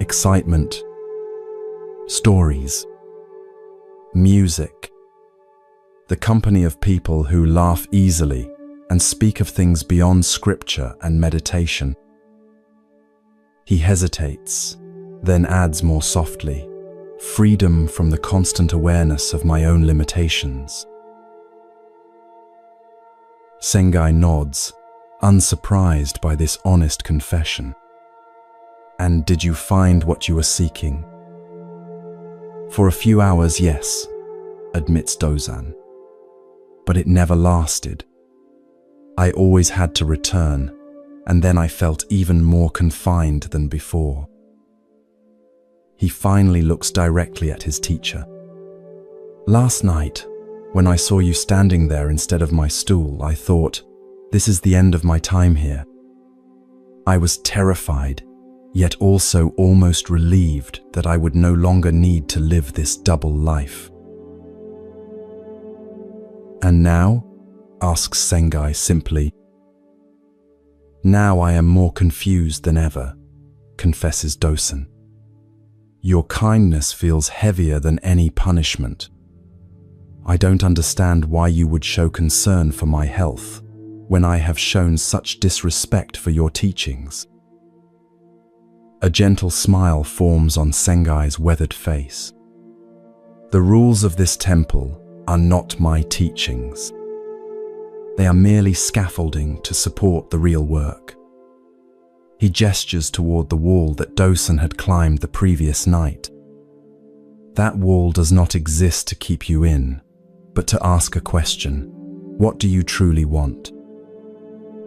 Excitement, stories, music, the company of people who laugh easily and speak of things beyond scripture and meditation. He hesitates, then adds more softly, "Freedom from the constant awareness of my own limitations." Sengai nods, unsurprised by this honest confession. "And did you find what you were seeking?" "For a few hours, yes," admits Dozan. "But it never lasted. I always had to return, and then I felt even more confined than before." He finally looks directly at his teacher. "Last night, when I saw you standing there instead of my stool, I thought, this is the end of my time here. I was terrified, yet also almost relieved that I would no longer need to live this double life." "And now?" asks Sengai simply. "Now I am more confused than ever," confesses Dosan. "Your kindness feels heavier than any punishment. I don't understand why you would show concern for my health when I have shown such disrespect for your teachings." A gentle smile forms on Sengai's weathered face. "The rules of this temple are not my teachings. They are merely scaffolding to support the real work." He gestures toward the wall that Dosan had climbed the previous night. "That wall does not exist to keep you in, but to ask a question. What do you truly want?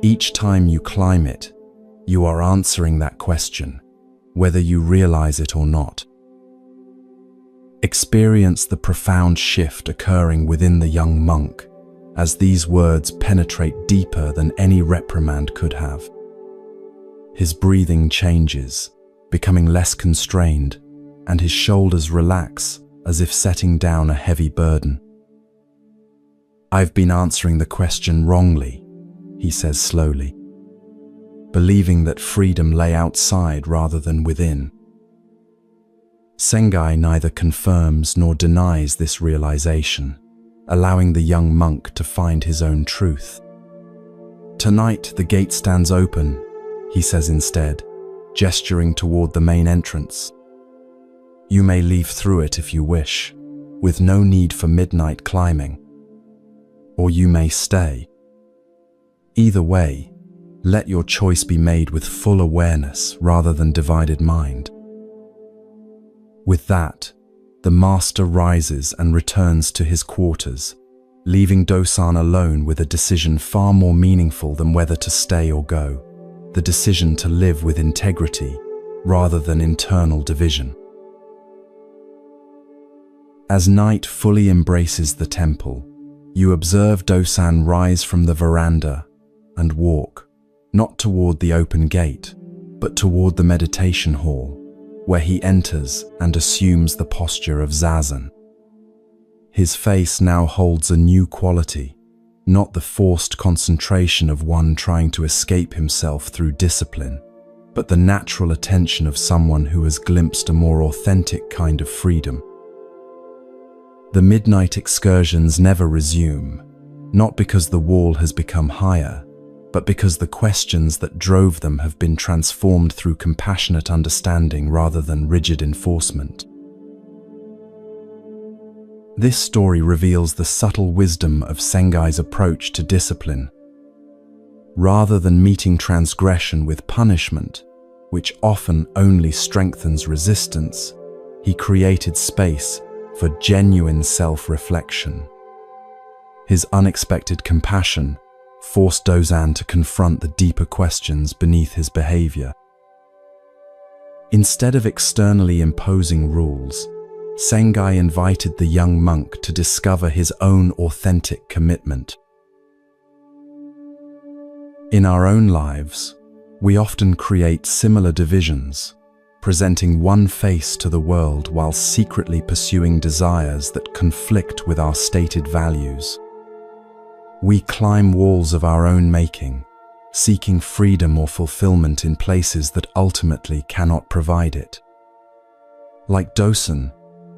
Each time you climb it, you are answering that question, whether you realize it or not." Experience the profound shift occurring within the young monk as these words penetrate deeper than any reprimand could have. His breathing changes, becoming less constrained, and his shoulders relax as if setting down a heavy burden. "I've been answering the question wrongly," he says slowly, "believing that freedom lay outside rather than within." Sengai neither confirms nor denies this realization, allowing the young monk to find his own truth. "Tonight the gate stands open," he says instead, gesturing toward the main entrance. "You may leave through it if you wish, with no need for midnight climbing. Or you may stay. Either way, let your choice be made with full awareness rather than divided mind." With that, the master rises and returns to his quarters, leaving Dosan alone with a decision far more meaningful than whether to stay or go, the decision to live with integrity rather than internal division. As night fully embraces the temple, you observe Dosan rise from the veranda and walk, not toward the open gate, but toward the meditation hall, where he enters and assumes the posture of zazen. His face now holds a new quality, not the forced concentration of one trying to escape himself through discipline, but the natural attention of someone who has glimpsed a more authentic kind of freedom. The midnight excursions never resume, not because the wall has become higher, but because the questions that drove them have been transformed through compassionate understanding rather than rigid enforcement. This story reveals the subtle wisdom of Sengai's approach to discipline. Rather than meeting transgression with punishment, which often only strengthens resistance, he created space for genuine self-reflection. His unexpected compassion forced Dozan to confront the deeper questions beneath his behavior. Instead of externally imposing rules, Sengai invited the young monk to discover his own authentic commitment. In our own lives, we often create similar divisions, presenting one face to the world while secretly pursuing desires that conflict with our stated values. We climb walls of our own making, seeking freedom or fulfillment in places that ultimately cannot provide it. Like Dosan,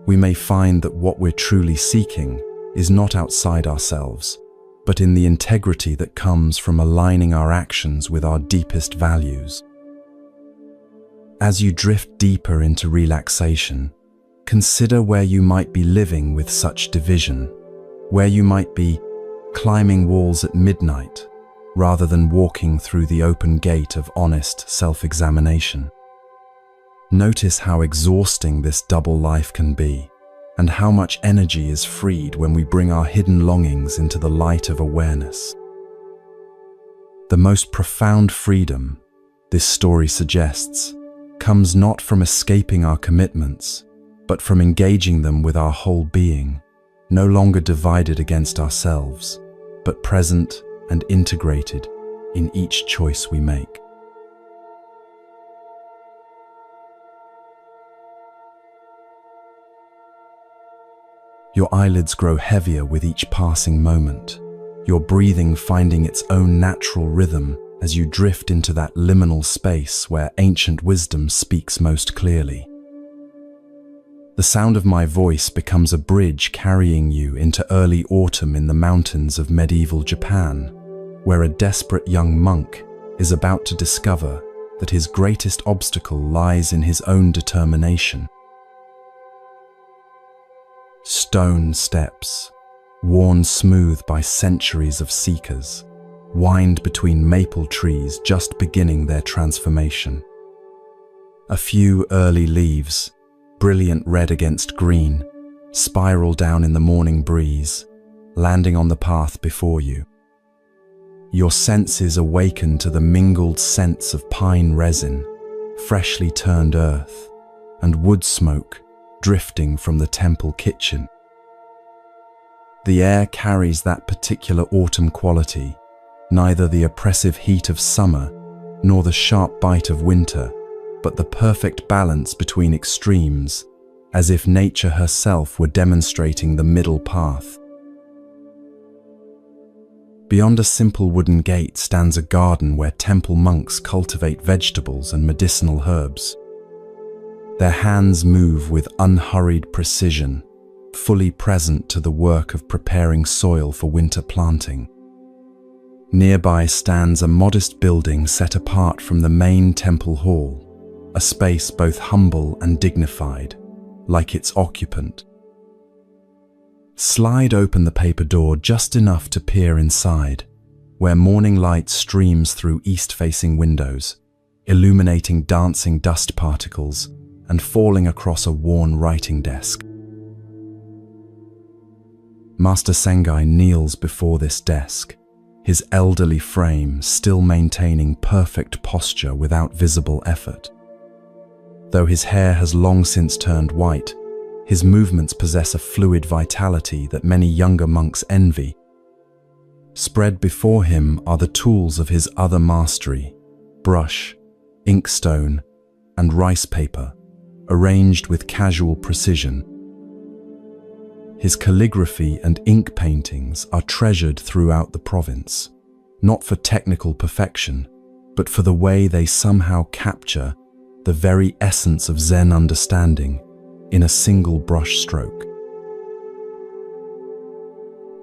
we may find that what we're truly seeking is not outside ourselves, but in the integrity that comes from aligning our actions with our deepest values. As you drift deeper into relaxation, consider where you might be living with such division, where you might be climbing walls at midnight rather than walking through the open gate of honest self-examination. Notice how exhausting this double life can be, and how much energy is freed when we bring our hidden longings into the light of awareness. The most profound freedom, this story suggests, comes not from escaping our commitments, but from engaging them with our whole being, no longer divided against ourselves, but present and integrated in each choice we make. Your eyelids grow heavier with each passing moment, your breathing finding its own natural rhythm as you drift into that liminal space where ancient wisdom speaks most clearly. The sound of my voice becomes a bridge carrying you into early autumn in the mountains of medieval Japan, where a desperate young monk is about to discover that his greatest obstacle lies in his own determination. Stone steps, worn smooth by centuries of seekers, wind between maple trees just beginning their transformation. A few early leaves, brilliant red against green, spiral down in the morning breeze, landing on the path before you. Your senses awaken to the mingled scents of pine resin, freshly turned earth, and wood smoke drifting from the temple kitchen. The air carries that particular autumn quality, neither the oppressive heat of summer nor the sharp bite of winter, but the perfect balance between extremes, as if nature herself were demonstrating the middle path. Beyond a simple wooden gate stands a garden where temple monks cultivate vegetables and medicinal herbs. Their hands move with unhurried precision, fully present to the work of preparing soil for winter planting. Nearby stands a modest building set apart from the main temple hall, a space both humble and dignified, like its occupant. Slide open the paper door just enough to peer inside, where morning light streams through east-facing windows, illuminating dancing dust particles and falling across a worn writing desk. Master Sengai kneels before this desk, his elderly frame still maintaining perfect posture without visible effort. Though his hair has long since turned white, his movements possess a fluid vitality that many younger monks envy. Spread before him are the tools of his other mastery: brush, inkstone, and rice paper, arranged with casual precision. His calligraphy and ink paintings are treasured throughout the province, not for technical perfection, but for the way they somehow capture the very essence of Zen understanding in a single brush stroke.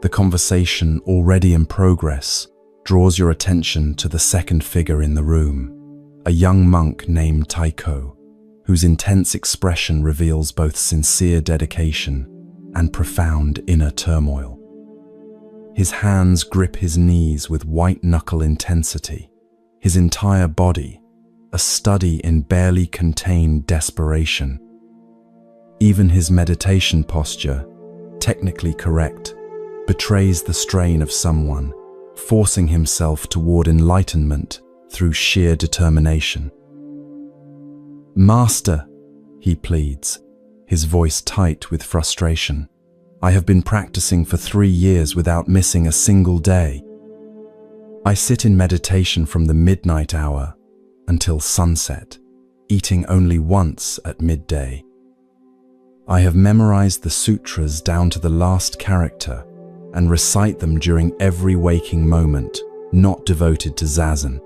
The conversation already in progress draws your attention to the second figure in the room, a young monk named Taiko, whose intense expression reveals both sincere dedication and profound inner turmoil. His hands grip his knees with white-knuckle intensity. His entire body, a study in barely contained desperation. Even his meditation posture, technically correct, betrays the strain of someone forcing himself toward enlightenment through sheer determination. "Master," he pleads, his voice tight with frustration. "I have been practicing for 3 years without missing a single day. I sit in meditation from the midnight hour until sunset, eating only once at midday. I have memorized the sutras down to the last character and recite them during every waking moment, not devoted to zazen."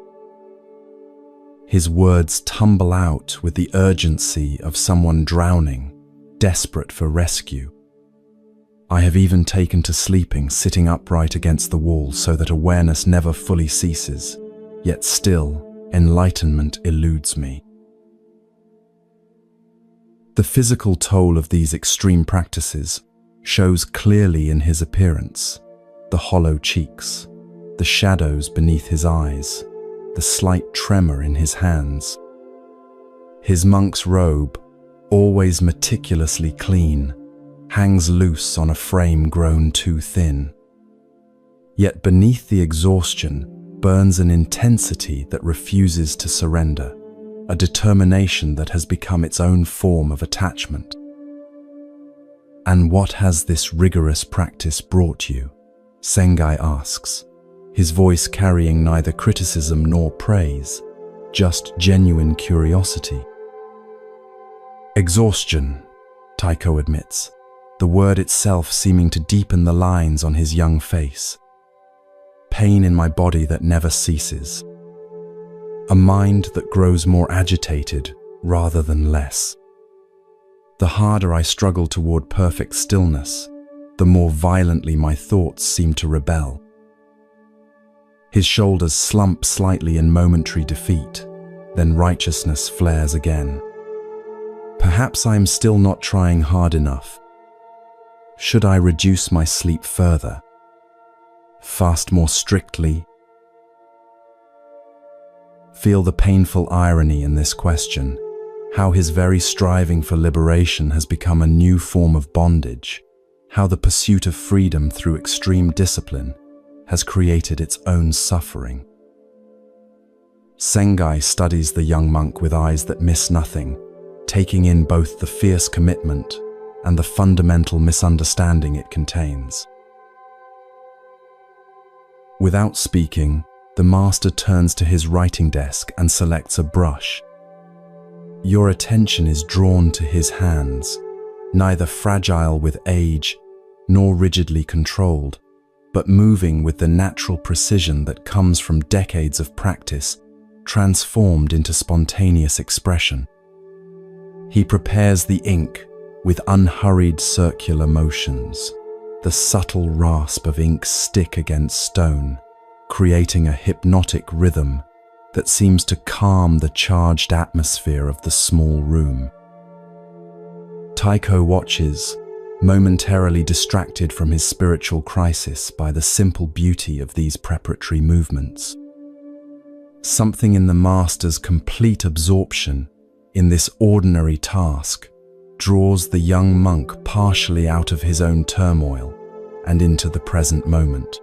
His words tumble out with the urgency of someone drowning, desperate for rescue. "I have even taken to sleeping sitting upright against the wall so that awareness never fully ceases, yet still enlightenment eludes me." The physical toll of these extreme practices shows clearly in his appearance: the hollow cheeks, the shadows beneath his eyes, the slight tremor in his hands. His monk's robe, always meticulously clean, hangs loose on a frame grown too thin. Yet beneath the exhaustion burns an intensity that refuses to surrender, a determination that has become its own form of attachment. "And what has this rigorous practice brought you?" Sengai asks, his voice carrying neither criticism nor praise, just genuine curiosity. "Exhaustion," Taiko admits, the word itself seeming to deepen the lines on his young face. "Pain in my body that never ceases. A mind that grows more agitated rather than less. The harder I struggle toward perfect stillness, the more violently my thoughts seem to rebel." His shoulders slump slightly in momentary defeat, then righteousness flares again. "Perhaps I am still not trying hard enough. Should I reduce my sleep further? Fast more strictly?" Feel the painful irony in this question, how his very striving for liberation has become a new form of bondage, how the pursuit of freedom through extreme discipline has created its own suffering. Sengai studies the young monk with eyes that miss nothing, taking in both the fierce commitment and the fundamental misunderstanding it contains. Without speaking, the master turns to his writing desk and selects a brush. Your attention is drawn to his hands, neither fragile with age nor rigidly controlled, but moving with the natural precision that comes from decades of practice, transformed into spontaneous expression. He prepares the ink with unhurried circular motions, the subtle rasp of ink stick against stone, creating a hypnotic rhythm that seems to calm the charged atmosphere of the small room. Taiko watches, momentarily distracted from his spiritual crisis by the simple beauty of these preparatory movements. Something in the master's complete absorption in this ordinary task draws the young monk partially out of his own turmoil and into the present moment.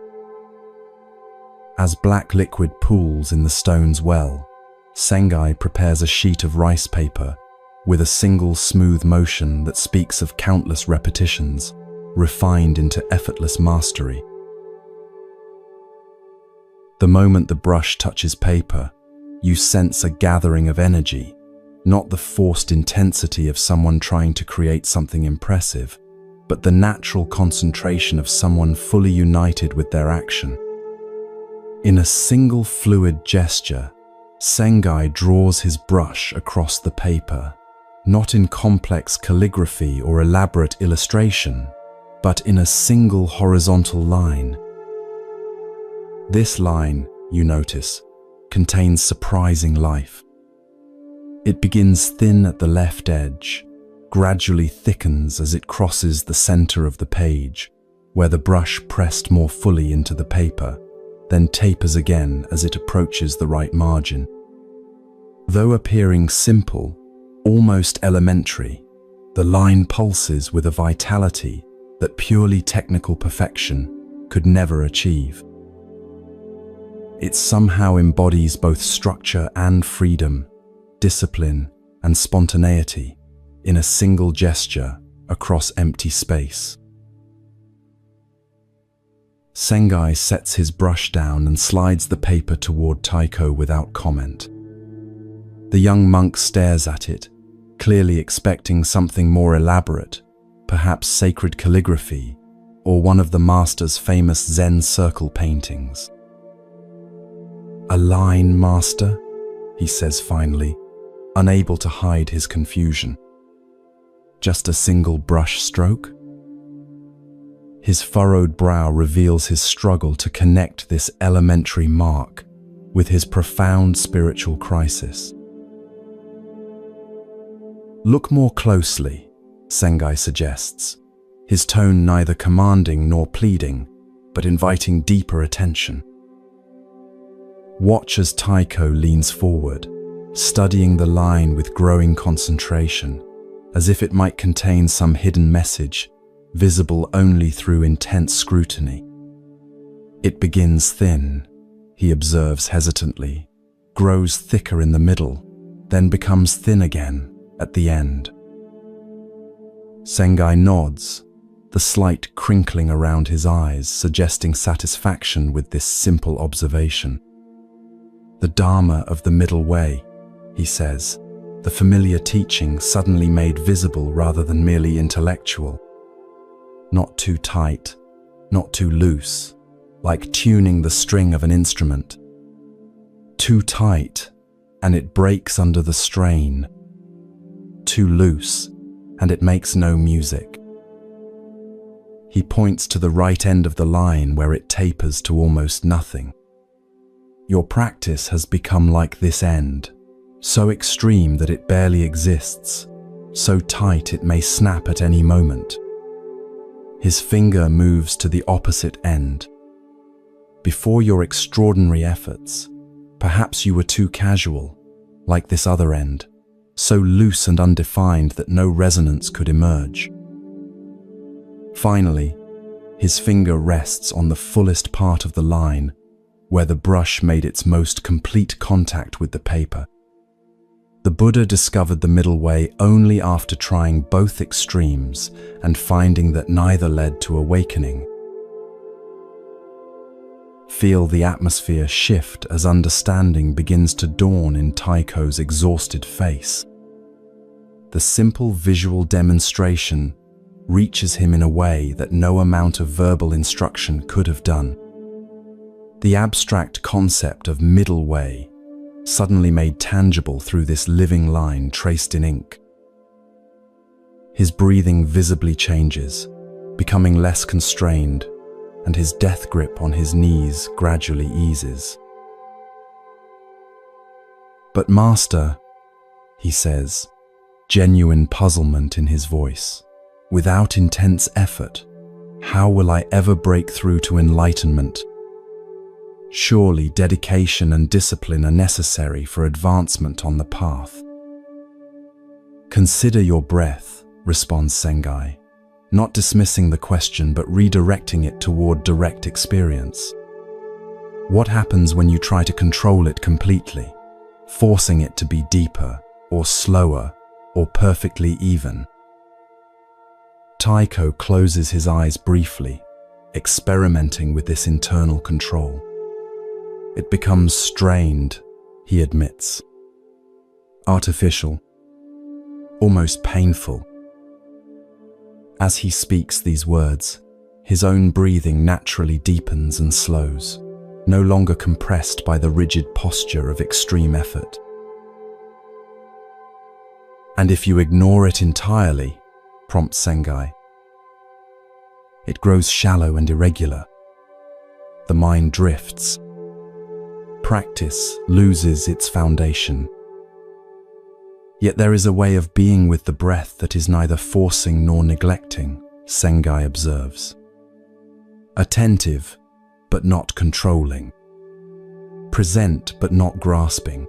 As black liquid pools in the stone's well, Sengai prepares a sheet of rice paper with a single smooth motion that speaks of countless repetitions, refined into effortless mastery. The moment the brush touches paper, you sense a gathering of energy, not the forced intensity of someone trying to create something impressive, but the natural concentration of someone fully united with their action. In a single fluid gesture, Sengai draws his brush across the paper, not in complex calligraphy or elaborate illustration, but in a single horizontal line. This line, you notice, contains surprising life. It begins thin at the left edge, gradually thickens as it crosses the center of the page, where the brush pressed more fully into the paper, then tapers again as it approaches the right margin. Though appearing simple, almost elementary, the line pulses with a vitality that purely technical perfection could never achieve. It somehow embodies both structure and freedom, discipline and spontaneity in a single gesture across empty space. Sengai sets his brush down and slides the paper toward Taiko without comment. The young monk stares at it, clearly expecting something more elaborate, perhaps sacred calligraphy or one of the master's famous Zen circle paintings. "A line, master?" he says finally, unable to hide his confusion. "Just a single brush stroke?" His furrowed brow reveals his struggle to connect this elementary mark with his profound spiritual crisis. "Look more closely," Sengai suggests, his tone neither commanding nor pleading, but inviting deeper attention. Watch as Taiko leans forward, studying the line with growing concentration, as if it might contain some hidden message, visible only through intense scrutiny. "It begins thin," he observes hesitantly, grows thicker in the middle, then becomes thin again at the end. Sengai nods, the slight crinkling around his eyes suggesting satisfaction with this simple observation. "The Dharma of the middle way," he says, the familiar teaching suddenly made visible rather than merely intellectual. Not too tight, not too loose, like tuning the string of an instrument. Too tight, and it breaks under the strain. Too loose, and it makes no music. He points to the right end of the line where it tapers to almost nothing. "Your practice has become like this end, so extreme that it barely exists, so tight it may snap at any moment." His finger moves to the opposite end. "Before your extraordinary efforts, perhaps you were too casual, like this other end, so loose and undefined that no resonance could emerge." Finally, his finger rests on the fullest part of the line, where the brush made its most complete contact with the paper. The Buddha discovered the middle way only after trying both extremes and finding that neither led to awakening. Feel the atmosphere shift as understanding begins to dawn in Taiko's exhausted face. The simple visual demonstration reaches him in a way that no amount of verbal instruction could have done. The abstract concept of middle way suddenly made tangible through this living line traced in ink. His breathing visibly changes, becoming less constrained, and his death grip on his knees gradually eases. "But master," he says, genuine puzzlement in his voice, "without intense effort, how will I ever break through to enlightenment? Surely dedication and discipline are necessary for advancement on the path." "Consider your breath," responds Sengai, not dismissing the question but redirecting it toward direct experience. "What happens when you try to control it completely, forcing it to be deeper or slower or perfectly even?" Taiko closes his eyes briefly, experimenting with this internal control. "It becomes strained," he admits. "Artificial, almost painful." As he speaks these words, his own breathing naturally deepens and slows, no longer compressed by the rigid posture of extreme effort. "And if you ignore it entirely," prompts Sengai, "it grows shallow and irregular. The mind drifts. Practice loses its foundation. Yet there is a way of being with the breath that is neither forcing nor neglecting," Sengai observes. attentive but not controlling, present but not grasping.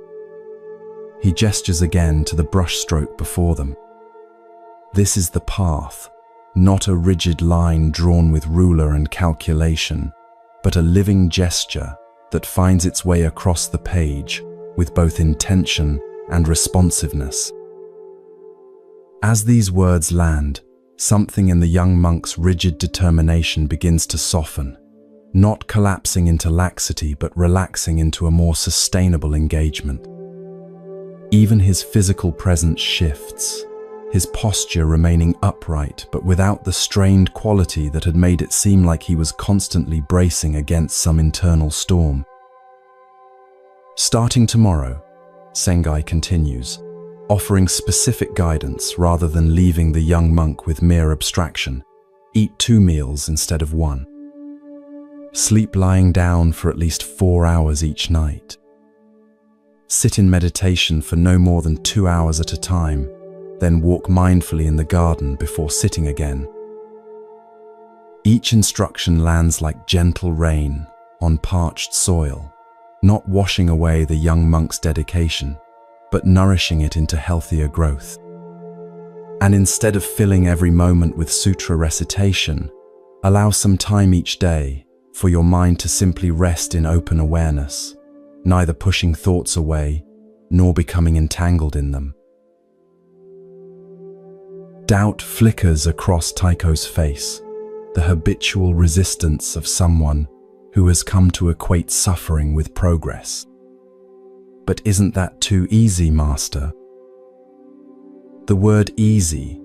He gestures again to the brushstroke before them. This is the path, not a rigid line drawn with ruler and calculation, but a living gesture that finds its way across the page with both intention and responsiveness. As these words land, something in the young monk's rigid determination begins to soften, not collapsing into laxity but relaxing into a more sustainable engagement. Even his physical presence shifts, his posture remaining upright but without the strained quality that had made it seem like he was constantly bracing against some internal storm. Starting tomorrow, Sengai continues, offering specific guidance rather than leaving the young monk with mere abstraction. Eat 2 meals instead of 1. Sleep lying down for at least 4 hours each night. Sit in meditation for no more than 2 hours at a time, then walk mindfully in the garden before sitting again. Each instruction lands like gentle rain on parched soil, not washing away the young monk's dedication, but nourishing it into healthier growth. And instead of filling every moment with sutra recitation, allow some time each day for your mind to simply rest in open awareness, neither pushing thoughts away nor becoming entangled in them. Doubt flickers across Taiko's face, the habitual resistance of someone who has come to equate suffering with progress. But isn't that too easy, Master? The word easy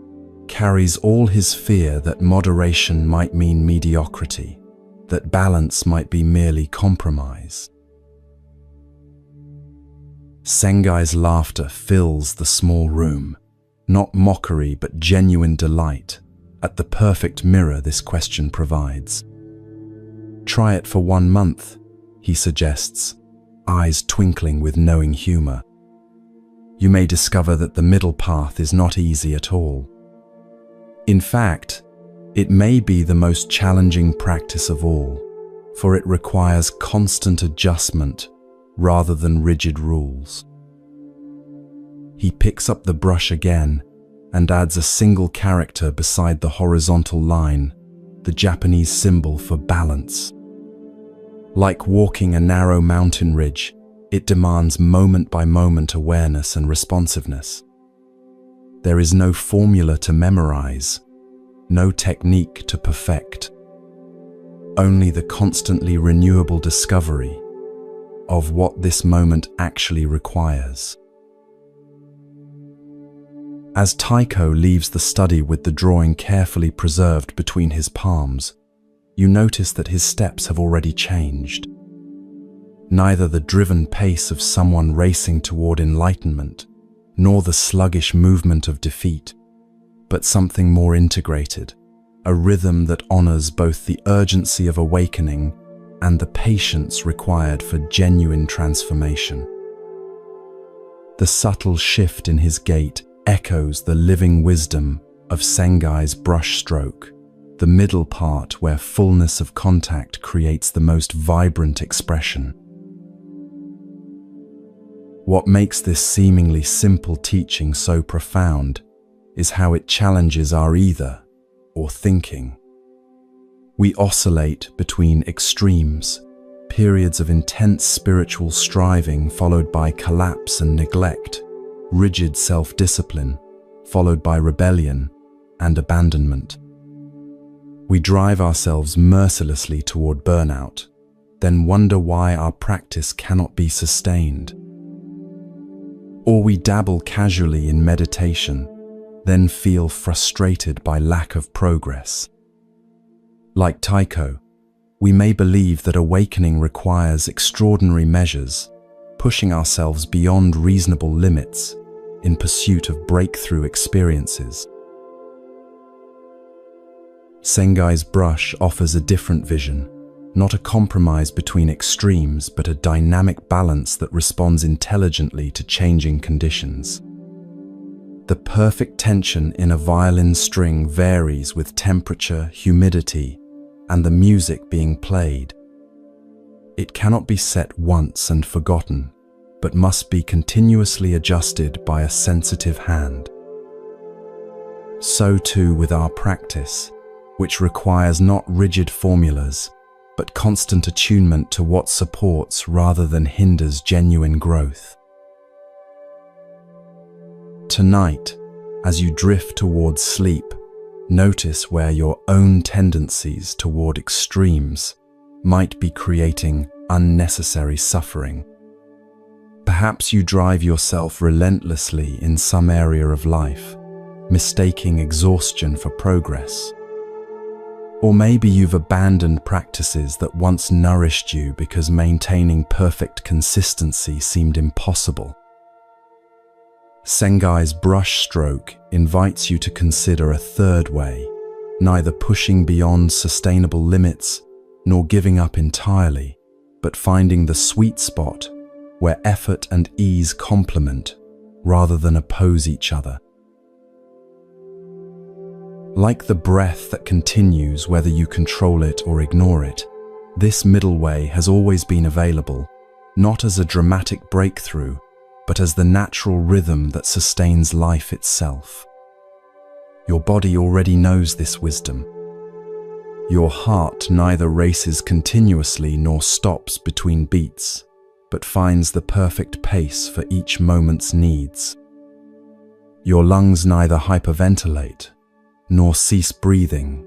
carries all his fear that moderation might mean mediocrity, that balance might be merely compromise. Sengai's laughter fills the small room, not mockery but genuine delight at the perfect mirror this question provides. Try it for 1 month, he suggests, eyes twinkling with knowing humor. You may discover that the middle path is not easy at all. In fact, it may be the most challenging practice of all, for it requires constant adjustment rather than rigid rules. He picks up the brush again and adds a single character beside the horizontal line, the Japanese symbol for balance. Like walking a narrow mountain ridge, it demands moment-by-moment awareness and responsiveness. There is no formula to memorize, no technique to perfect, only the constantly renewable discovery of what this moment actually requires. As Taiko leaves the study with the drawing carefully preserved between his palms, you notice that his steps have already changed. Neither the driven pace of someone racing toward enlightenment, nor the sluggish movement of defeat, but something more integrated, a rhythm that honors both the urgency of awakening and the patience required for genuine transformation. The subtle shift in his gait echoes the living wisdom of Sengai's brushstroke, the middle part where fullness of contact creates the most vibrant expression. What makes this seemingly simple teaching so profound is how it challenges our either or thinking. We oscillate between extremes, periods of intense spiritual striving followed by collapse and neglect, rigid self-discipline followed by rebellion and abandonment. We drive ourselves mercilessly toward burnout, then wonder why our practice cannot be sustained. Or we dabble casually in meditation, then feel frustrated by lack of progress. Like Taiko, we may believe that awakening requires extraordinary measures, pushing ourselves beyond reasonable limits in pursuit of breakthrough experiences. Sengai's brush offers a different vision, not a compromise between extremes, but a dynamic balance that responds intelligently to changing conditions. The perfect tension in a violin string varies with temperature, humidity, and the music being played. It cannot be set once and forgotten, but must be continuously adjusted by a sensitive hand. So too with our practice, which requires not rigid formulas, but constant attunement to what supports rather than hinders genuine growth. Tonight, as you drift towards sleep, notice where your own tendencies toward extremes might be creating unnecessary suffering. Perhaps you drive yourself relentlessly in some area of life, mistaking exhaustion for progress. Or maybe you've abandoned practices that once nourished you because maintaining perfect consistency seemed impossible. Sengai's brushstroke invites you to consider a third way, neither pushing beyond sustainable limits nor giving up entirely, but finding the sweet spot where effort and ease complement rather than oppose each other. Like the breath that continues whether you control it or ignore it, this middle way has always been available, not as a dramatic breakthrough, but as the natural rhythm that sustains life itself. Your body already knows this wisdom. Your heart neither races continuously nor stops between beats, but finds the perfect pace for each moment's needs. Your lungs neither hyperventilate nor cease breathing,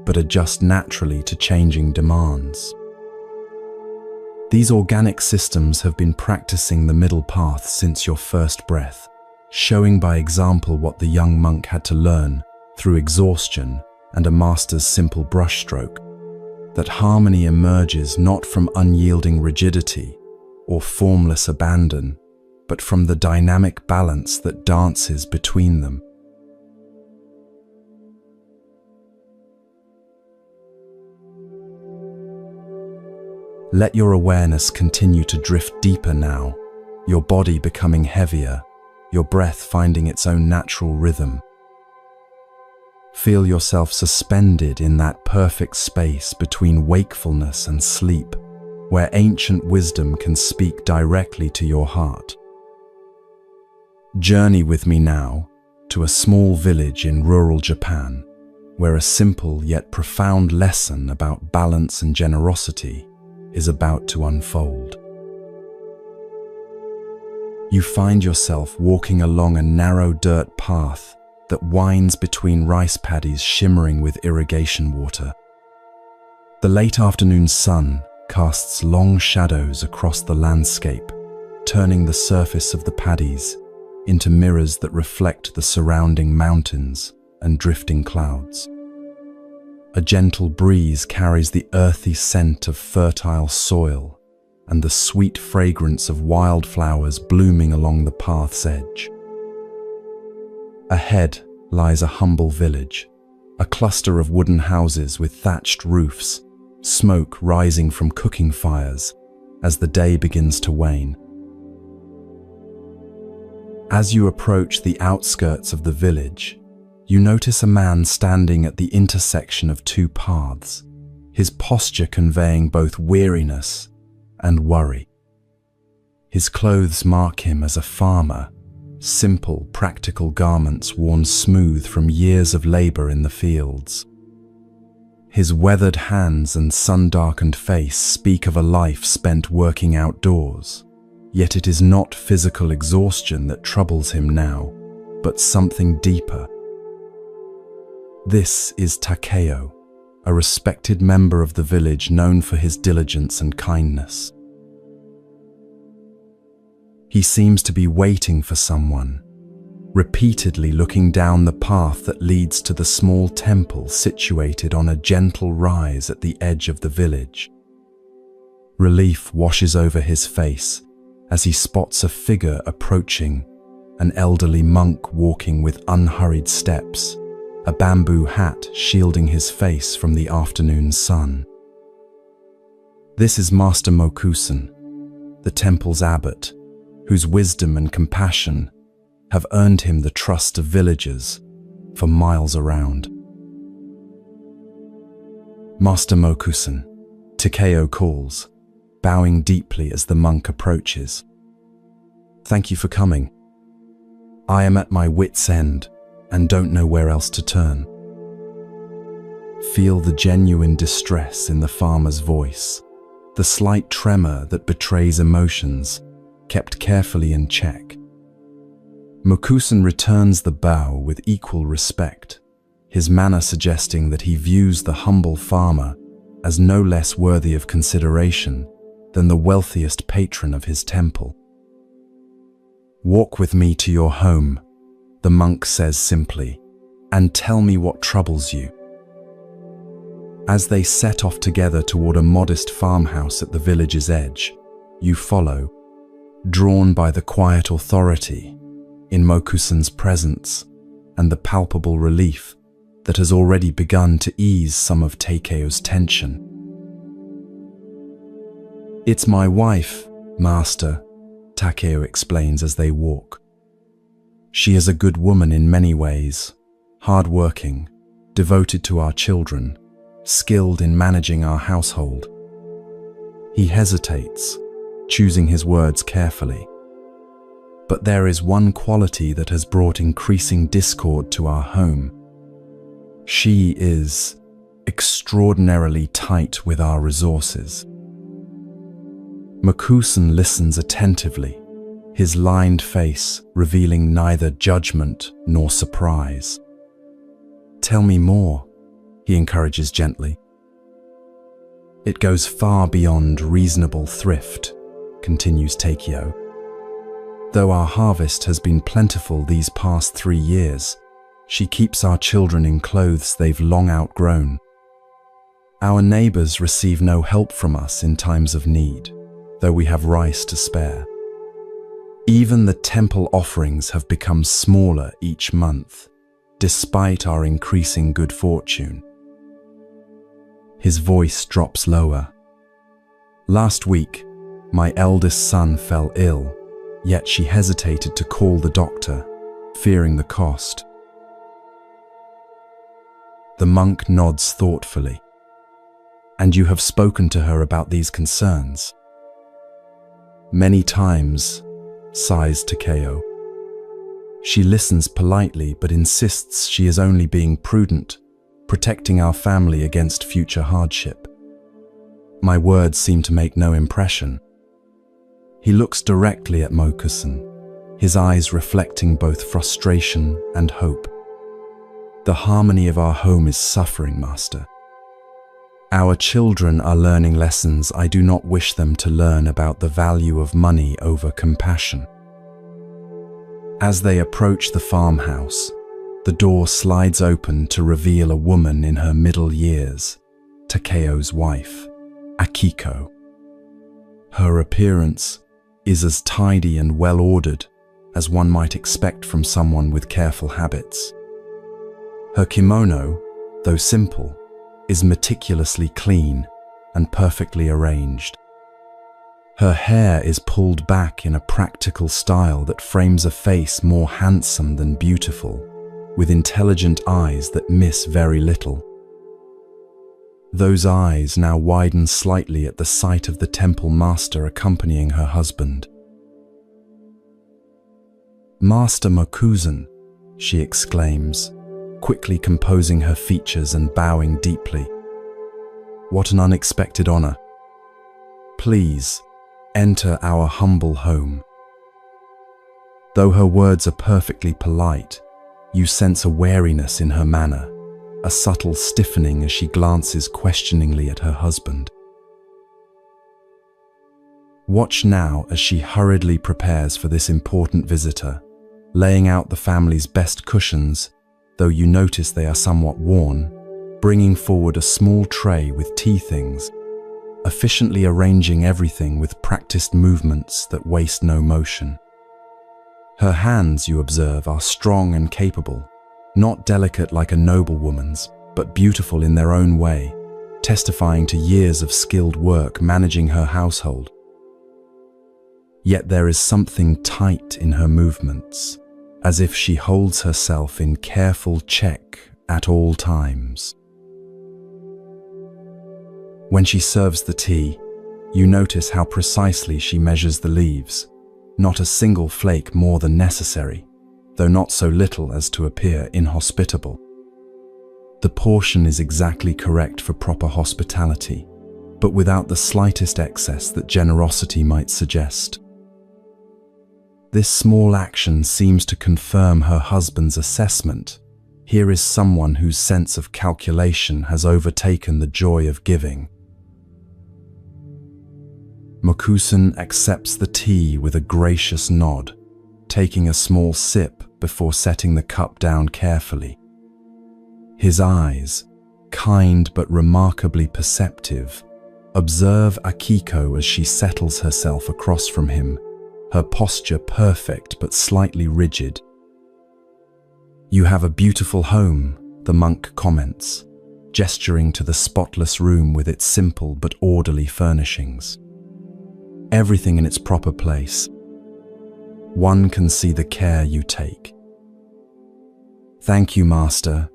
but adjust naturally to changing demands. These organic systems have been practicing the middle path since your first breath, showing by example what the young monk had to learn through exhaustion and a master's simple brushstroke, that harmony emerges not from unyielding rigidity or formless abandon, but from the dynamic balance that dances between them. Let your awareness continue to drift deeper now, your body becoming heavier, your breath finding its own natural rhythm. Feel yourself suspended in that perfect space between wakefulness and sleep, where ancient wisdom can speak directly to your heart. Journey with me now to a small village in rural Japan, where a simple yet profound lesson about balance and generosity is about to unfold. You find yourself walking along a narrow dirt path that winds between rice paddies shimmering with irrigation water. The late afternoon sun casts long shadows across the landscape, turning the surface of the paddies into mirrors that reflect the surrounding mountains and drifting clouds. A gentle breeze carries the earthy scent of fertile soil and the sweet fragrance of wildflowers blooming along the path's edge. Ahead lies a humble village, a cluster of wooden houses with thatched roofs, smoke rising from cooking fires as the day begins to wane. As you approach the outskirts of the village, you notice a man standing at the intersection of two paths, his posture conveying both weariness and worry. His clothes mark him as a farmer, simple, practical garments worn smooth from years of labor in the fields. His weathered hands and sun-darkened face speak of a life spent working outdoors, yet it is not physical exhaustion that troubles him now, but something deeper. This is Takeo, a respected member of the village known for his diligence and kindness. He seems to be waiting for someone, repeatedly looking down the path that leads to the small temple situated on a gentle rise at the edge of the village. Relief washes over his face as he spots a figure approaching, an elderly monk walking with unhurried steps, a bamboo hat shielding his face from the afternoon sun. This is Master Mokusen, the temple's abbot, whose wisdom and compassion have earned him the trust of villagers for miles around. Master Mokusan, Takeo calls, bowing deeply as the monk approaches. Thank you for coming. I am at my wit's end and don't know where else to turn. Feel the genuine distress in the farmer's voice, the slight tremor that betrays emotions kept carefully in check. Mokusan returns the bow with equal respect, his manner suggesting that he views the humble farmer as no less worthy of consideration than the wealthiest patron of his temple. Walk with me to your home, the monk says simply, and tell me what troubles you. As they set off together toward a modest farmhouse at the village's edge, you follow, drawn by the quiet authority in Mokusan's presence and the palpable relief that has already begun to ease some of Takeo's tension. It's my wife, Master, Takeo explains as they walk. She is a good woman in many ways, hard-working, devoted to our children, skilled in managing our household. He hesitates, choosing his words carefully. But there is one quality that has brought increasing discord to our home. She is extraordinarily tight with our resources. Mokusan listens attentively, his lined face revealing neither judgment nor surprise. Tell me more, he encourages gently. It goes far beyond reasonable thrift, continues Takeo. Though our harvest has been plentiful these past 3 years, she keeps our children in clothes they've long outgrown. Our neighbors receive no help from us in times of need, though we have rice to spare. Even the temple offerings have become smaller each month, despite our increasing good fortune. His voice drops lower. Last week, my eldest son fell ill, yet she hesitated to call the doctor, fearing the cost. The monk nods thoughtfully. And you have spoken to her about these concerns? Many times, sighs Takeo. She listens politely but insists she is only being prudent, protecting our family against future hardship. My words seem to make no impression. He looks directly at Mokusan, his eyes reflecting both frustration and hope. The harmony of our home is suffering, Master. Our children are learning lessons I do not wish them to learn about the value of money over compassion. As they approach the farmhouse, the door slides open to reveal a woman in her middle years, Takeo's wife, Akiko. Her appearance is as tidy and well-ordered as one might expect from someone with careful habits. Her kimono, though simple, is meticulously clean and perfectly arranged. Her hair is pulled back in a practical style that frames a face more handsome than beautiful, with intelligent eyes that miss very little. Those eyes now widen slightly at the sight of the temple master accompanying her husband. "Master Mokusan," she exclaims, quickly composing her features and bowing deeply. "What an unexpected honor. Please, enter our humble home." Though her words are perfectly polite, you sense a wariness in her manner, a subtle stiffening as she glances questioningly at her husband. Watch now as she hurriedly prepares for this important visitor, laying out the family's best cushions, though you notice they are somewhat worn, bringing forward a small tray with tea things, efficiently arranging everything with practiced movements that waste no motion. Her hands, you observe, are strong and capable, not delicate like a noblewoman's, but beautiful in their own way, testifying to years of skilled work managing her household. Yet there is something tight in her movements, as if she holds herself in careful check at all times. When she serves the tea, you notice how precisely she measures the leaves, not a single flake more than necessary, though not so little as to appear inhospitable. The portion is exactly correct for proper hospitality, but without the slightest excess that generosity might suggest. This small action seems to confirm her husband's assessment. Here is someone whose sense of calculation has overtaken the joy of giving. Mokusan accepts the tea with a gracious nod, taking a small sip before setting the cup down carefully. His eyes, kind but remarkably perceptive, observe Akiko as she settles herself across from him, her posture perfect but slightly rigid. "You have a beautiful home," the monk comments, gesturing to the spotless room with its simple but orderly furnishings. Everything in its proper place. One can see the care you take. "Thank you, Master,"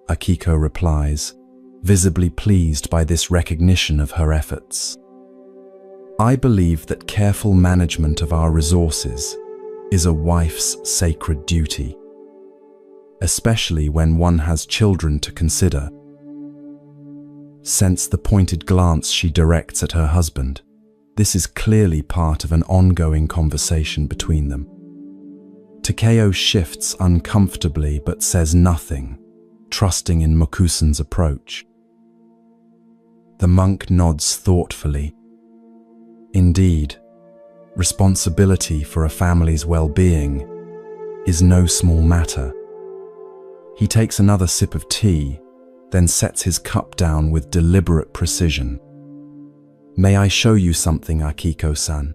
Akiko replies, visibly pleased by this recognition of her efforts. "I believe that careful management of our resources is a wife's sacred duty, especially when one has children to consider." Sense the pointed glance she directs at her husband. This is clearly part of an ongoing conversation between them. Takeo shifts uncomfortably but says nothing, trusting in Mokusan's approach. The monk nods thoughtfully. Indeed, responsibility for a family's well-being is no small matter. He takes another sip of tea, then sets his cup down with deliberate precision. "May I show you something, Akiko-san?"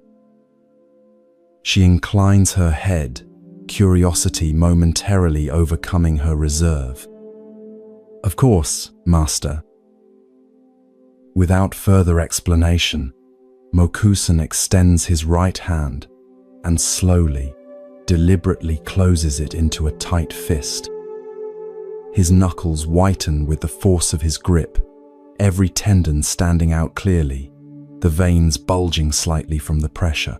She inclines her head, curiosity momentarily overcoming her reserve. "Of course, Master." Without further explanation, Mokusan extends his right hand and slowly, deliberately closes it into a tight fist. His knuckles whiten with the force of his grip, every tendon standing out clearly, the veins bulging slightly from the pressure.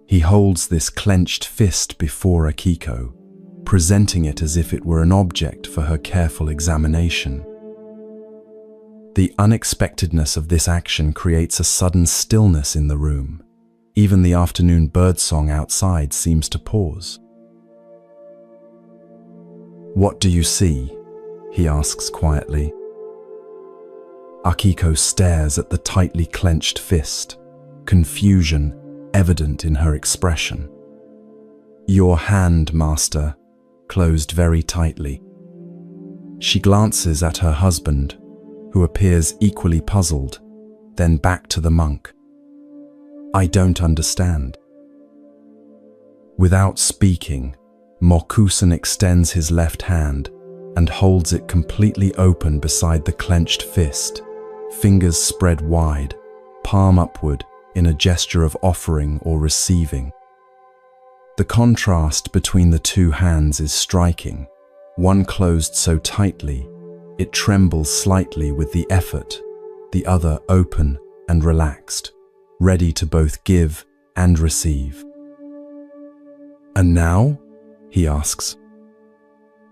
He holds this clenched fist before Akiko, presenting it as if it were an object for her careful examination. The unexpectedness of this action creates a sudden stillness in the room. Even the afternoon birdsong outside seems to pause. "What do you see?" he asks quietly. Akiko stares at the tightly clenched fist, confusion evident in her expression. "Your hand, Master," closed very tightly. She glances at her husband, who appears equally puzzled, then back to the monk. "I don't understand." Without speaking, Mokusan extends his left hand and holds it completely open beside the clenched fist, fingers spread wide, palm upward in a gesture of offering or receiving. The contrast between the two hands is striking, one closed so tightly it trembles slightly with the effort, the other open and relaxed, ready to both give and receive. "And now?" he asks.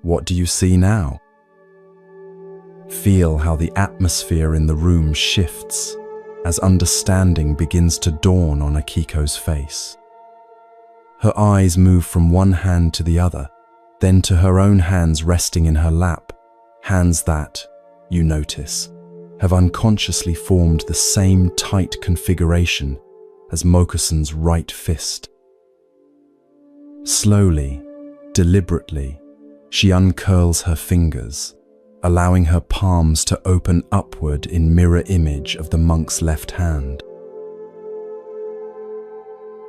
"What do you see now?" Feel how the atmosphere in the room shifts as understanding begins to dawn on Akiko's face. Her eyes move from one hand to the other, then to her own hands resting in her lap, hands that, you notice, have unconsciously formed the same tight configuration as Mokusan's right fist. Slowly, deliberately, she uncurls her fingers, allowing her palms to open upward in mirror image of the monk's left hand.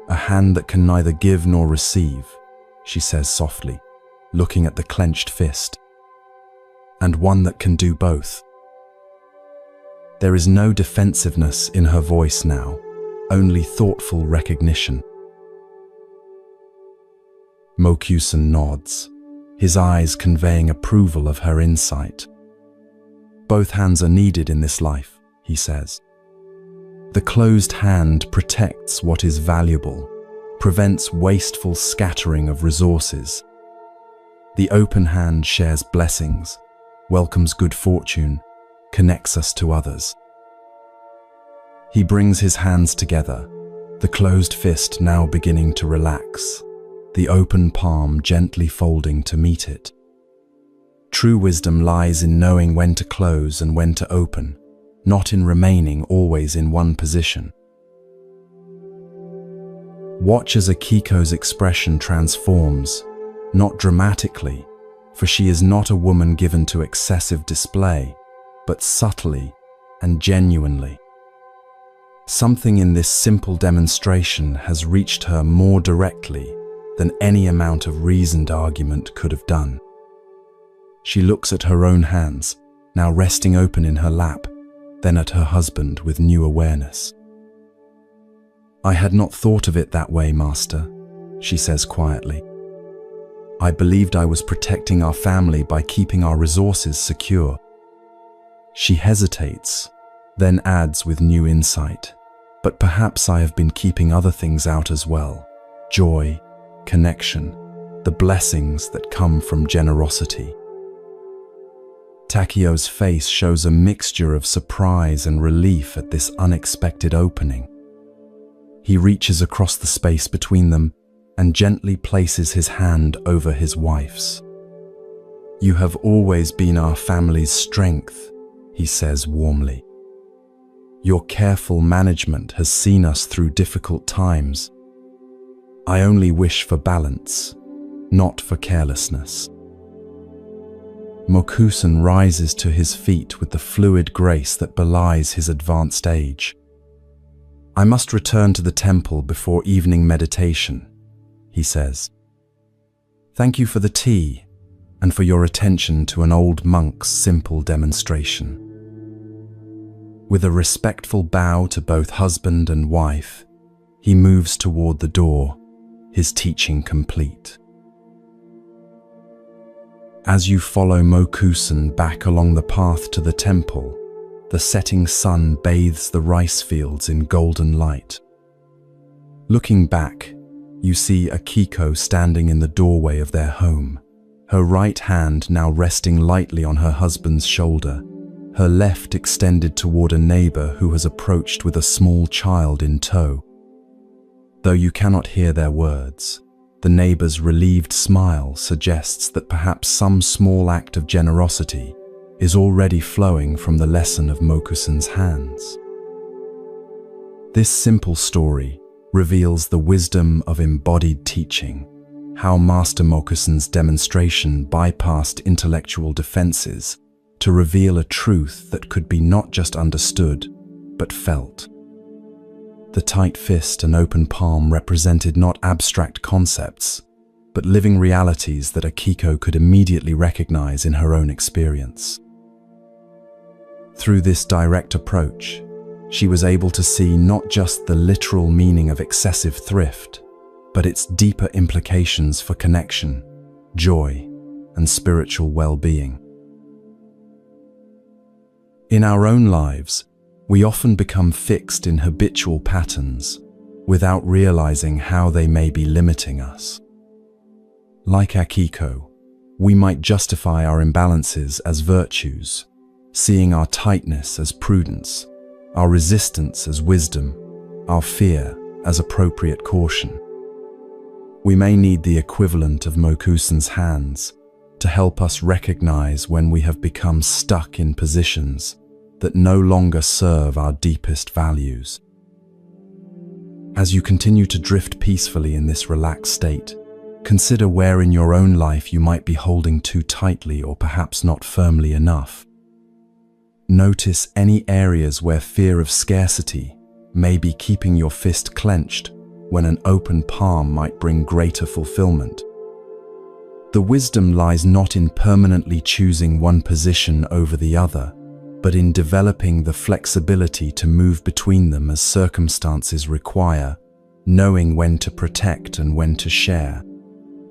"A hand that can neither give nor receive," she says softly, looking at the clenched fist. "And one that can do both." There is no defensiveness in her voice now, only thoughtful recognition. Mokusan nods, his eyes conveying approval of her insight. "Both hands are needed in this life," he says. The closed hand protects what is valuable, prevents wasteful scattering of resources. The open hand shares blessings, welcomes good fortune, connects us to others. He brings his hands together, the closed fist now beginning to relax, the open palm gently folding to meet it. True wisdom lies in knowing when to close and when to open, not in remaining always in one position. Watch as Akiko's expression transforms, not dramatically, for she is not a woman given to excessive display, but subtly and genuinely. Something in this simple demonstration has reached her more directly than any amount of reasoned argument could have done. She looks at her own hands, now resting open in her lap, then at her husband with new awareness. "I had not thought of it that way, Master," she says quietly. "I believed I was protecting our family by keeping our resources secure." She hesitates, then adds with new insight, "But perhaps I have been keeping other things out as well. Joy, connection, the blessings that come from generosity." Takio's face shows a mixture of surprise and relief at this unexpected opening. He reaches across the space between them and gently places his hand over his wife's. "You have always been our family's strength," he says warmly. "Your careful management has seen us through difficult times. I only wish for balance, not for carelessness." Mokusan rises to his feet with the fluid grace that belies his advanced age. "I must return to the temple before evening meditation," he says. "Thank you for the tea and for your attention to an old monk's simple demonstration." With a respectful bow to both husband and wife, he moves toward the door, his teaching complete. As you follow Mokusan back along the path to the temple, the setting sun bathes the rice fields in golden light. Looking back, you see Akiko standing in the doorway of their home, her right hand now resting lightly on her husband's shoulder, her left extended toward a neighbor who has approached with a small child in tow. Though you cannot hear their words, the neighbor's relieved smile suggests that perhaps some small act of generosity is already flowing from the lesson of Mokusan's hands. This simple story reveals the wisdom of embodied teaching, how Master Mokusan's demonstration bypassed intellectual defenses to reveal a truth that could be not just understood, but felt. The tight fist and open palm represented not abstract concepts, but living realities that Akiko could immediately recognize in her own experience. Through this direct approach, she was able to see not just the literal meaning of excessive thrift, but its deeper implications for connection, joy, and spiritual well-being. In our own lives, we often become fixed in habitual patterns without realizing how they may be limiting us. Like Akiko, we might justify our imbalances as virtues, seeing our tightness as prudence, our resistance as wisdom, our fear as appropriate caution. We may need the equivalent of Mokusan's hands to help us recognize when we have become stuck in positions that no longer serve our deepest values. As you continue to drift peacefully in this relaxed state, consider where in your own life you might be holding too tightly or perhaps not firmly enough. Notice any areas where fear of scarcity may be keeping your fist clenched when an open palm might bring greater fulfillment. The wisdom lies not in permanently choosing one position over the other, but in developing the flexibility to move between them as circumstances require, knowing when to protect and when to share,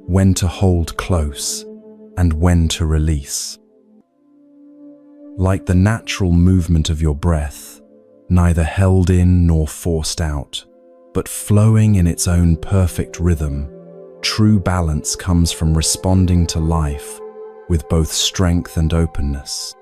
when to hold close and when to release. Like the natural movement of your breath, neither held in nor forced out, but flowing in its own perfect rhythm. True balance comes from responding to life with both strength and openness.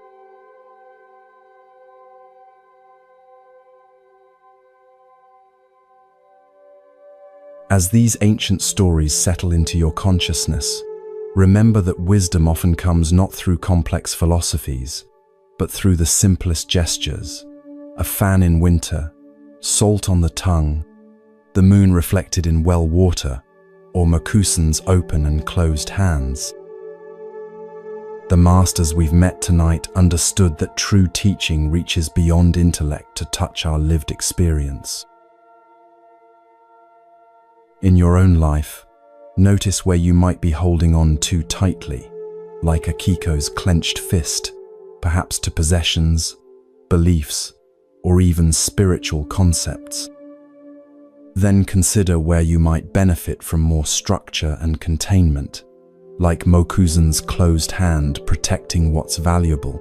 As these ancient stories settle into your consciousness, remember that wisdom often comes not through complex philosophies, but through the simplest gestures: a fan in winter, salt on the tongue, the moon reflected in well water, or Makusan's open and closed hands. The masters we've met tonight understood that true teaching reaches beyond intellect to touch our lived experience. In your own life, notice where you might be holding on too tightly, like Akiko's clenched fist, perhaps to possessions, beliefs, or even spiritual concepts. Then consider where you might benefit from more structure and containment, like Mokuzan's closed hand protecting what's valuable.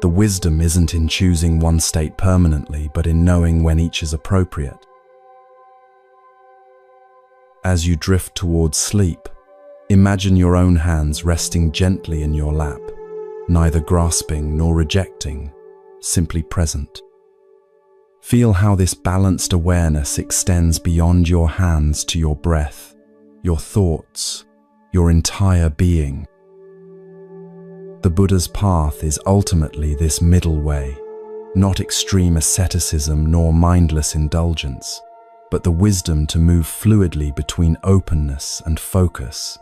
The wisdom isn't in choosing one state permanently, but in knowing when each is appropriate. As you drift towards sleep, imagine your own hands resting gently in your lap, neither grasping nor rejecting, simply present. Feel how this balanced awareness extends beyond your hands to your breath, your thoughts, your entire being. The Buddha's path is ultimately this middle way, not extreme asceticism nor mindless indulgence, but the wisdom to move fluidly between openness and focus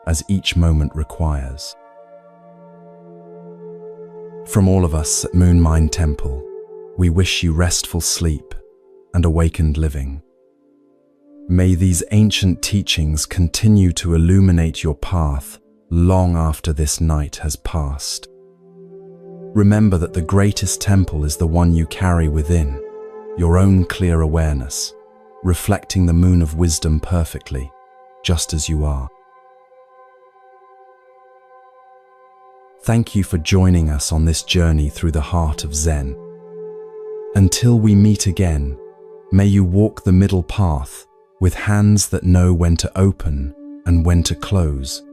as each moment requires. From all of us at Moon Mind Temple, we wish you restful sleep and awakened living. May these ancient teachings continue to illuminate your path long after this night has passed. Remember that the greatest temple is the one you carry within, your own clear awareness, reflecting the moon of wisdom perfectly, just as you are. Thank you for joining us on this journey through the heart of Zen. Until we meet again, may you walk the middle path with hands that know when to open and when to close,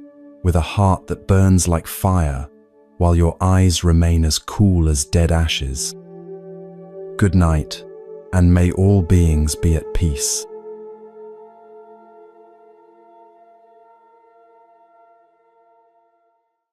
with a heart that burns like fire while your eyes remain as cool as dead ashes. Good night, and may all beings be at peace.